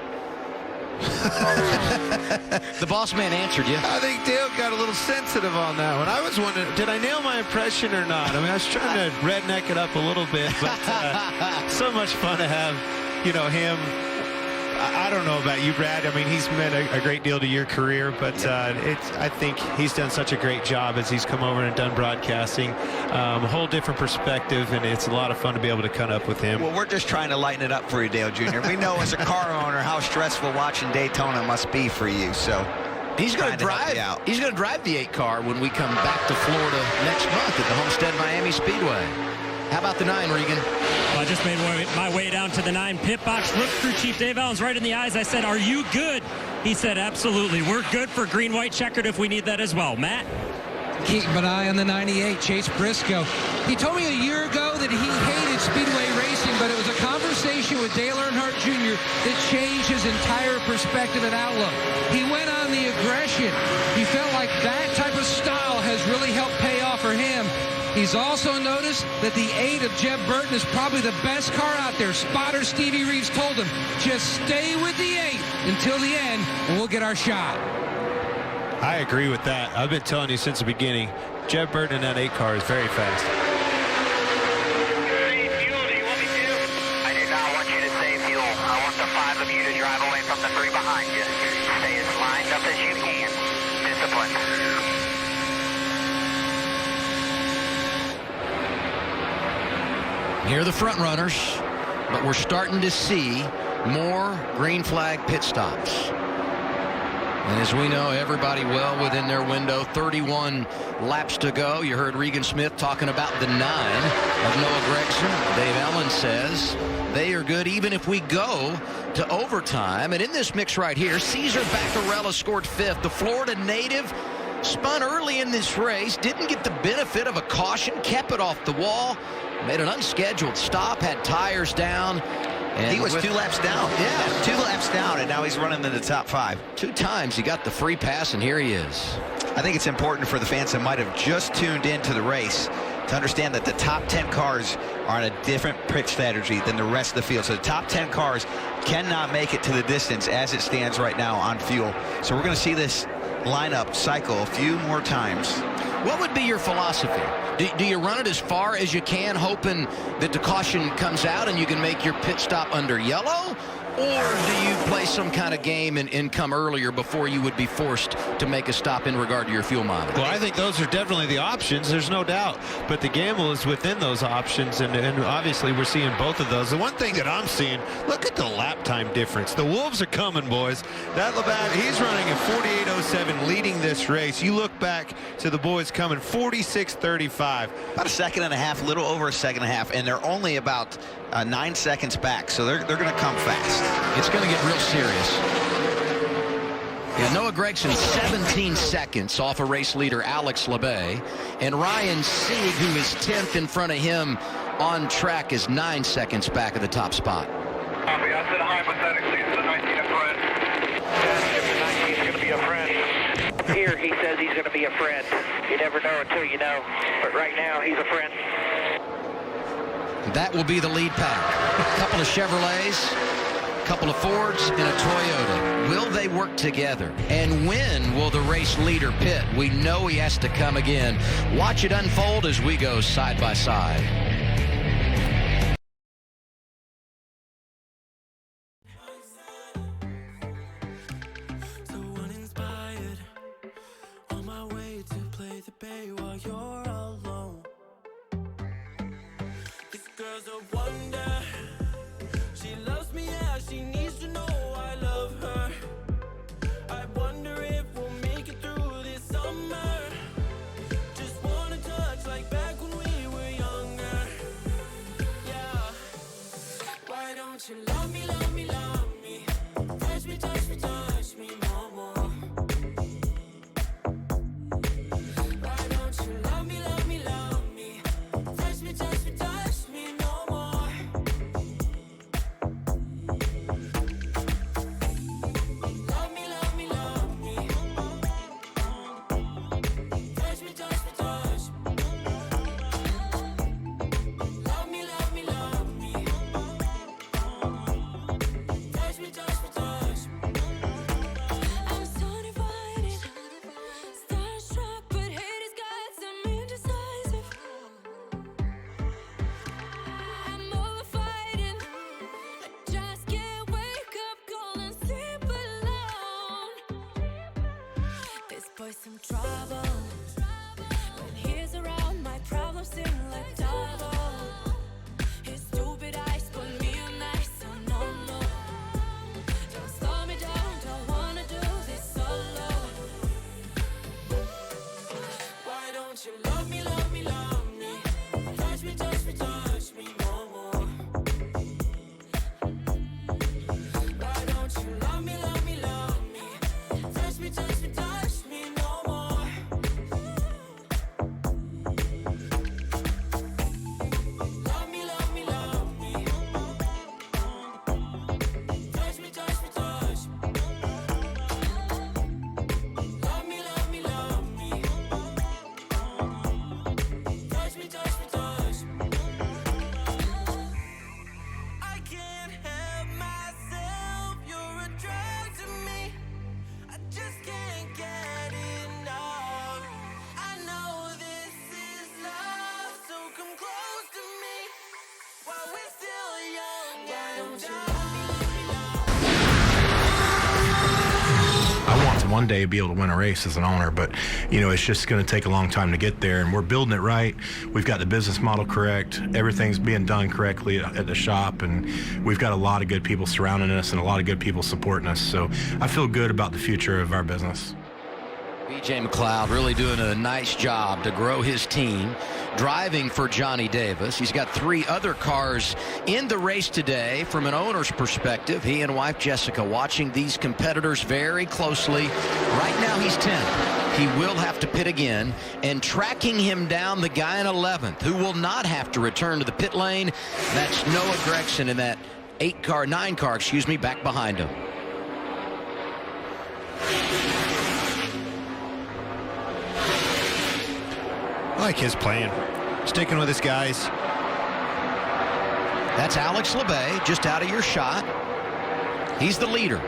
The boss man answered you. I think Dale got a little sensitive on that one. I was wondering, did I nail my impression or not? I mean, I was trying to redneck it up a little bit, but so much fun to have, him I don't know about you, Brad. I mean, he's meant a great deal to your career, but I think he's done such a great job as he's come over and done broadcasting. A whole different perspective, and it's a lot of fun to be able to cut up with him. Well, we're just trying to lighten it up for you, Dale Jr. We know as a car owner how stressful watching Daytona must be for you, so he's going to drive. He's going to drive the 8 car when we come back to Florida next month at the Homestead Miami Speedway. How about the 9, Regan? Well, I just made my way down to the 9 pit box. Looked crew chief Dave Allen's right in the eyes. I said, "Are you good?" He said, "Absolutely. We're good for green, white, checkered if we need that as well." Matt? Keep an eye on the 98, Chase Briscoe. He told me a year ago that he hated speedway racing, but it was a conversation with Dale Earnhardt Jr. that changed his entire perspective and outlook. He went on the aggression. He felt like that type of style has really helped pay off for him. He's also noticed that the 8 of Jeb Burton is probably the best car out there. Spotter Stevie Reeves told him, just stay with the 8 until the end, and we'll get our shot. I agree with that. I've been telling you since the beginning, Jeb Burton in that 8 car is very fast. Save fuel, do you want me to? I do not want you to save fuel. I want the 5 of you to drive away from the 3 behind you. Stay as lined up as you can. Discipline. Here are the front runners, but we're starting to see more green flag pit stops. And as we know, everybody well within their window. 31 laps to go. You heard Regan Smith talking about the 9 of Noah Gragson. Dave Allen says they are good even if we go to overtime. And in this mix right here, Cesar Baccarella scored 5th. The Florida native spun early in this race, didn't get the benefit of a caution, kept it off the wall, made an unscheduled stop, had tires down. And he was 2 laps down. Yeah, 2 laps down, and now he's running in the top 5. 2 times he got the free pass, and here he is. I think it's important for the fans that might have just tuned into the race to understand that the top 10 cars are on a different pit strategy than the rest of the field. So the top 10 cars cannot make it to the distance as it stands right now on fuel. So we're going to see this lineup cycle a few more times. What would be your philosophy? Do you run it as far as you can, hoping that the caution comes out and you can make your pit stop under yellow? Or do you play some kind of game and come earlier before you would be forced to make a stop in regard to your fuel mileage? Well, I think those are definitely the options. There's no doubt. But the gamble is within those options, and obviously we're seeing both of those. The one thing that I'm seeing, look at the lap time difference. The Wolves are coming, boys. That Labatt, he's running a 48.07 leading this race. You look back to the boys coming 46.35. About a second and a half, a little over a second and a half, and they're only about 9 seconds back, so they're going to come fast. It's going to get real serious. Yeah, Noah Gragson 17 seconds off of race leader Alex Labbe, and Ryan Sieg, who is 10th in front of him on track, is 9 seconds back of the top spot. Copy. I said hypothetically, is the 19 a friend? Yes, if the 19 is going to be a friend. Here, he says he's going to be a friend. You never know until you know, but right now, he's a friend. That will be the lead pack. A couple of Chevrolets, a couple of Fords, and a Toyota. Will they work together? And when will the race leader pit? We know he has to come again. Watch it unfold as we go side by side. I want to one day be able to win a race as an owner, but it's just going to take a long time to get there, and we're building it right. We've got the business model correct. Everything's being done correctly at the shop, and we've got a lot of good people surrounding us and a lot of good people supporting us. So I feel good about the future of our business. BJ McLeod really doing a nice job to grow his team, driving for Johnny Davis. He's got 3 other cars in the race today. From an owner's perspective, he and wife Jessica watching these competitors very closely. Right now he's 10th. He will have to pit again, and tracking him down, the guy in 11th who will not have to return to the pit lane. That's Noah Gragson in that 9 car, back behind him. I like his plan. Sticking with his guys. That's Alex LeBay, just out of your shot. He's the leader.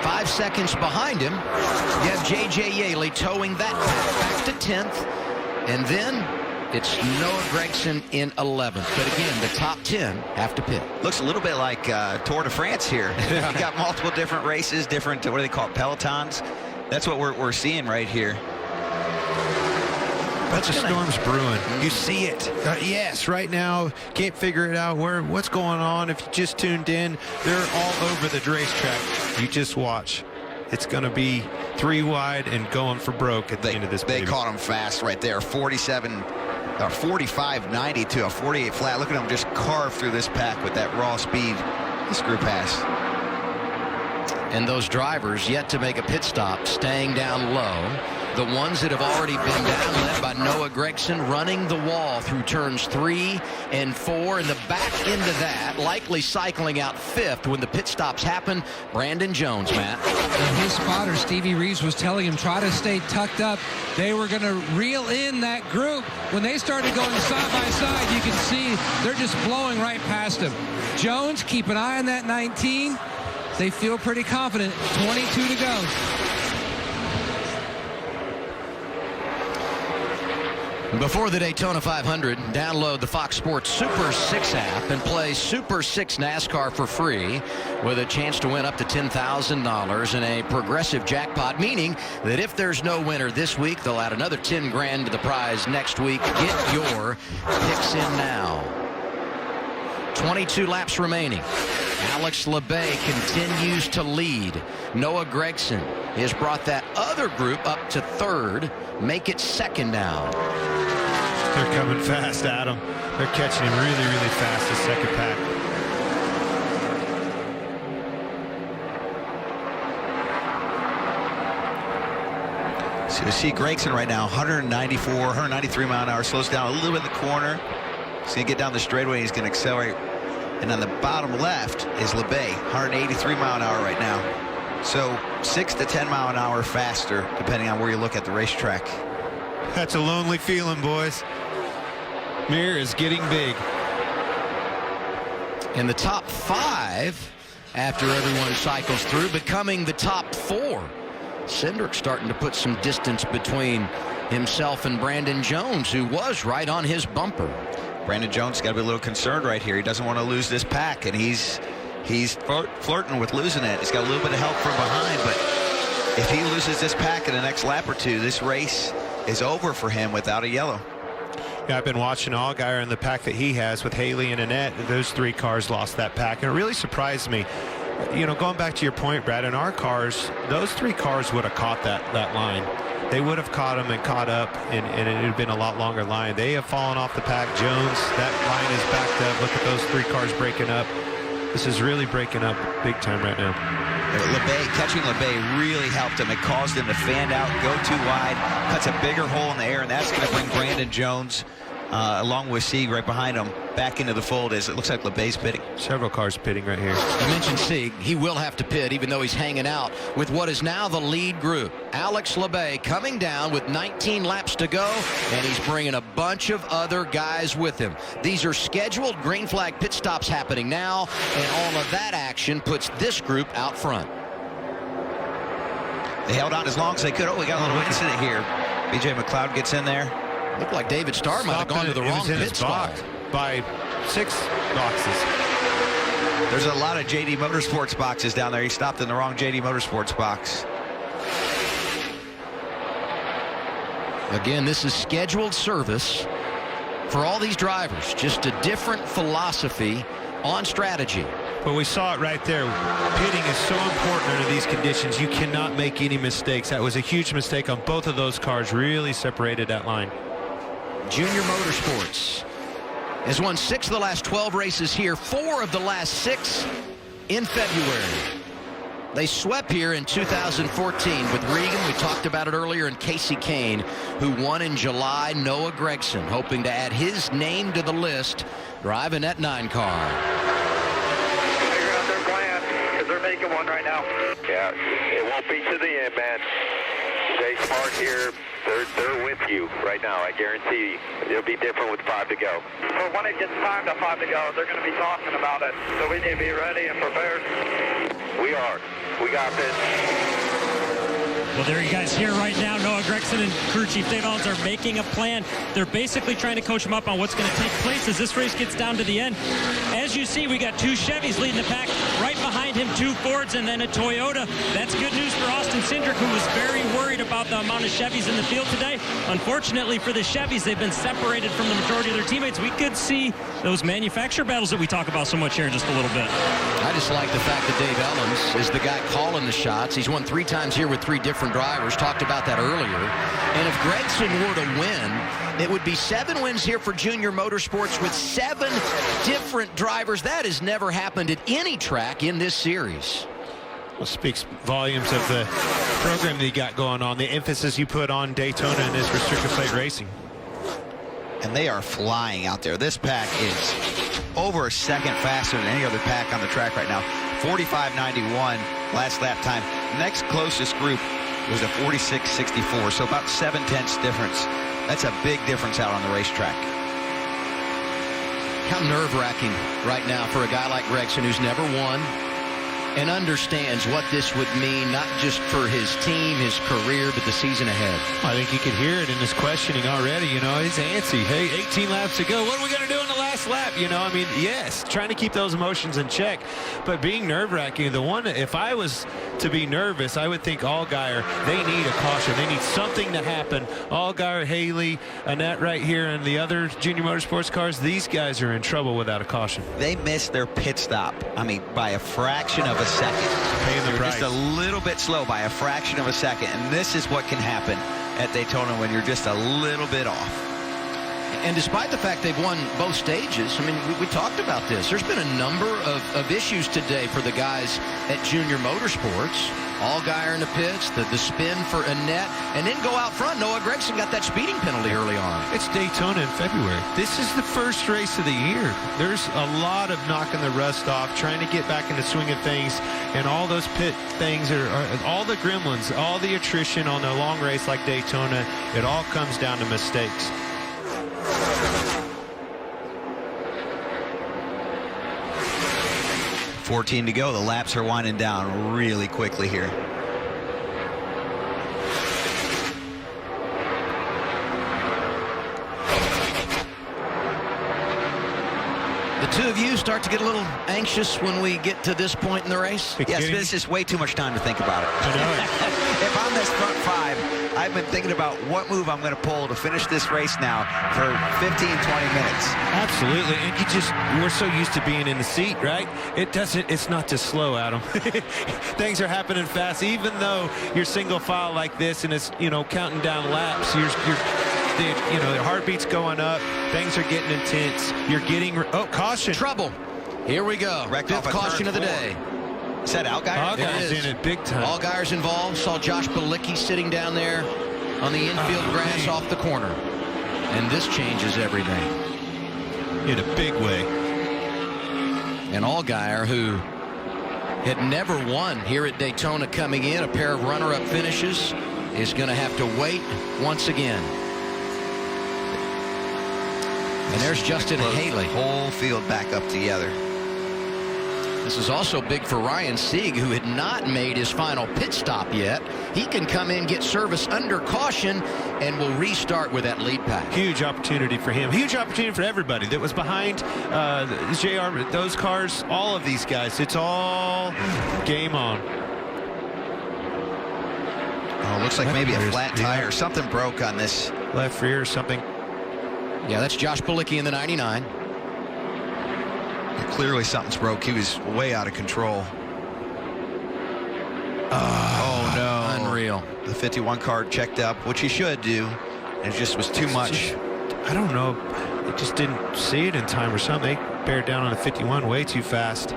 5 seconds behind him, you have J.J. Yaley towing that back to 10th. And then it's Noah Gragson in 11th. But again, the top 10 have to pit. Looks a little bit like Tour de France here. You got multiple different races, different, what do they call it, pelotons? That's what we're seeing right here. But the storm's brewing. You see it. Yes, right now. Can't figure it out. What's going on? If you just tuned in, they're all over the racetrack. You just watch. It's going to be 3 wide and going for broke at the end of this baby. They caught him fast right there. 45.90 to a 48 flat. Look at him just carve through this pack with that raw speed this group has. And those drivers yet to make a pit stop, staying down low. The ones that have already been down, led by Noah Gragson, running the wall through turns 3 and 4. In the back end of that, likely cycling out 5th when the pit stops happen, Brandon Jones, Matt. And his spotter, Stevie Reeves, was telling him, try to stay tucked up. They were going to reel in that group. When they started going side by side, you can see they're just blowing right past him. Jones, keep an eye on that 19. They feel pretty confident. 22 to go. Before the Daytona 500, download the Fox Sports Super 6 app and play Super 6 NASCAR for free with a chance to win up to $10,000 in a progressive jackpot, meaning that if there's no winner this week, they'll add another $10 grand to the prize next week. Get your picks in now. 22 laps remaining. Alex LeBay continues to lead. Noah Gragson has brought that other group up to 3rd. Make it 2nd now. They're coming fast, Adam. They're catching him really, really fast, the 2nd pack. So you see Gragson right now, 194, 193 mile an hour, slows down a little bit in the corner. He's going to get down the straightaway. He's going to accelerate. And on the bottom left is LeBay, 183 mile an hour right now. So 6 to 10 mile an hour faster, depending on where you look at the racetrack. That's a lonely feeling, boys. Mirror is getting big. In the top 5, after everyone cycles through, becoming the top 4. Cindric starting to put some distance between himself and Brandon Jones, who was right on his bumper. Brandon Jones got to be a little concerned right here. He doesn't want to lose this pack, and he's flirting with losing it. He's got a little bit of help from behind, but if he loses this pack in the next lap or 2, this race is over for him without a yellow. Yeah, I've been watching Allgaier in the pack that he has with Haley and Annette. Those 3 cars lost that pack, and it really surprised me. Going back to your point, Brad, in our cars, those 3 cars would have caught that line. They would have caught him and caught up, and it would have been a lot longer line. They have fallen off the pack. Jones, that line is backed up. Look at those 3 cars breaking up. This is really breaking up big time right now. Catching LeBay really helped him. It caused him to fan out, go too wide, cuts a bigger hole in the air, and that's going to bring Brandon Jones, along with Sieg right behind him, back into the fold as it looks like LeBay's pitting. Several cars pitting right here. I mentioned Sieg. He will have to pit, even though he's hanging out with what is now the lead group. Alex LeBay coming down with 19 laps to go, and he's bringing a bunch of other guys with him. These are scheduled green flag pit stops happening now, and all of that action puts this group out front. They held on as long as they could. Oh, we got a little incident here. BJ McLeod gets in there. Looked like David Starr might have gone to the wrong pit spot. by 6 boxes. There's a lot of JD Motorsports boxes down there. He stopped in the wrong JD Motorsports box. Again, this is scheduled service for all these drivers. Just a different philosophy on strategy. But we saw it right there. Pitting is so important under these conditions. You cannot make any mistakes. That was a huge mistake on both of those cars. Really separated that line. Junior Motorsports has won 6 of the last 12 races here, 4 of the last 6 in February. They swept here in 2014 with Regan. We talked about it earlier, and Casey Kane, who won in July. Noah Gragson hoping to add his name to the list, driving that 9 car. Figure out their plan, because they're making one right now. Yeah, it won't be to the end, man. Jay Smart here, they're with you right now. I guarantee it'll be different with 5 to go. So when it gets time to 5 to go, they're going to be talking about it. So we need to be ready and prepared. We are. We got this. Well, there you guys hear right now, Noah Gragson and crew chief Dave Owens are making a plan. They're basically trying to coach him up on what's going to take place as this race gets down to the end. As you see, we got 2 Chevys leading the pack. Right behind him, 2 Fords and then a Toyota. That's good news for Austin Cindric, who was very worried about the amount of Chevys in the field today. Unfortunately for the Chevys, they've been separated from the majority of their teammates. We could see those manufacturer battles that we talk about so much here in just a little bit. I just like the fact that Dave Ellens is the guy calling the shots. He's won 3 times here with 3 different drivers. Talked about that earlier. And if Gragson were to win, it would be 7 wins here for Junior Motorsports with 7 different drivers. That has never happened at any track in this series. Well, speaks volumes of the program that you got going on, the emphasis you put on Daytona and this restricted plate racing. And they are flying out there. This pack is over a second faster than any other pack on the track right now. 45.91 last lap time. Next closest group was a 46.64, so about 7/10 difference. That's a big difference out on the racetrack. How nerve-wracking right now for a guy like Gragson, who's never won and understands what this would mean, not just for his team, his career, but the season ahead. I think you could hear it in his questioning already. You know, he's antsy. Hey, 18 laps to go. What are we going to do in the last lap? You know, I mean, yes, trying to keep those emotions in check, but being nerve-wracking. The one, if I was to be nervous, I would think Allgaier, they need a caution. They need something to happen. Allgaier, Haley, Annette right here, and the other Junior Motorsports cars, these guys are in trouble without a caution. They missed their pit stop, I mean, by a fraction of a second. Paying the price. Just a little bit slow by a fraction of a second, and this is what can happen at Daytona when you're just a little bit off. And despite the fact they've won both stages, I mean, we talked about this. There's been a number of issues today for the guys at Junior Motorsports. Allgaier in the pits, the spin for Annette, and then go out front. Noah Gragson got that speeding penalty early on. It's Daytona in February. This is the first race of the year. There's a lot of knocking the rust off, trying to get back in the swing of things, and all those pit things are all the gremlins, all the attrition on a long race like Daytona. It all comes down to mistakes. $14 to go. The laps are winding down really quickly here. The two of you start to get a little anxious when we get to this point in the race? Yes, this is way too much time to think about it. I know it. If I'm this front 5, I've been thinking about what move I'm going to pull to finish this race now for 15, 20 minutes. Absolutely, and we're so used to being in the seat, right? It's not just slow, Adam. Things are happening fast, even though you're single file like this and it's, counting down laps, the heartbeat's going up, things are getting intense. You're getting, caution. Trouble. Here we go. Fifth caution of the day. Is that Allgaier? Allgaier's in it big time. Allgaier's involved. Saw Josh Balicki sitting down there on the infield grass off the corner. And this changes everything. In a big way. And Allgaier, who had never won here at Daytona coming in, a pair of runner-up finishes, is going to have to wait once again. And there's Justin Haley. Whole field back up together. This is also big for Ryan Sieg, who had not made his final pit stop yet. He can come in, get service under caution, and will restart with that lead pack. Huge opportunity for him. Huge opportunity for everybody that was behind JR, those cars, all of these guys. It's all game on. Oh, looks like maybe a flat tire. Something broke on this. Left rear or something. Yeah, that's Josh Palicki in the 99. Clearly something's broke. He was way out of control. Oh, no. Unreal. The 51 car checked up, which he should do. It just was too much. I don't know. They just didn't see it in time or something. They bear down on the 51 way too fast.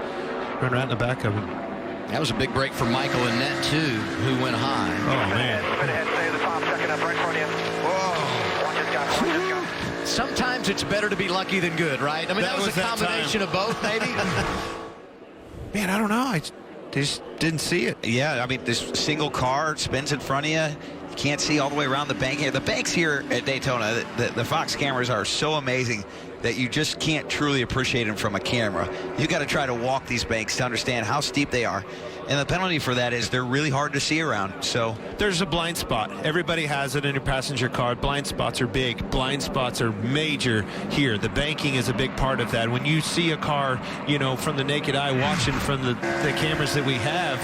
Run right in the back of him. That was a big break for Michael Annette, too, who went high. Oh, man. Stay the top, checking up right in front of you. Whoa. Watch this guy, watch this guy. Sometimes it's better to be lucky than good, right? I mean, that was a combination of both, maybe. Man, I don't know. I just didn't see it. Yeah, I mean, this single car spins in front of you. You can't see all the way around the bank here. The banks here at Daytona, the Fox cameras are so amazing that you just can't truly appreciate them from a camera. You got to try to walk these banks to understand how steep they are. And the penalty for that is they're really hard to see around. So there's a blind spot. Everybody has it in your passenger car. Blind spots are big. Blind spots are major here. The banking is a big part of that. When you see a car, you know, from the naked eye, watching from the cameras that we have,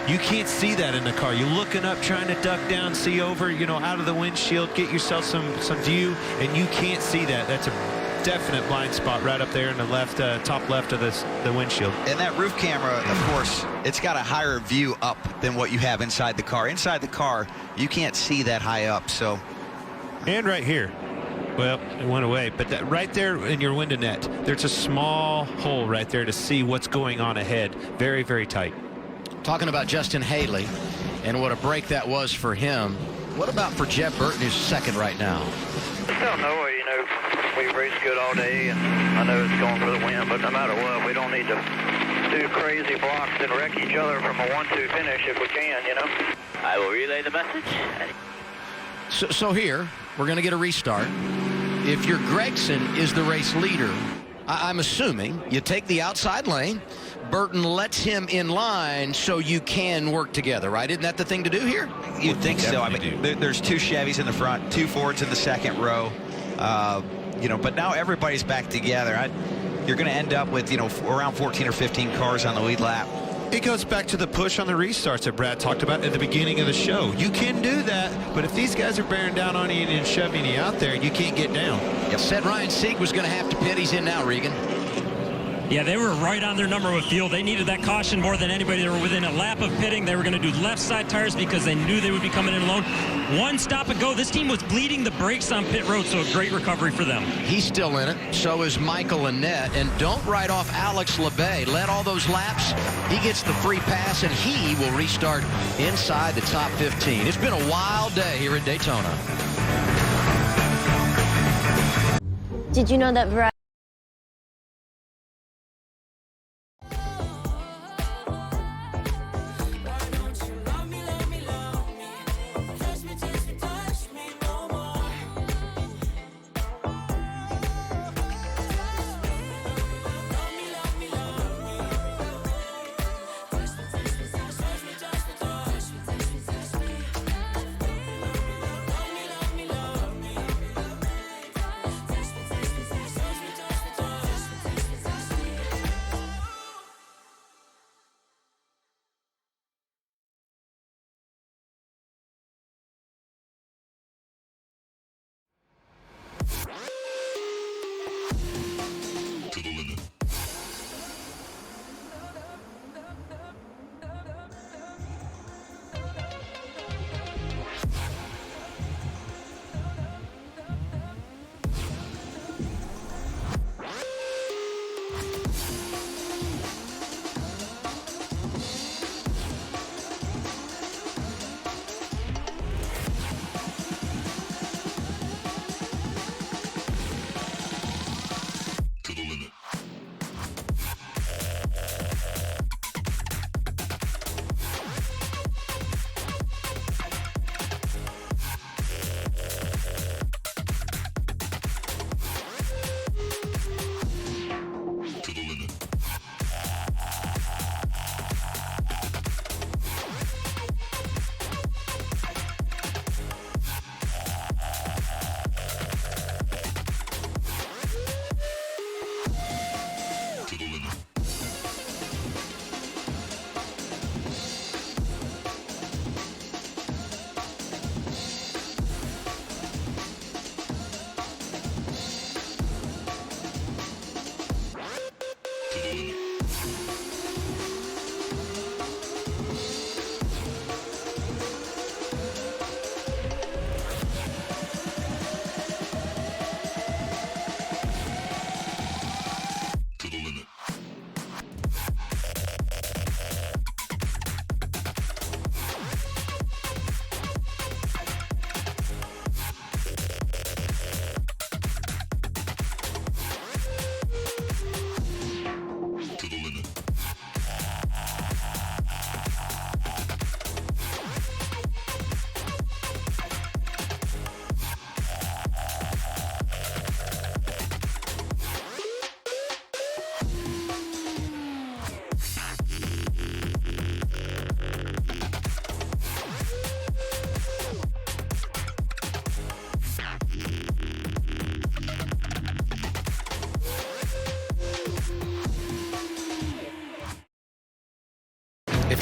you can't see that in the car. You're looking up, trying to duck down, see over, you know, out of the windshield, get yourself some view, and you can't see that. That's a definite blind spot right up there in the left, top left of the windshield. And that roof camera, of course, it's got a higher view up than what you have inside the car. Inside the car, you can't see that high up. So, and right here, well, it went away, but that right there in your window net, there's a small hole right there to see what's going on ahead. Very, very tight. Talking about Justin Haley and what a break that was for him. What about for Jeff Burton, who's second right now? Still no, you know, we raced good all day, and I know it's going for the win, but no matter what, we don't need to do crazy blocks and wreck each other from a 1-2 finish if we can, you know. I will relay the message. So here, we're going to get a restart. If your Gregson is the race leader, I'm assuming you take the outside lane. Burton lets him in line so you can work together, right? Isn't that the thing to do here? You'd think so. I mean, there's two Chevys in the front, two Fords in the second row. You know, but now everybody's back together. You're going to end up with, you know, around 14 or 15 cars on the lead lap. It goes back to the push on the restarts that Brad talked about at the beginning of the show. You can do that, but if these guys are bearing down on you and shoving you out there, you can't get down. Yep. Said Ryan Sieg was going to have to pit. He's in now, Regan. Yeah, they were right on their number with fuel. They needed that caution more than anybody. They were within a lap of pitting. They were going to do left side tires because they knew they would be coming in alone. One stop and go. This team was bleeding the brakes on pit road, so a great recovery for them. He's still in it. So is Michael Annette. And don't write off Alex LeBay. Let all those laps. He gets the free pass, and he will restart inside the top 15. It's been a wild day here at Daytona. Did you know that Verizon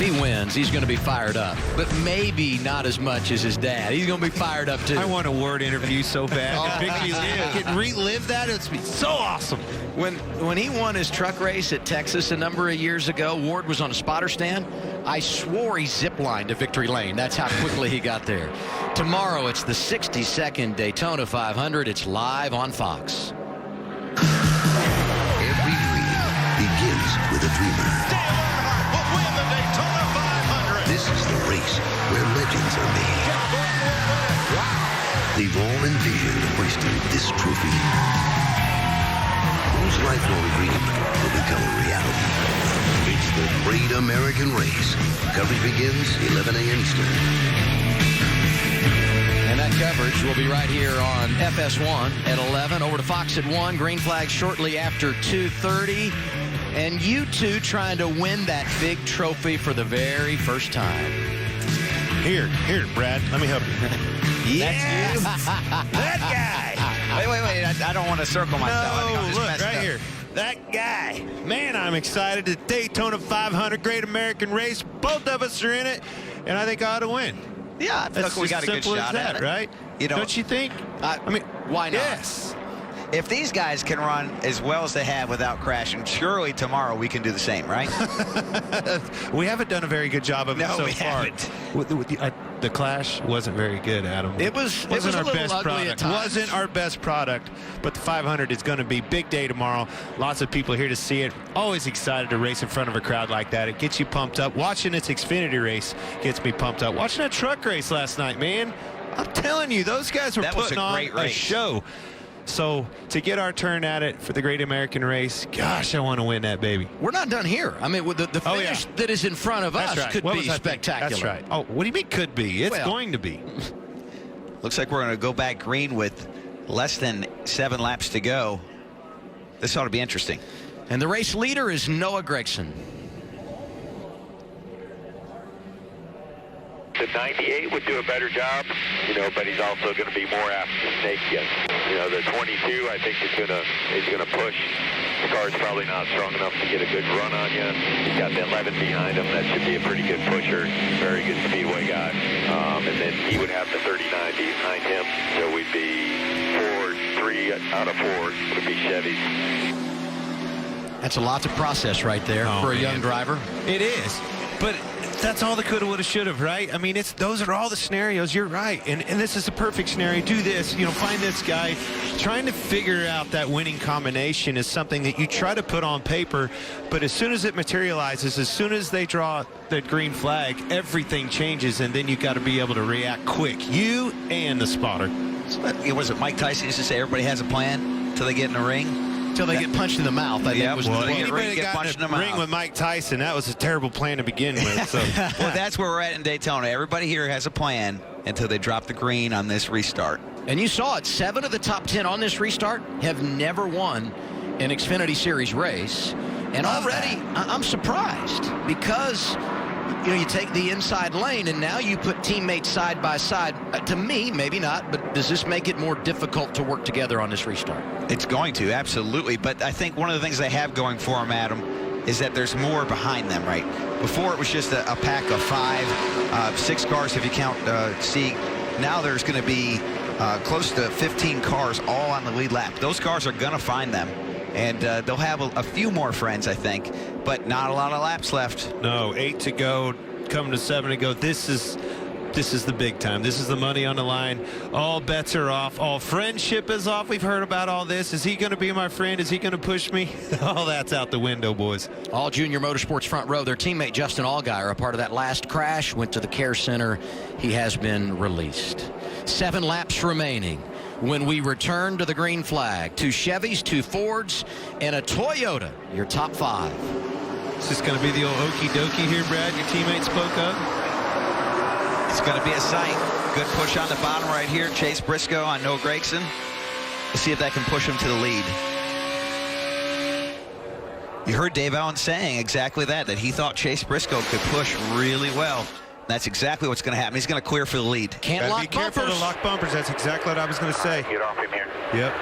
he wins, he's going to be fired up, but maybe not as much as his dad. He's going to be fired up too. I want a word interview so bad. Can relive that? It's be so awesome. When he won his truck race at Texas a number of years ago, Ward was on a spotter stand. I swore he ziplined to victory lane. That's how quickly he got there. Tomorrow, it's the 62nd Daytona 500. It's live on Fox. Every dream begins with a dreamer. Dale Earnhardt will win the Daytona 500. This is the race where legends are made. They've all envisioned hoisting this trophy. Whose lifelong dream will become a reality? It's the Great American Race. Coverage begins 11 a.m. Eastern. And that coverage will be right here on FS1 at 11. Over to Fox at 1. Green flag shortly after 2:30. And you two trying to win that big trophy for the very first time. Here, Brad. Let me help you. Yes. That guy. Wait. I don't want to circle myself. I think I'm just Look, messed right up. here. That guy. Man, I'm excited. The Daytona 500 Great American Race. Both of us are in it, and I think I ought to win. Yeah, I feel like we got a good shot at it. Right? You know, don't you think? I mean, why not? Yes. If these guys can run as well as they have without crashing, surely tomorrow we can do the same, right? We haven't done a very good job of it so far. The Clash wasn't very good, Adam. It was a our little best ugly product. at times. Wasn't our best product, but the 500 is going to be big day tomorrow. Lots of people here to see it. Always excited to race in front of a crowd like that. It gets you pumped up. Watching its Xfinity race gets me pumped up. Watching that truck race last night, man. I'm telling you, those guys were putting on a show. So to get our turn at it for the Great American Race, gosh, I want to win that baby. We're not done here. I mean, the finish that is in front of us could be spectacular. That's right. Oh, what do you mean could be? It's going to be. Looks like we're going to go back green with less than 7 laps to go. This ought to be interesting. And the race leader is Noah Gragson. The 98 would do a better job, but he's also going to be more apt to snake you. The 22, I think, is going to push. The car's probably not strong enough to get a good run on you. He's got the 11 behind him. That should be a pretty good pusher. Very good speedway guy. And then he would have the 39 behind him. So we'd be 3 out of 4 would be Chevys. That's a lot to process right there for a young driver. It is. But that's all the coulda, woulda, shoulda, right? I mean, those are all the scenarios. You're right. And this is a perfect scenario. Do this, find this guy. Trying to figure out that winning combination is something that you try to put on paper, but as soon as it materializes, as soon as they draw the green flag, everything changes, and then you got to be able to react quick. You and the spotter. Was it Mike Tyson used to say everybody has a plan until they get in the ring? Until they get punched in the mouth. I think was anybody that got in the ring with Mike Tyson, that was a terrible plan to begin with. So. Well, that's where we're at in Daytona. Everybody here has a plan until they drop the green on this restart. And you saw it. 7 of the top 10 on this restart have never won an Xfinity Series race. And already, I'm surprised because you take the inside lane and now you put teammates side by side. To me, maybe not, but does this make it more difficult to work together on this restart? It's going to, absolutely. But I think one of the things they have going for them, Adam, is that there's more behind them, right? Before it was just a pack of 5, 6 cars if you count Sieg. Now there's going to be close to 15 cars all on the lead lap. Those cars are going to find them. And they'll have a few more friends, I think, but not a lot of laps left. No, 8 to go, coming to 7 to go. This is the big time. This is the money on the line. All bets are off. All friendship is off. We've heard about all this. Is he going to be my friend? Is he going to push me? All that's out the window, boys. All Junior Motorsports front row. Their teammate Justin Allgaier, a part of that last crash, went to the care center. He has been released. 7 laps remaining. When we return to the green flag, 2 Chevys, 2 Fords, and a Toyota, your top 5. Is this going to be the old okie dokie here, Brad? Your teammate spoke up? It's going to be a sight. Good push on the bottom right here. Chase Briscoe on Noah Gragson. Let's see if that can push him to the lead. You heard Dave Allen saying exactly that he thought Chase Briscoe could push really well. That's exactly what's going to happen. He's going to clear for the lead. Can't lock be careful to lock bumpers. That's exactly what I was going to say. Get off him here. Yep.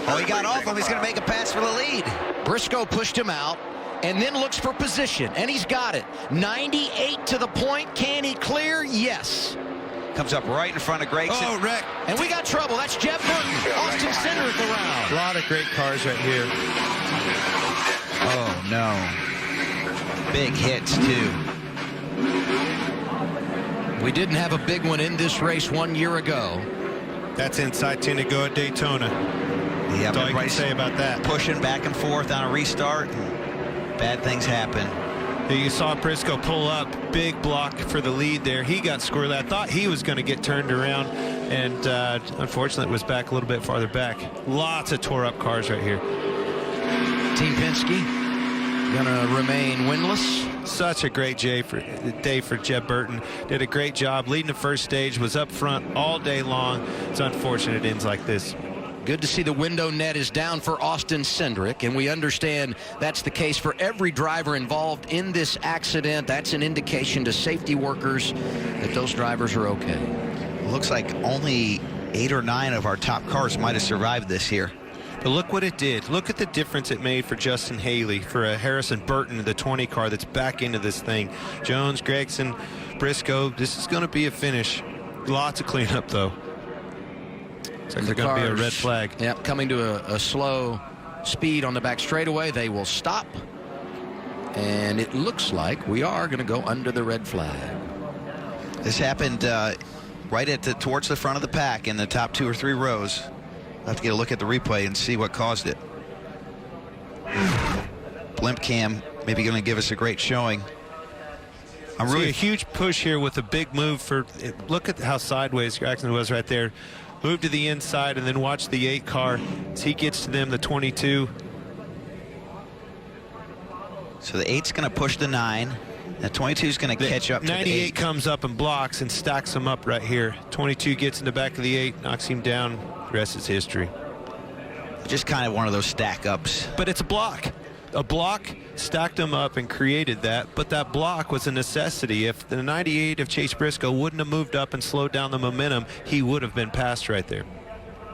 Oh, he got off him. He's going to make a pass for the lead. Briscoe pushed him out. and then looks for position, and he's got it. 98 to the point. Can he clear? Yes. Comes up right in front of Gregson. Oh, wreck. And we got trouble. That's Jeff Burton. Austin Cindric around. A lot of great cars right here. Oh, no. Big hits, too. We didn't have a big one in this race 1 year ago. That's inside 10 to go at Daytona. Yeah, That's all you can say about that. Pushing back and forth on a restart. Bad things happen. You saw Briscoe pull up, big block for the lead there. He got squirrely. I thought he was going to get turned around, and unfortunately it was back a little bit farther back. Lots of tore up cars right here. Team Penske going to remain winless. Such a great day for Jeb Burton. Did a great job leading the first stage, was up front all day long. It's unfortunate it ends like this. Good to see the window net is down for Austin Cindric, and we understand that's the case for every driver involved in this accident. That's an indication to safety workers that those drivers are okay. Looks like only 8 or 9 of our top cars might have survived this here. But look what it did. Look at the difference it made for Justin Haley, for a Harrison Burton, the 20 car that's back into this thing. Jones, Gregson, Briscoe, this is going to be a finish. Lots of cleanup, though. Looks like there's going to be a red flag. Yep, coming to a slow speed on the back straightaway. They will stop. And it looks like we are going to go under the red flag. This happened right towards the front of the pack in the top 2 or 3 rows. I'll have to get a look at the replay and see what caused it. Blimp cam maybe going to give us a great showing. I'm really a huge push here with a big move for. Look at how sideways Gregson was right there. Move to the inside and then watch the 8 car as he gets to them, the 22. So the 8's going to push the 9. The 22 is going to catch up to the 98 8. comes up and blocks and stacks him up right here. 22 gets in the back of the 8, knocks him down. The rest is history. Just kind of one of those stack ups. But it's a block. A block stacked him up and created that, but that block was a necessity. If the 98 of Chase Briscoe wouldn't have moved up and slowed down the momentum, he would have been passed right there.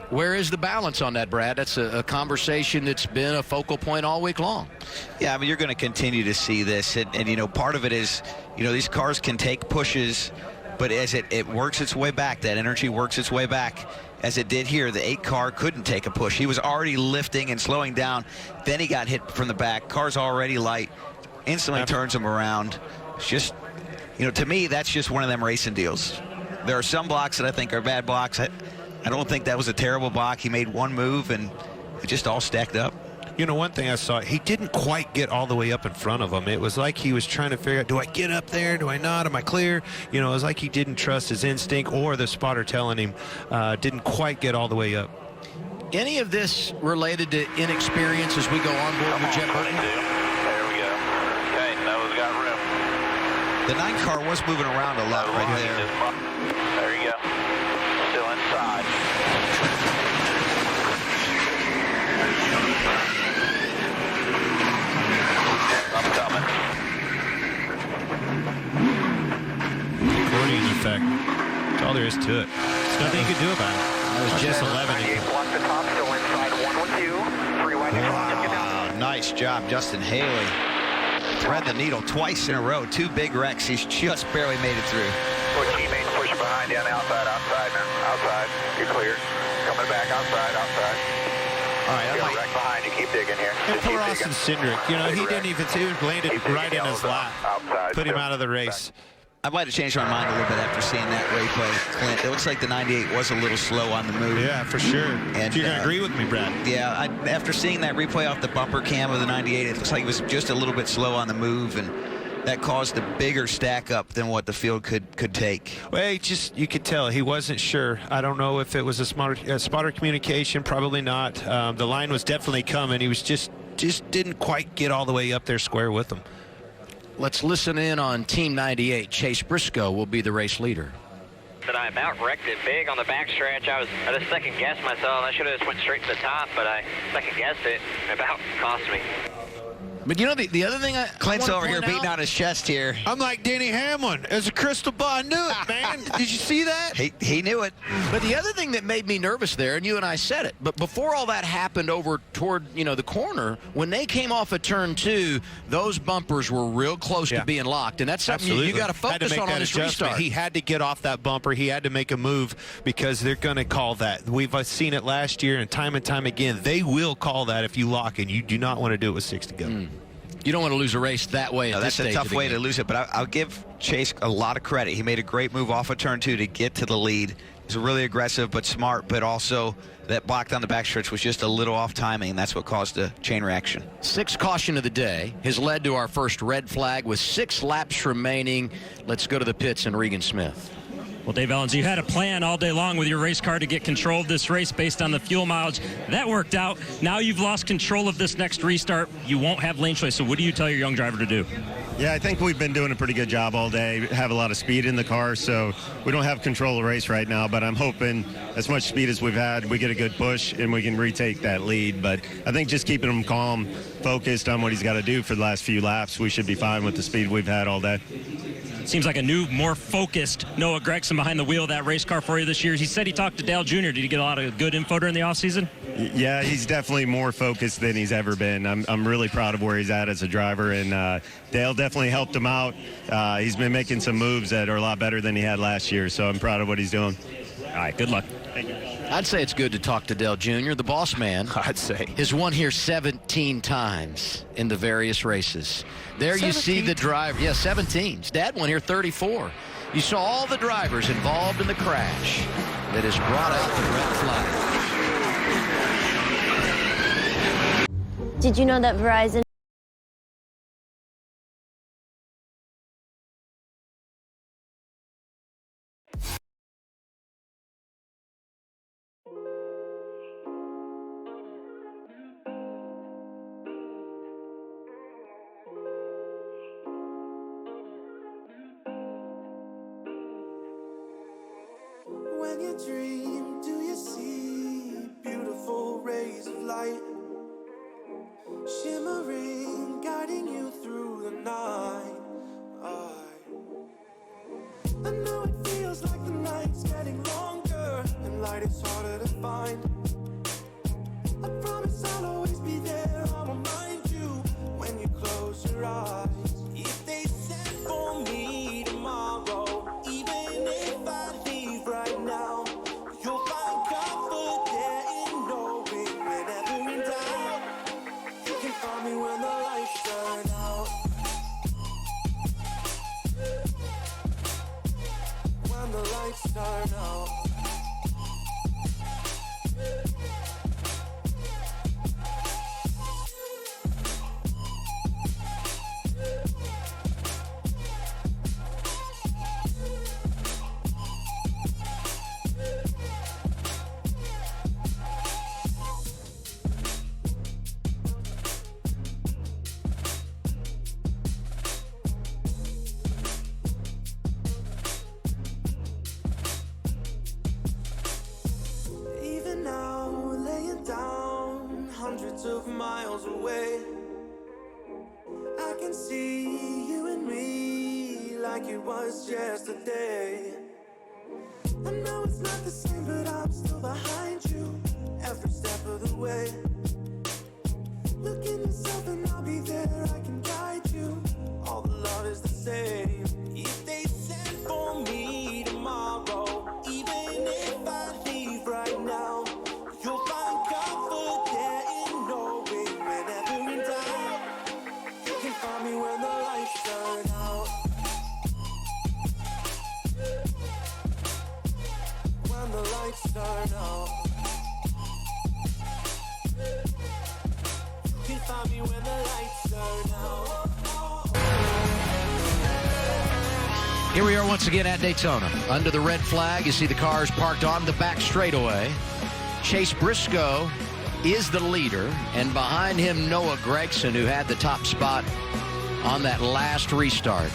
Where is the balance on that, Brad? That's a conversation that's been a focal point all week long. Yeah, I mean, you're going to continue to see this. And, you know, part of it is, you know, these cars can take pushes, but as it works its way back, that energy works its way back, as it did here, the 8 car couldn't take a push. He was already lifting and slowing down. Then he got hit from the back. Car's already light. Instantly turns him around. It's just, you know, to me, that's just one of them racing deals. There are some blocks that I think are bad blocks. I don't think that was a terrible block. He made one move, and it just all stacked up. You know, one thing I saw, he didn't quite get all the way up in front of him. It was like he was trying to figure out, do I get up there? Do I not? Am I clear? You know, it was like he didn't trust his instinct or the spotter telling him didn't quite get all the way up. Any of this related to inexperience as we go on board with Jeff Burton? There we go. Okay, nose got room. The 9 car was moving around a lot right there. There you go. Still inside. I'm coming. Accordion effect. That's all there is to it. There's nothing you can do about it. That was just 11. Wow, nice job, Justin Haley. Thread the needle twice in a row. 2 big wrecks. He's just barely made it through. Put teammates pushing behind you on the outside now. Outside. You're clear. Coming back outside. All right, Got a wreck behind you. Keep digging here. And poor Austin Cindric, you know, he didn't even see it, landed right in his lap. Put him out of the race. I might have changed my mind a little bit after seeing that replay, Clint. It looks like the 98 was a little slow on the move. Yeah, for sure. And you're going to agree with me, Brad. Yeah, after seeing that replay off the bumper cam of the 98, it looks like it was just a little bit slow on the move, and that caused a bigger stack up than what the field could take. Well, you could tell he wasn't sure. I don't know if it was a spotter communication, probably not. The line was definitely coming. He was just didn't quite get all the way up there square with them. Let's listen in on Team 98. Chase Briscoe will be the race leader. That I about wrecked it big on the backstretch. I just second guessed myself. I should have just went straight to the top, but I second guessed it. It about cost me. But you know, the other thing Clint's I over here beating out, on his chest here. I'm like Denny Hamlin. As a crystal ball, I knew it, man. Did you see that? He knew it. But the other thing that made me nervous there, and you and I said it, but before all that happened over toward, the corner, when they came off of turn 2, those bumpers were real close to being locked. And that's something you got to focus on this restart. He had to get off that bumper. He had to make a move because they're going to call that. We've seen it last year and time again. They will call that if you lock, and you do not want to do it with 6 to go. You don't want to lose a race that way. No, that's a tough way to lose it, but I'll give Chase a lot of credit. He made a great move off of turn 2 to get to the lead. He's really aggressive but smart, but also that block down the backstretch was just a little off timing, and that's what caused a chain reaction. 6th caution of the day has led to our first red flag with 6 laps remaining. Let's go to the pits and Regan Smith. Well, Dave Ellens, you had a plan all day long with your race car to get control of this race based on the fuel mileage. That worked out. Now you've lost control of this next restart. You won't have lane choice. So what do you tell your young driver to do? Yeah, I think we've been doing a pretty good job all day. Have a lot of speed in the car, so we don't have control of the race right now, but I'm hoping as much speed as we've had, we get a good push and we can retake that lead. But I think just keeping him calm, focused on what he's got to do for the last few laps, we should be fine with the speed we've had all day. Seems like a new, more focused Noah Gragson behind the wheel of that race car for you this year. He said he talked to Dale Jr. Did he get a lot of good info during the offseason? Yeah, he's definitely more focused than he's ever been. I'm really proud of where he's at as a driver, and Dale definitely helped him out. He's been making some moves that are a lot better than he had last year, so I'm proud of what he's doing. All right, good luck. Thank you. I'd say it's good to talk to Dale Jr., the boss man. I'd say. Has won here 17 times in the various races. There 17? You see the driver. Yeah, 17. His dad won here 34. You saw all the drivers involved in the crash that has brought out the red flag. Did you know that Verizon When you dream, do you see beautiful rays of light shimmering, guiding you through the night? I know it feels like the night's getting longer and light is harder to find. I promise I'll always be there, I'll remind you when you close your eyes. If they send for me tomorrow, even if I leave right now, you'll find comfort there in knowing whenever in doubt, you can find me when the lights turn out. When the lights turn out. Even now, laying down hundreds of miles away, I can see you and me like it was yesterday. I know it's not the same, but I'm still behind you every step of the way. Look in yourself and I'll be there, I can guide you. All the love is the same. If they send for me tomorrow, even if I leave right now, you'll find comfort there in knowing whenever in doubt, you can find me when the lights turn out. When the lights turn out, you can find me when the lights turn out. Here we are once again at Daytona. Under the red flag, you see the cars parked on the back straightaway. Chase Briscoe is the leader, and behind him, Noah Gragson, who had the top spot on that last restart.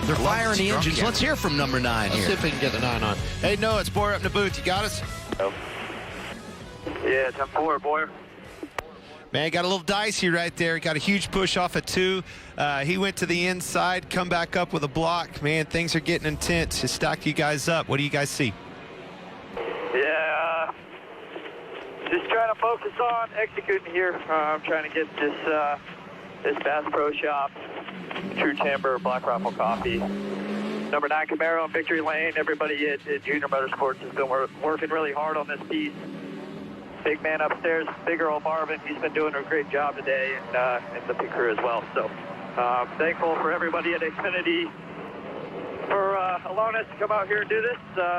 They're firing the engines. Again. Let's hear from number 9 Let's here. see if we can get the 9 on. Hey, Noah, it's Boyer up in the booth. You got us? Yeah, 10-4, Boyer. Man, got a little dicey right there. Got a huge push off of 2. He went to the inside, come back up with a block. Man, things are getting intense. Just stack you guys up. What do you guys see? Yeah, just trying to focus on executing here. I'm trying to get this Bass Pro Shop True Timber Black Rifle Coffee. Number 9 Camaro on Victory Lane. Everybody at Junior Motorsports has been working really hard on this piece. Big man upstairs, Big Earl Marvin, he's been doing a great job today, and the pit crew as well. So thankful for everybody at Xfinity for allowing us to come out here and do this.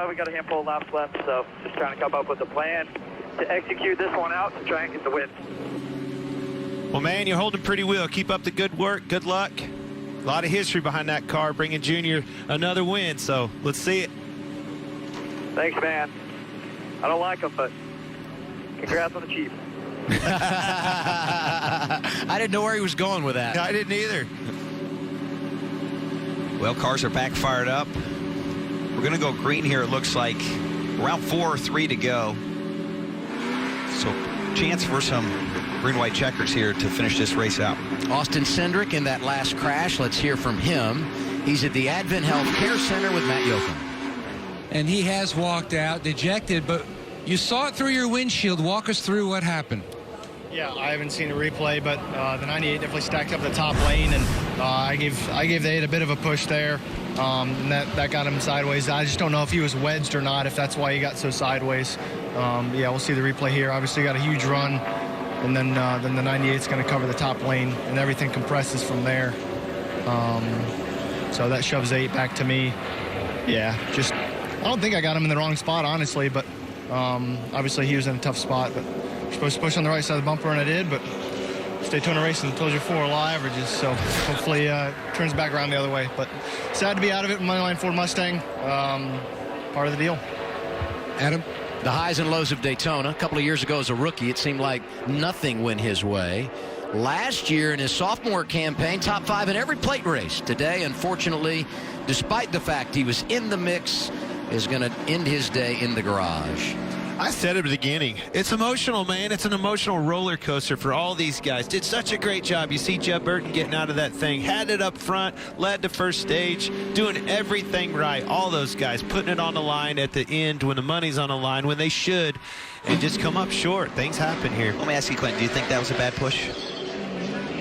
We got a handful of laps left, so just trying to come up with a plan to execute this one out to try and get the win. Well, man, you're holding pretty well. Keep up the good work. Good luck. A lot of history behind that car, bringing Junior another win, so let's see it. Thanks, man. I don't like them, but congrats on the Chief. I didn't know where he was going with that. I didn't either. Well, cars are back fired up. We're going to go green here, it looks like. Around 4 or 3 to go. So chance for some green-white checkers here to finish this race out. Austin Cindric in that last crash. Let's hear from him. He's at the Advent Health Care Center with Matt Yoakum. And he has walked out dejected, but you saw it through your windshield. Walk us through what happened. Yeah, I haven't seen a replay, but the 98 definitely stacked up the top lane, and I gave the 8 a bit of a push there, and that got him sideways. I just don't know if he was wedged or not, if that's why he got so sideways. Yeah, we'll see the replay here. Obviously got a huge run, and then the 98 is going to cover the top lane, and everything compresses from there. So that shoves 8 back to me. Yeah, just I don't think I got him in the wrong spot, honestly, but obviously he was in a tough spot. But you're supposed to push on the right side of the bumper, and I did, but Daytona Racing tells you 4 low averages, so hopefully turns back around the other way. But sad to be out of it. Moneyline Ford Mustang, part of the deal. Adam? The highs and lows of Daytona. A couple of years ago as a rookie, it seemed like nothing went his way. Last year in his sophomore campaign, top 5 in every plate race. Today, unfortunately, despite the fact he was in the mix, is going to end his day in the garage. I said at the beginning, it's emotional, man. It's an emotional roller coaster for all these guys. Did such a great job. You see Jeff Burton getting out of that thing, had it up front, led the first stage, doing everything right. All those guys putting it on the line at the end when the money's on the line, when they should, and just come up short. Things happen here. Let me ask you, Clint, do you think that was a bad push?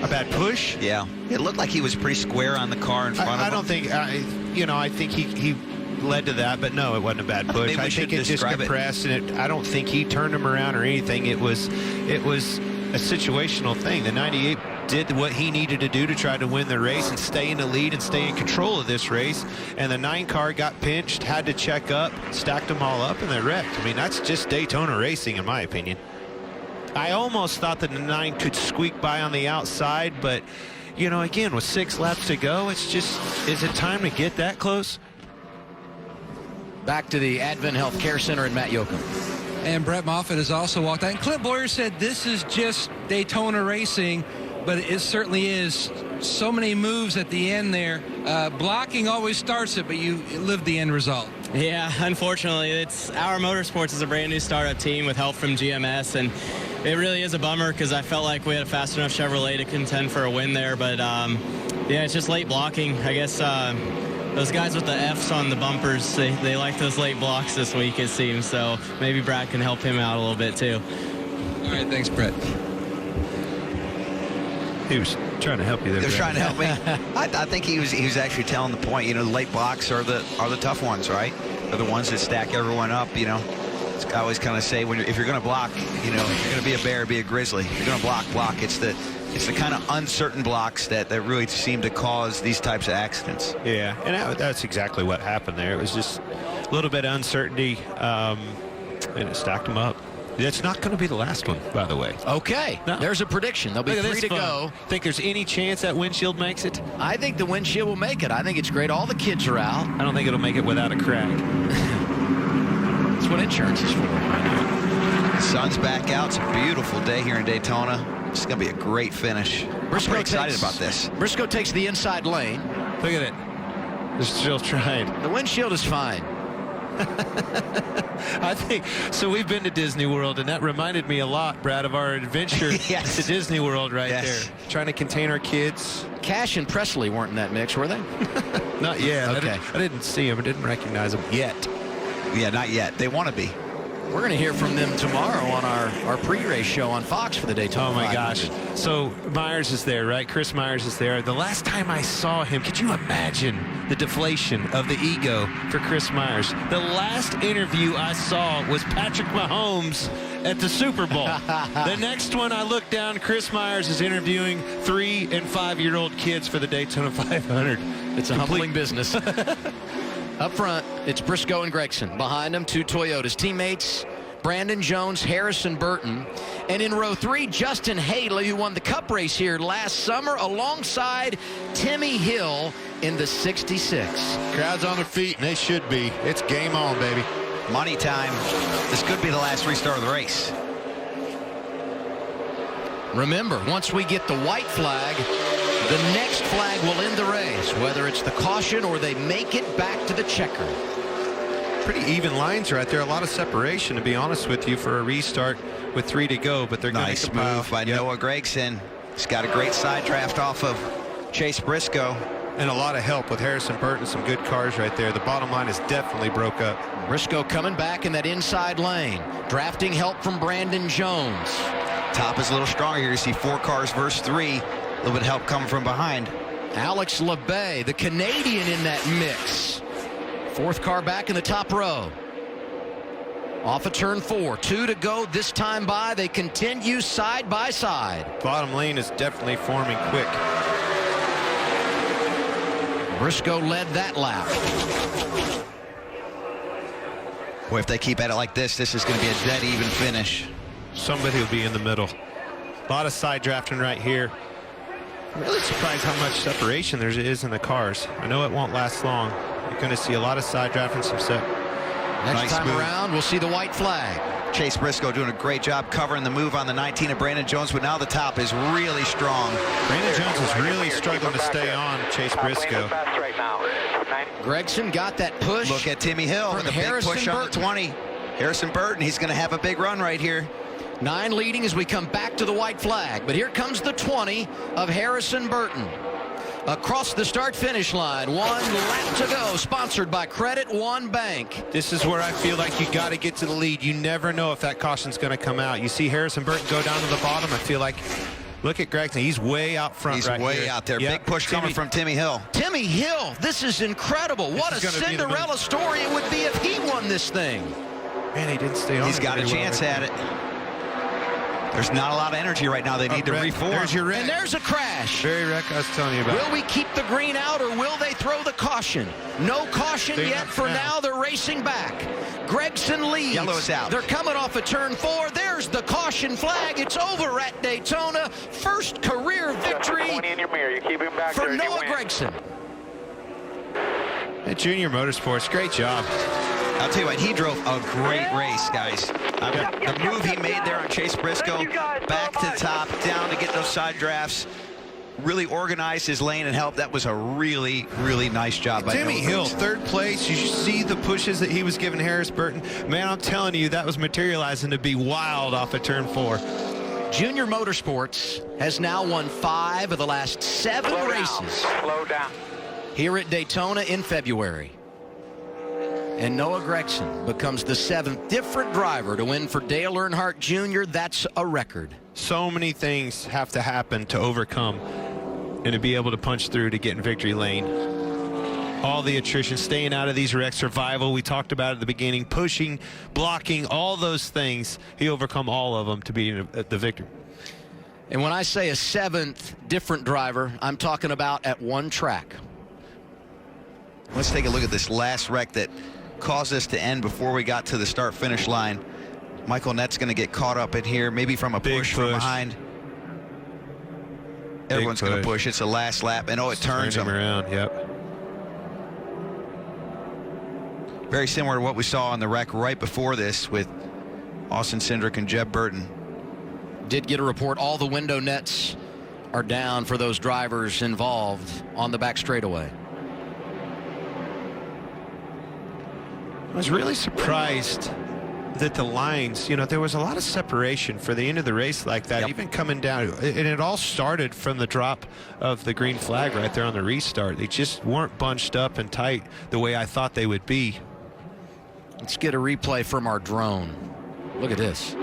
A bad push? Yeah. It looked like he was pretty square on the car in front of him. I don't think, I think he led to that, but no, it wasn't a bad push. I think it just compressed, and I don't think he turned him around or anything. It was a situational thing. The 98 did what he needed to do to try to win the race and stay in the lead and stay in control of this race. And the 9 car got pinched, had to check up, stacked them all up, and they wrecked. I mean, that's just Daytona racing, in my opinion. I almost thought that the 9 could squeak by on the outside, but, again, with 6 laps to go, it's just, is it time to get that close? Back to the Advent Health Care Center and Matt Yoakum. And Brett Moffitt has also walked out. And Clint Boyer said this is just Daytona racing, but it certainly is. So many moves at the end there. Blocking always starts it, but you live the end result. Yeah, unfortunately, our Motorsports is a brand new startup team with help from GMS, and it really is a bummer because I felt like we had a fast enough Chevrolet to contend for a win there, but yeah, it's just late blocking. I guess those guys with the Fs on the bumpers, they like those late blocks this week, it seems, so maybe Brad can help him out a little bit too. All right, thanks, Brett. He was trying to help you there. He was Brad. trying to help me. I think he was actually telling the point. The late blocks are the tough ones, right? They're the ones that stack everyone up. I always kind of say if you're going to block, if you're going to be a bear, be a grizzly. If you're going to block. It's the kind of uncertain blocks that really seem to cause these types of accidents. Yeah, and that's exactly what happened there. It was just a little bit of uncertainty, and it stacked them up. It's not going to be the last one, by the way. Okay, no. There's a prediction. There'll be 3 to go. Think there's any chance that windshield makes it? I think the windshield will make it. I think it's great. All the kids are out. I don't think it'll make it without a crack. That's what insurance is for. The sun's back out. It's a beautiful day here in Daytona. It's going to be a great finish. I'm pretty excited about this. Briscoe takes the inside lane. Look at it. They're still trying. The windshield is fine. I think so. We've been to Disney World, and that reminded me a lot, Brad, of our adventure Yes. to Disney World there. Trying to contain our kids. Cash and Presley weren't in that mix, were they? Not yet. Okay. I didn't see them. I didn't recognize them yet. Yeah, not yet. They want to be. We're going to hear from them tomorrow on our pre-race show on Fox for the Daytona Oh, my 500. gosh. So Myers is there, right? Chris Myers is there. The last time I saw him, could you imagine the deflation of the ego for Chris Myers? The last interview I saw was Patrick Mahomes at the Super Bowl. The next one I looked down, Chris Myers is interviewing 3- and 5-year-old kids for the Daytona 500. It's a humbling business. Up front, it's Briscoe and Gregson. Behind them, 2 Toyotas. Teammates, Brandon Jones, Harrison Burton. And in row 3, Justin Haley, who won the Cup race here last summer alongside Timmy Hill in the 66. Crowd's on their feet, and they should be. It's game on, baby. Money time. This could be the last restart of the race. Remember, once we get the white flag, the next flag will end the race, whether it's the caution or they make it back to the checker. Pretty even lines right there. A lot of separation, to be honest with you, for a restart with 3 to go. But they're going to Nice move by Noah Gregson. He's got a great side draft off of Chase Briscoe. And a lot of help with Harrison Burton. Some good cars right there. The bottom line is definitely broke up. Briscoe coming back in that inside lane. Drafting help from Brandon Jones. Top is a little stronger here. You see 4 cars versus 3. A little bit of help coming from behind. Alex LeBay, the Canadian, in that mix. 4th car back in the top row. Off of turn 4. 2 to go this time by. They continue side by side. Bottom lane is definitely forming quick. Briscoe led that lap. Boy, if they keep at it like this, this is going to be a dead even finish. Somebody will be in the middle. A lot of side drafting right here. I'm really surprised how much separation there is in the cars. I know it won't last long. You're going to see a lot of side drafting, some set. Next time around, we'll see the white flag. Chase Briscoe doing a great job covering the move on the 19 of Brandon Jones, but now the top is really strong. Brandon Jones is really struggling to stay on Chase Briscoe. Gregson got that push. Look at Timmy Hill with a big push on the 20. Harrison Burton, he's going to have a big run right here. 9 leading as we come back to the white flag. But here comes the 20 of Harrison Burton. Across the start-finish line, 1 lap to go, sponsored by Credit One Bank. This is where I feel like you got to get to the lead. You never know if that caution's going to come out. You see Harrison Burton go down to the bottom. I feel like, look at Gregson. He's way out front. He's way out there. Yep. Big push coming from Timmy Hill. Timmy Hill, this is incredible. What a Cinderella story it would be if he won this thing. Man, he didn't stay on. He's got a chance at it. There's not a lot of energy right now. They need to reform. There's your wreck. And there's a crash. Very wreck I was telling you about. Will we keep the green out or will they throw the caution? No caution yet for now. They're racing back. Gregson leads. Yellow is out. They're coming off of turn 4. There's the caution flag. It's over at Daytona. First career victory for Noah Gregson. At Junior Motorsports, great job. I'll tell you what, he drove a great race, guys. The move he made there on Chase Briscoe, back to the top, down to get those side drafts, really organized his lane and helped. That was a really, really nice job by Timmy Hill, 3rd place. You see the pushes that he was giving Harris Burton. Man, I'm telling you, that was materializing to be wild off of turn 4. Junior Motorsports has now won 5 of the last 7 races. Slow down. Here at Daytona in February. And Noah Gregson becomes the 7th different driver to win for Dale Earnhardt Jr. That's a record. So many things have to happen to overcome and to be able to punch through to get in victory lane. All the attrition, staying out of these wrecks, survival, we talked about at the beginning, pushing, blocking, all those things. He overcome all of them to be the victor. And when I say a 7th different driver, I'm talking about at one track. Let's take a look at this last wreck that caused us to end before we got to the start-finish line. Michael Nett's going to get caught up in here, maybe from a push from behind. Everyone's going to push. It's the last lap, and it turns him around. Yep. Very similar to what we saw on the wreck right before this with Austin Cindric and Jeb Burton. Did get a report all the window nets are down for those drivers involved on the back straightaway. I was really surprised that the lines, there was a lot of separation for the end of the race like that, even coming down. And it all started from the drop of the green flag right there on the restart. They just weren't bunched up and tight the way I thought they would be. Let's get a replay from our drone. Look at this.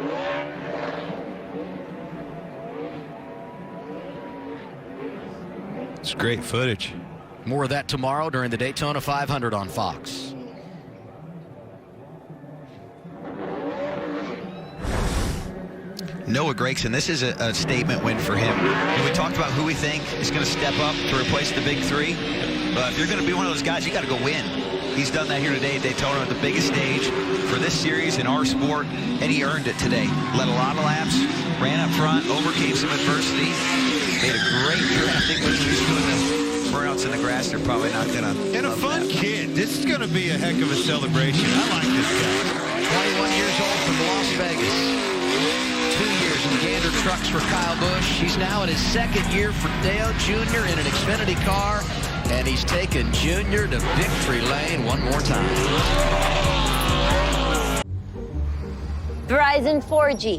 It's great footage. More of that tomorrow during the Daytona 500 on Fox. Noah Gragson, this is a statement win for him. And we talked about who we think is going to step up to replace the big three. But if you're going to be one of those guys, you got to go win. He's done that here today at Daytona, the biggest stage for this series in our sport, and he earned it today. Led a lot of laps, ran up front, overcame some adversity, made a great drafting move. He's doing the burnouts in the grass. They're probably not going to. And a fun kid. This is going to be a heck of a celebration. I like this guy. 21 years old from Las Vegas. 2 years in Gander trucks for Kyle Busch. He's now in his second year for Dale Jr. in an Xfinity car, and he's taken Junior to victory lane one more time. Verizon 4G.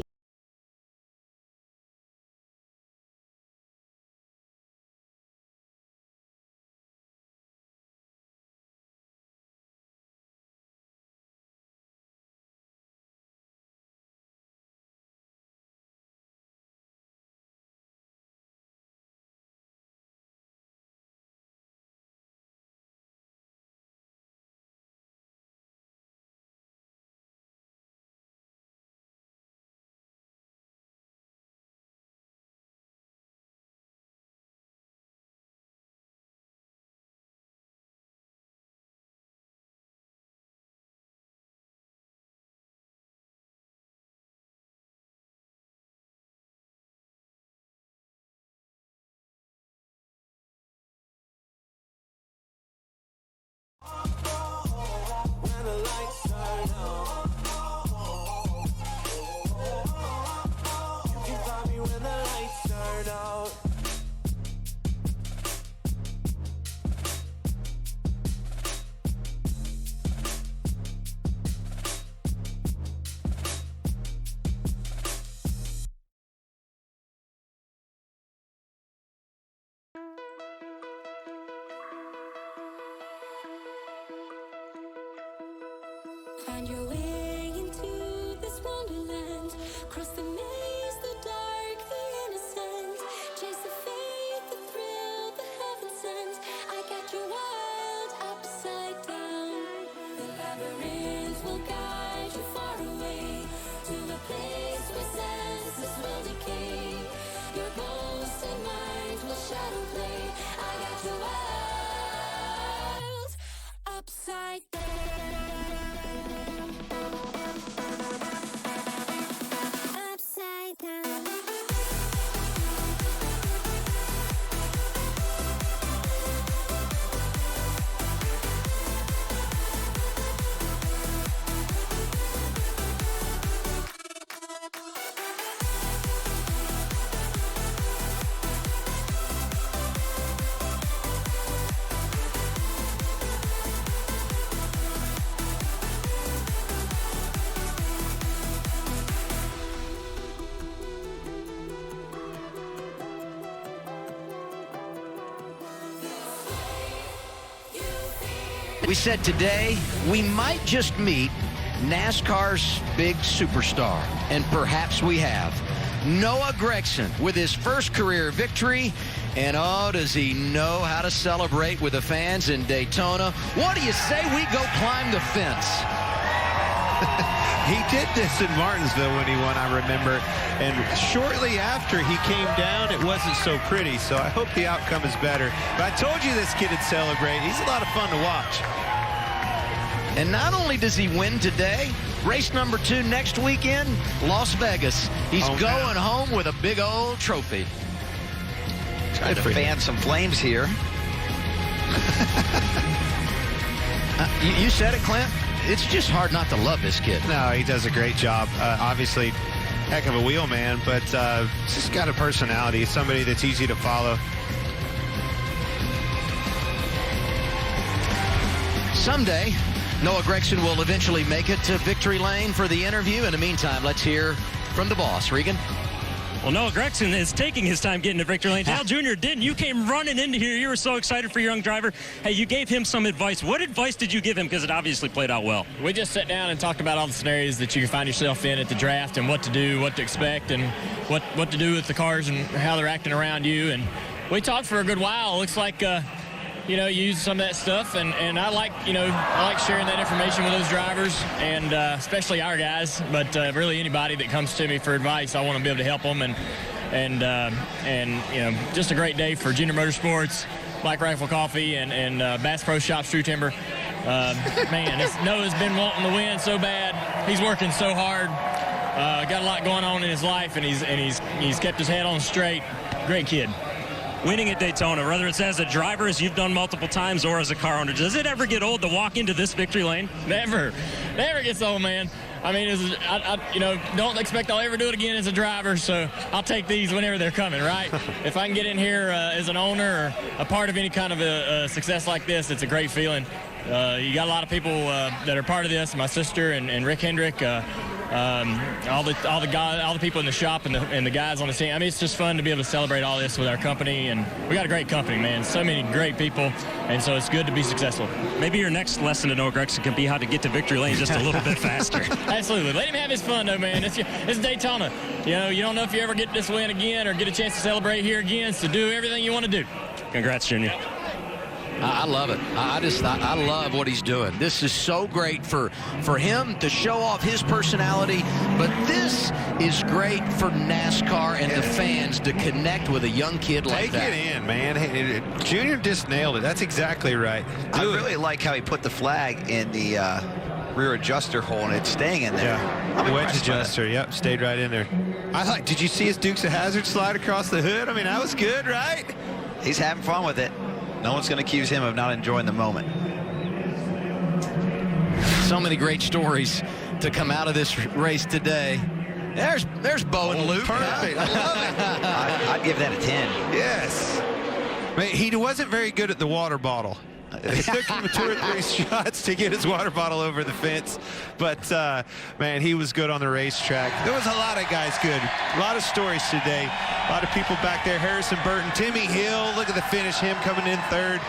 Find your way into this wonderland. Cross the maze, the dark, the innocent. Chase the faith, the thrill, the heaven sent. I got you wild upside down. The labyrinth will guide you far away to a place where senses will decay. Your ghost and mind will shadow play. I got you wild upside down. We said today we might just meet NASCAR's big superstar, and perhaps we have. Noah Gragson with his first career victory, and oh, does he know how to celebrate with the fans in Daytona. What do you say we go climb the fence? He did this in Martinsville when he won, I remember. And shortly after he came down, it wasn't so pretty. So I hope the outcome is better. But I told you this kid would celebrate. He's a lot of fun to watch. And not only does he win today, race number 2 next weekend, Las Vegas. He's going home with a big old trophy. Trying to fan some flames here. You said it, Clint. It's just hard not to love this kid. No, he does a great job. Obviously, heck of a wheel man, but just got a personality. Somebody that's easy to follow. Someday, Noah Gregson will eventually make it to victory lane for the interview. In the meantime, let's hear from the boss. Regan? Well, Noah Gregson is taking his time getting to victory lane. Dale Jr. didn't. You came running into here. You were so excited for your young driver. Hey, you gave him some advice. What advice did you give him? Because it obviously played out well. We just sat down and talked about all the scenarios that you can find yourself in at the draft and what to do, what to expect, and what to do with the cars and how they're acting around you. And we talked for a good while. It looks like, you use some of that stuff, and I like sharing that information with those drivers, and especially our guys, but really anybody that comes to me for advice, I want to be able to help them, and just a great day for Junior Motorsports, Black Rifle Coffee, and Bass Pro Shops True Timber. Noah's been wanting to win so bad. He's working so hard. Got a lot going on in his life, and he's kept his head on straight. Great kid. Winning at Daytona, whether it's as a driver, as you've done multiple times, or as a car owner, does it ever get old to walk into this victory lane? Never gets old, man. I mean, don't expect I'll ever do it again as a driver, so I'll take these whenever they're coming, right? If I can get in here as an owner or a part of any kind of a success like this, it's a great feeling. You got a lot of people that are part of this. My sister and Rick Hendrick, all the people in the shop and the guys on the team. I mean, it's just fun to be able to celebrate all this with our company, and we got a great company, man. So many great people, and so it's good to be successful. Maybe your next lesson to Noah Gregson can be how to get to victory lane just a little bit faster. Absolutely. Let him have his fun, though, man. It's Daytona. You don't know if you ever get this win again or get a chance to celebrate here again, so do everything you want to do. Congrats, Junior. I love it. I love what he's doing. This is so great for him to show off his personality, but this is great for NASCAR and the fans to connect with a young kid like that. Take it in, man. Junior just nailed it. That's exactly right. I really like how he put the flag in the rear adjuster hole, and it's staying in there. Yeah, wedge adjuster. Yep, stayed right in there. Did you see his Dukes of Hazzard slide across the hood? I mean, that was good, right? He's having fun with it. No one's going to accuse him of not enjoying the moment. So many great stories to come out of this race today. There's Bo and Luke. Perfect. I love it. I'd give that a 10. Yes. He wasn't very good at the water bottle. It took him 2 or 3 shots to get his water bottle over the fence. But, man, he was good on the racetrack. There was a lot of guys good. A lot of stories today. A lot of people back there. Harrison Burton, Timmy Hill. Look at the finish, him coming in third.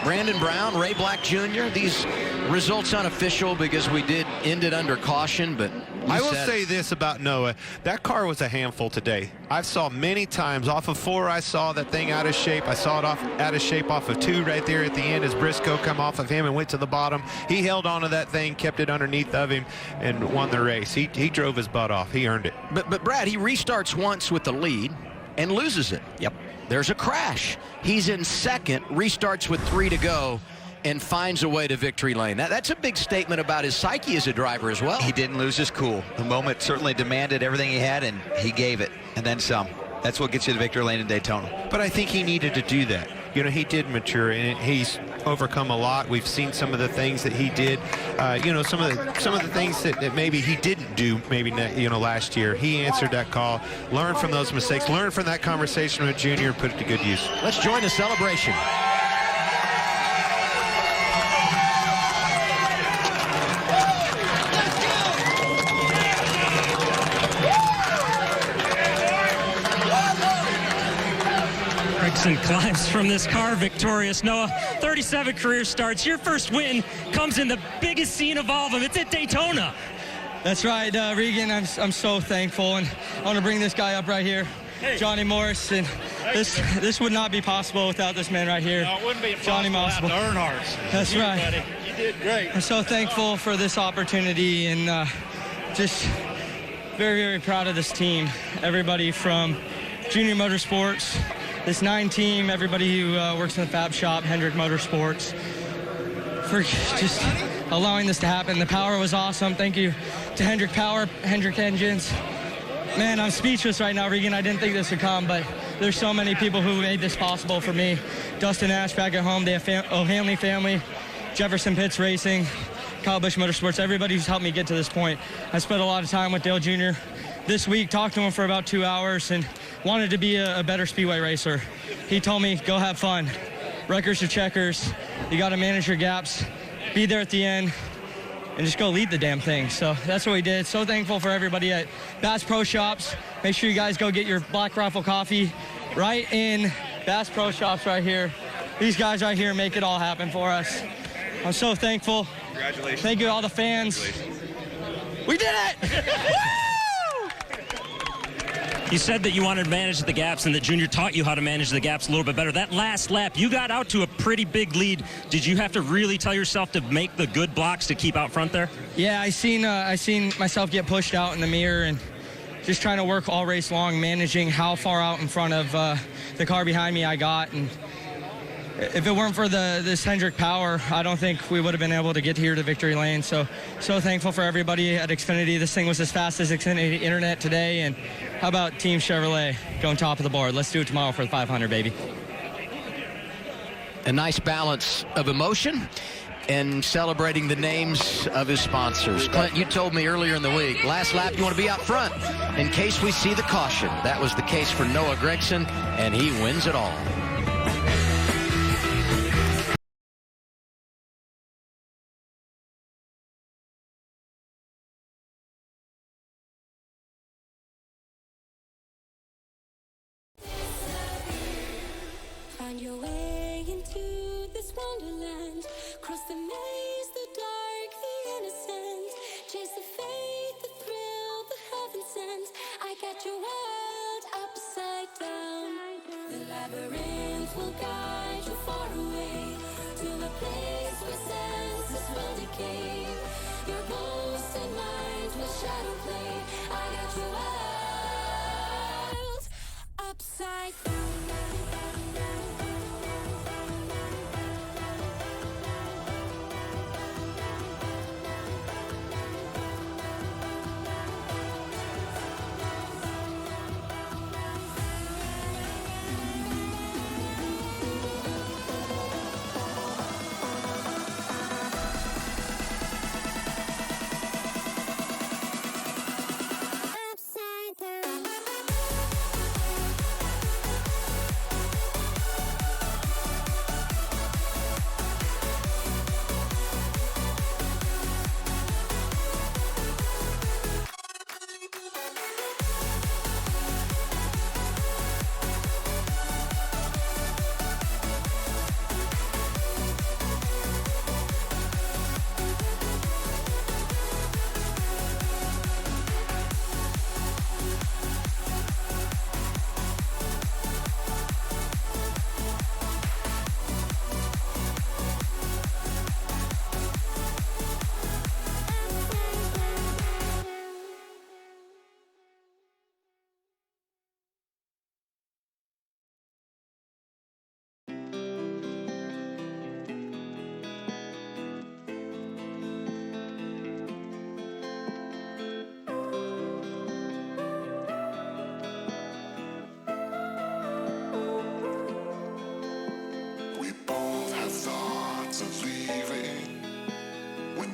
Brandon Brown, Ray Black Jr. These results unofficial because we did end it under caution, but I will say this about Noah. That car was a handful today. I saw many times off of 4, I saw that thing out of shape. I saw it out of shape off of 2 right there at the end as Briscoe come off of him and went to the bottom. He held onto that thing, kept it underneath of him, and won the race. He drove his butt off. He earned it. But Brad, he restarts once with the lead and loses it. Yep. There's a crash. He's in second, restarts with 3 to go, and finds a way to victory lane. That's a big statement about his psyche as a driver as well. He didn't lose his cool. The moment certainly demanded everything he had, and he gave it, and then some. That's what gets you to victory lane in Daytona. But I think he needed to do that. He did mature, and he's overcome a lot. We've seen some of the things that he did. Some of the things that maybe he didn't do. Maybe last year. He answered that call, learned from those mistakes, learned from that conversation with Junior, and put it to good use. Let's join the celebration. Gregson climbs from this car victorious. Noah, 37 career starts. Your first win comes in the biggest scene of all of them. It's at Daytona. That's right, Regan. I'm so thankful, and I want to bring this guy up right here, Johnny Morris. And this would not be possible without this man right here. No, it wouldn't be Johnny possible without the Earnhardts. That's right. Buddy. You did great. I'm so thankful for this opportunity, and just very, very proud of this team. Everybody from Junior Motorsports, this 9 team, everybody who works in the Fab Shop, Hendrick Motorsports, for just allowing this to happen. The power was awesome. Thank you to Hendrick Power, Hendrick Engines. Man, I'm speechless right now, Regan. I didn't think this would come, but there's so many people who made this possible for me. Dustin Ash back at home, the O'Hanley family, Jefferson Pitts Racing, Kyle Busch Motorsports, everybody who's helped me get to this point. I spent a lot of time with Dale Jr. this week, talked to him for about 2 hours, and wanted to be a better speedway racer. He told me, go have fun. Records are checkers. You got to manage your gaps. be there at the end and just go lead the damn thing. So that's what we did. So thankful for everybody at Bass Pro Shops. Make sure you guys go get your Black Rifle coffee right in Bass Pro Shops right here. These guys right here make it all happen for us. I'm so thankful. Congratulations. Thank you to all the fans. We did it! You said that you wanted to manage the gaps and that Junior taught you how to manage the gaps a little bit better. That last lap, you got out to a pretty big lead. Did you have to really tell yourself to make the good blocks to keep out front there? Yeah, I seen myself get pushed out in the mirror and just trying to work all race long, managing how far out in front of the car behind me I got. And if it weren't for this Hendrick power, I don't think we would have been able to get here to victory lane. So thankful for everybody at Xfinity. This thing was as fast as Xfinity Internet today. And how about Team Chevrolet going top of the board? Let's do it tomorrow for the 500, baby. A nice balance of emotion and celebrating the names of his sponsors. Clint, you told me earlier in the week, last lap you want to be out front in case we see the caution. That was the case for Noah Gragson, and he wins it all. Find your way into this wonderland. Cross the maze, the dark, the innocent. Chase the faith, the thrill, the heaven sent. I got your world upside down. The labyrinth will guide you far away to the place where senses will decay. Your ghost and mind will shadow play. I got your world upside down.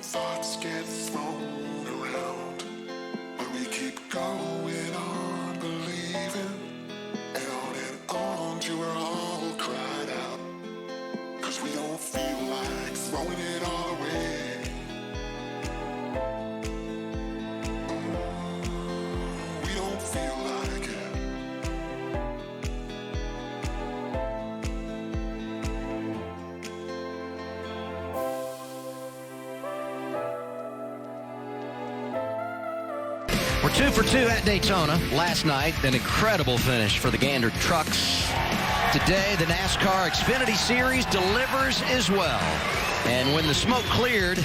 Thoughts get thrown around, but we keep going on believing, and on till we're all cried out, 'cause we don't feel like throwing it all away. We don't feel like it. We're 2 for 2 at Daytona. Last night, an incredible finish for the Gander trucks. Today, the NASCAR Xfinity Series delivers as well. And when the smoke cleared,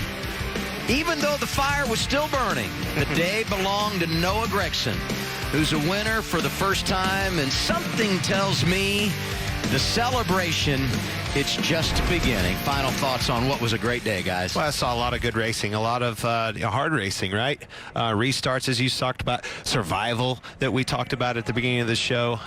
even though the fire was still burning, the day belonged to Noah Gragson, who's a winner for the first time. And something tells me the celebration, it's just beginning. Final thoughts on what was a great day, guys. Well, I saw a lot of good racing, a lot of hard racing, right? Restarts, as you talked about, survival that we talked about at the beginning of the show.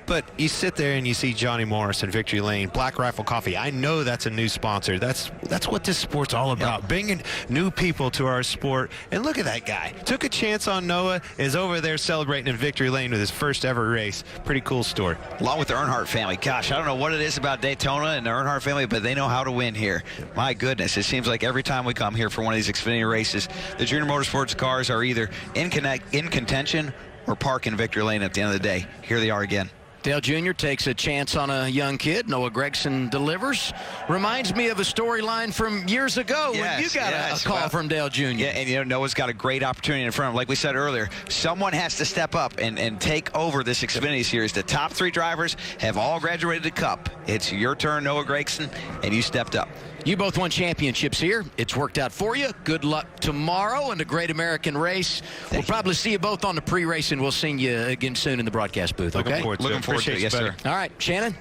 But you sit there and you see Johnny Morris and Victory Lane, Black Rifle Coffee. I know that's a new sponsor. That's what this sport's all about, bringing new people to our sport. And look at that guy. Took a chance on Noah, is over there celebrating in Victory Lane with his first ever race. Pretty cool story. Along with the Earnhardt family. Gosh, I don't know what it is about Daytona and the Earnhardt family, but they know how to win here. My goodness, it seems like every time we come here for one of these Xfinity races, the Junior Motorsports cars are either in contention or park in Victory Lane at the end of the day. Here they are again. Dale Jr. takes a chance on a young kid. Noah Gragson delivers. Reminds me of a storyline from years ago when you got a call from Dale Jr. Yeah, and Noah's got a great opportunity in front of him. Like we said earlier, someone has to step up and take over this Xfinity Series. The top 3 drivers have all graduated to Cup. It's your turn, Noah Gragson, and you stepped up. You both won championships here. It's worked out for you. Good luck tomorrow in the Great American Race. We'll probably see you both on the pre-race, and we'll see you again soon in the broadcast booth, okay? Looking forward to it. Yes, sir. All right, Shannon?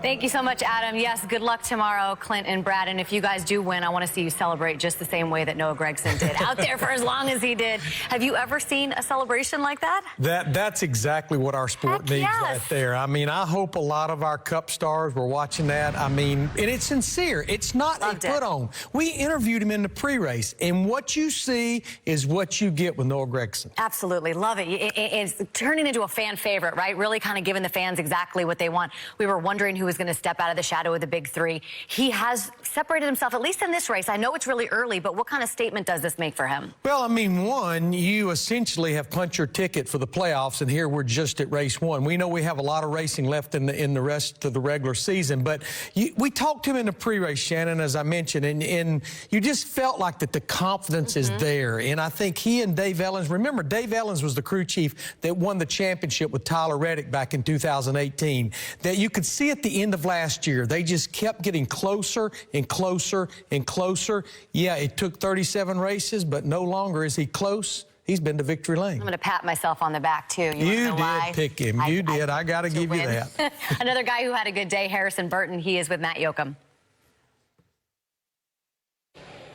Thank you so much, Adam. Yes, good luck tomorrow, Clint and Brad. And if you guys do win, I want to see you celebrate just the same way that Noah Gragson did, out there for as long as he did. Have you ever seen a celebration like that? That's exactly what our sport needs right there. I mean, I hope a lot of our Cup stars were watching that. I mean, and it's sincere. It's not a put-on. We interviewed him in the pre-race, and what you see is what you get with Noah Gragson. Absolutely. Love it. It's turning into a fan favorite, right? Really kind of giving the fans exactly what they want. We were wondering who was going to step out of the shadow of the big 3. He has separated himself, at least in this race. I know it's really early, but what kind of statement does this make for him? Well, I mean, one, you essentially have punched your ticket for the playoffs, and here we're just at race 1. We know we have a lot of racing left in the rest of the regular season, but we talked to him in the pre-race, Shannon, as I mentioned, and you just felt like that the confidence is there. And I think he and Dave Ellens, remember, Dave Ellens was the crew chief that won the championship with Tyler Reddick back in 2018, that you could see at the end of last year, they just kept getting closer and closer and closer. Yeah, it took 37 races, but no longer is he close. He's been to Victory Lane. I'm going to pat myself on the back, too. You did pick him. You did. I got to give you that. Another guy who had a good day, Harrison Burton. He is with Matt Yoakum.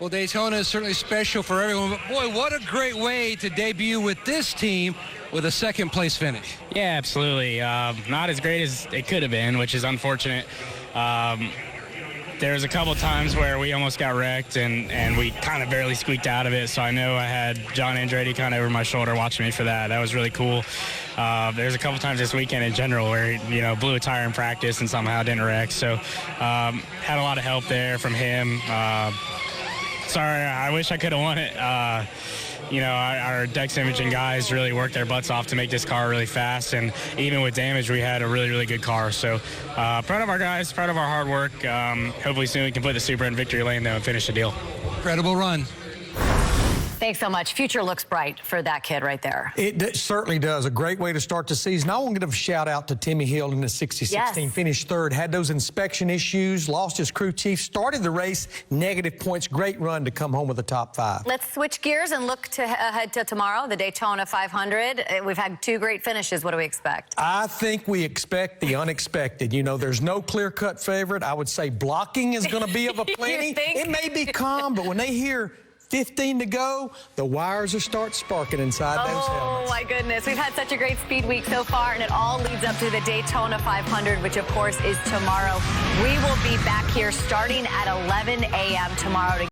Well, Daytona is certainly special for everyone, but boy, what a great way to debut with this team with a second-place finish. Yeah, absolutely. Not as great as it could have been, which is unfortunate. There was a couple times where we almost got wrecked, and we kind of barely squeaked out of it, so I know I had John Andretti kind of over my shoulder watching me for that. That was really cool. There's a couple times this weekend in general where he, blew a tire in practice and somehow didn't wreck, so had a lot of help there from him. Sorry, I wish I could have won it. Our Dex Imaging guys really worked their butts off to make this car really fast, and even with damage, we had a really, really good car. So proud of our guys, proud of our hard work. Hopefully soon we can put the Super in Victory Lane, though, and finish the deal. Incredible run. Thanks so much. Future looks bright for that kid right there. It certainly does. A great way to start the season. I want to give a shout out to Timmy Hill in the 60-16. Finished 3rd. Had those inspection issues. Lost his crew chief. Started the race. Negative points. Great run to come home with the top 5. Let's switch gears and look ahead to tomorrow, the Daytona 500. We've had 2 great finishes. What do we expect? I think we expect the unexpected. There's no clear-cut favorite. I would say blocking is going to be of a plenty. It may be calm, but when they hear 15 to go, the wires will start sparking inside those helmets. Oh, my goodness. We've had such a great speed week so far, and it all leads up to the Daytona 500, which, of course, is tomorrow. We will be back here starting at 11 a.m. tomorrow to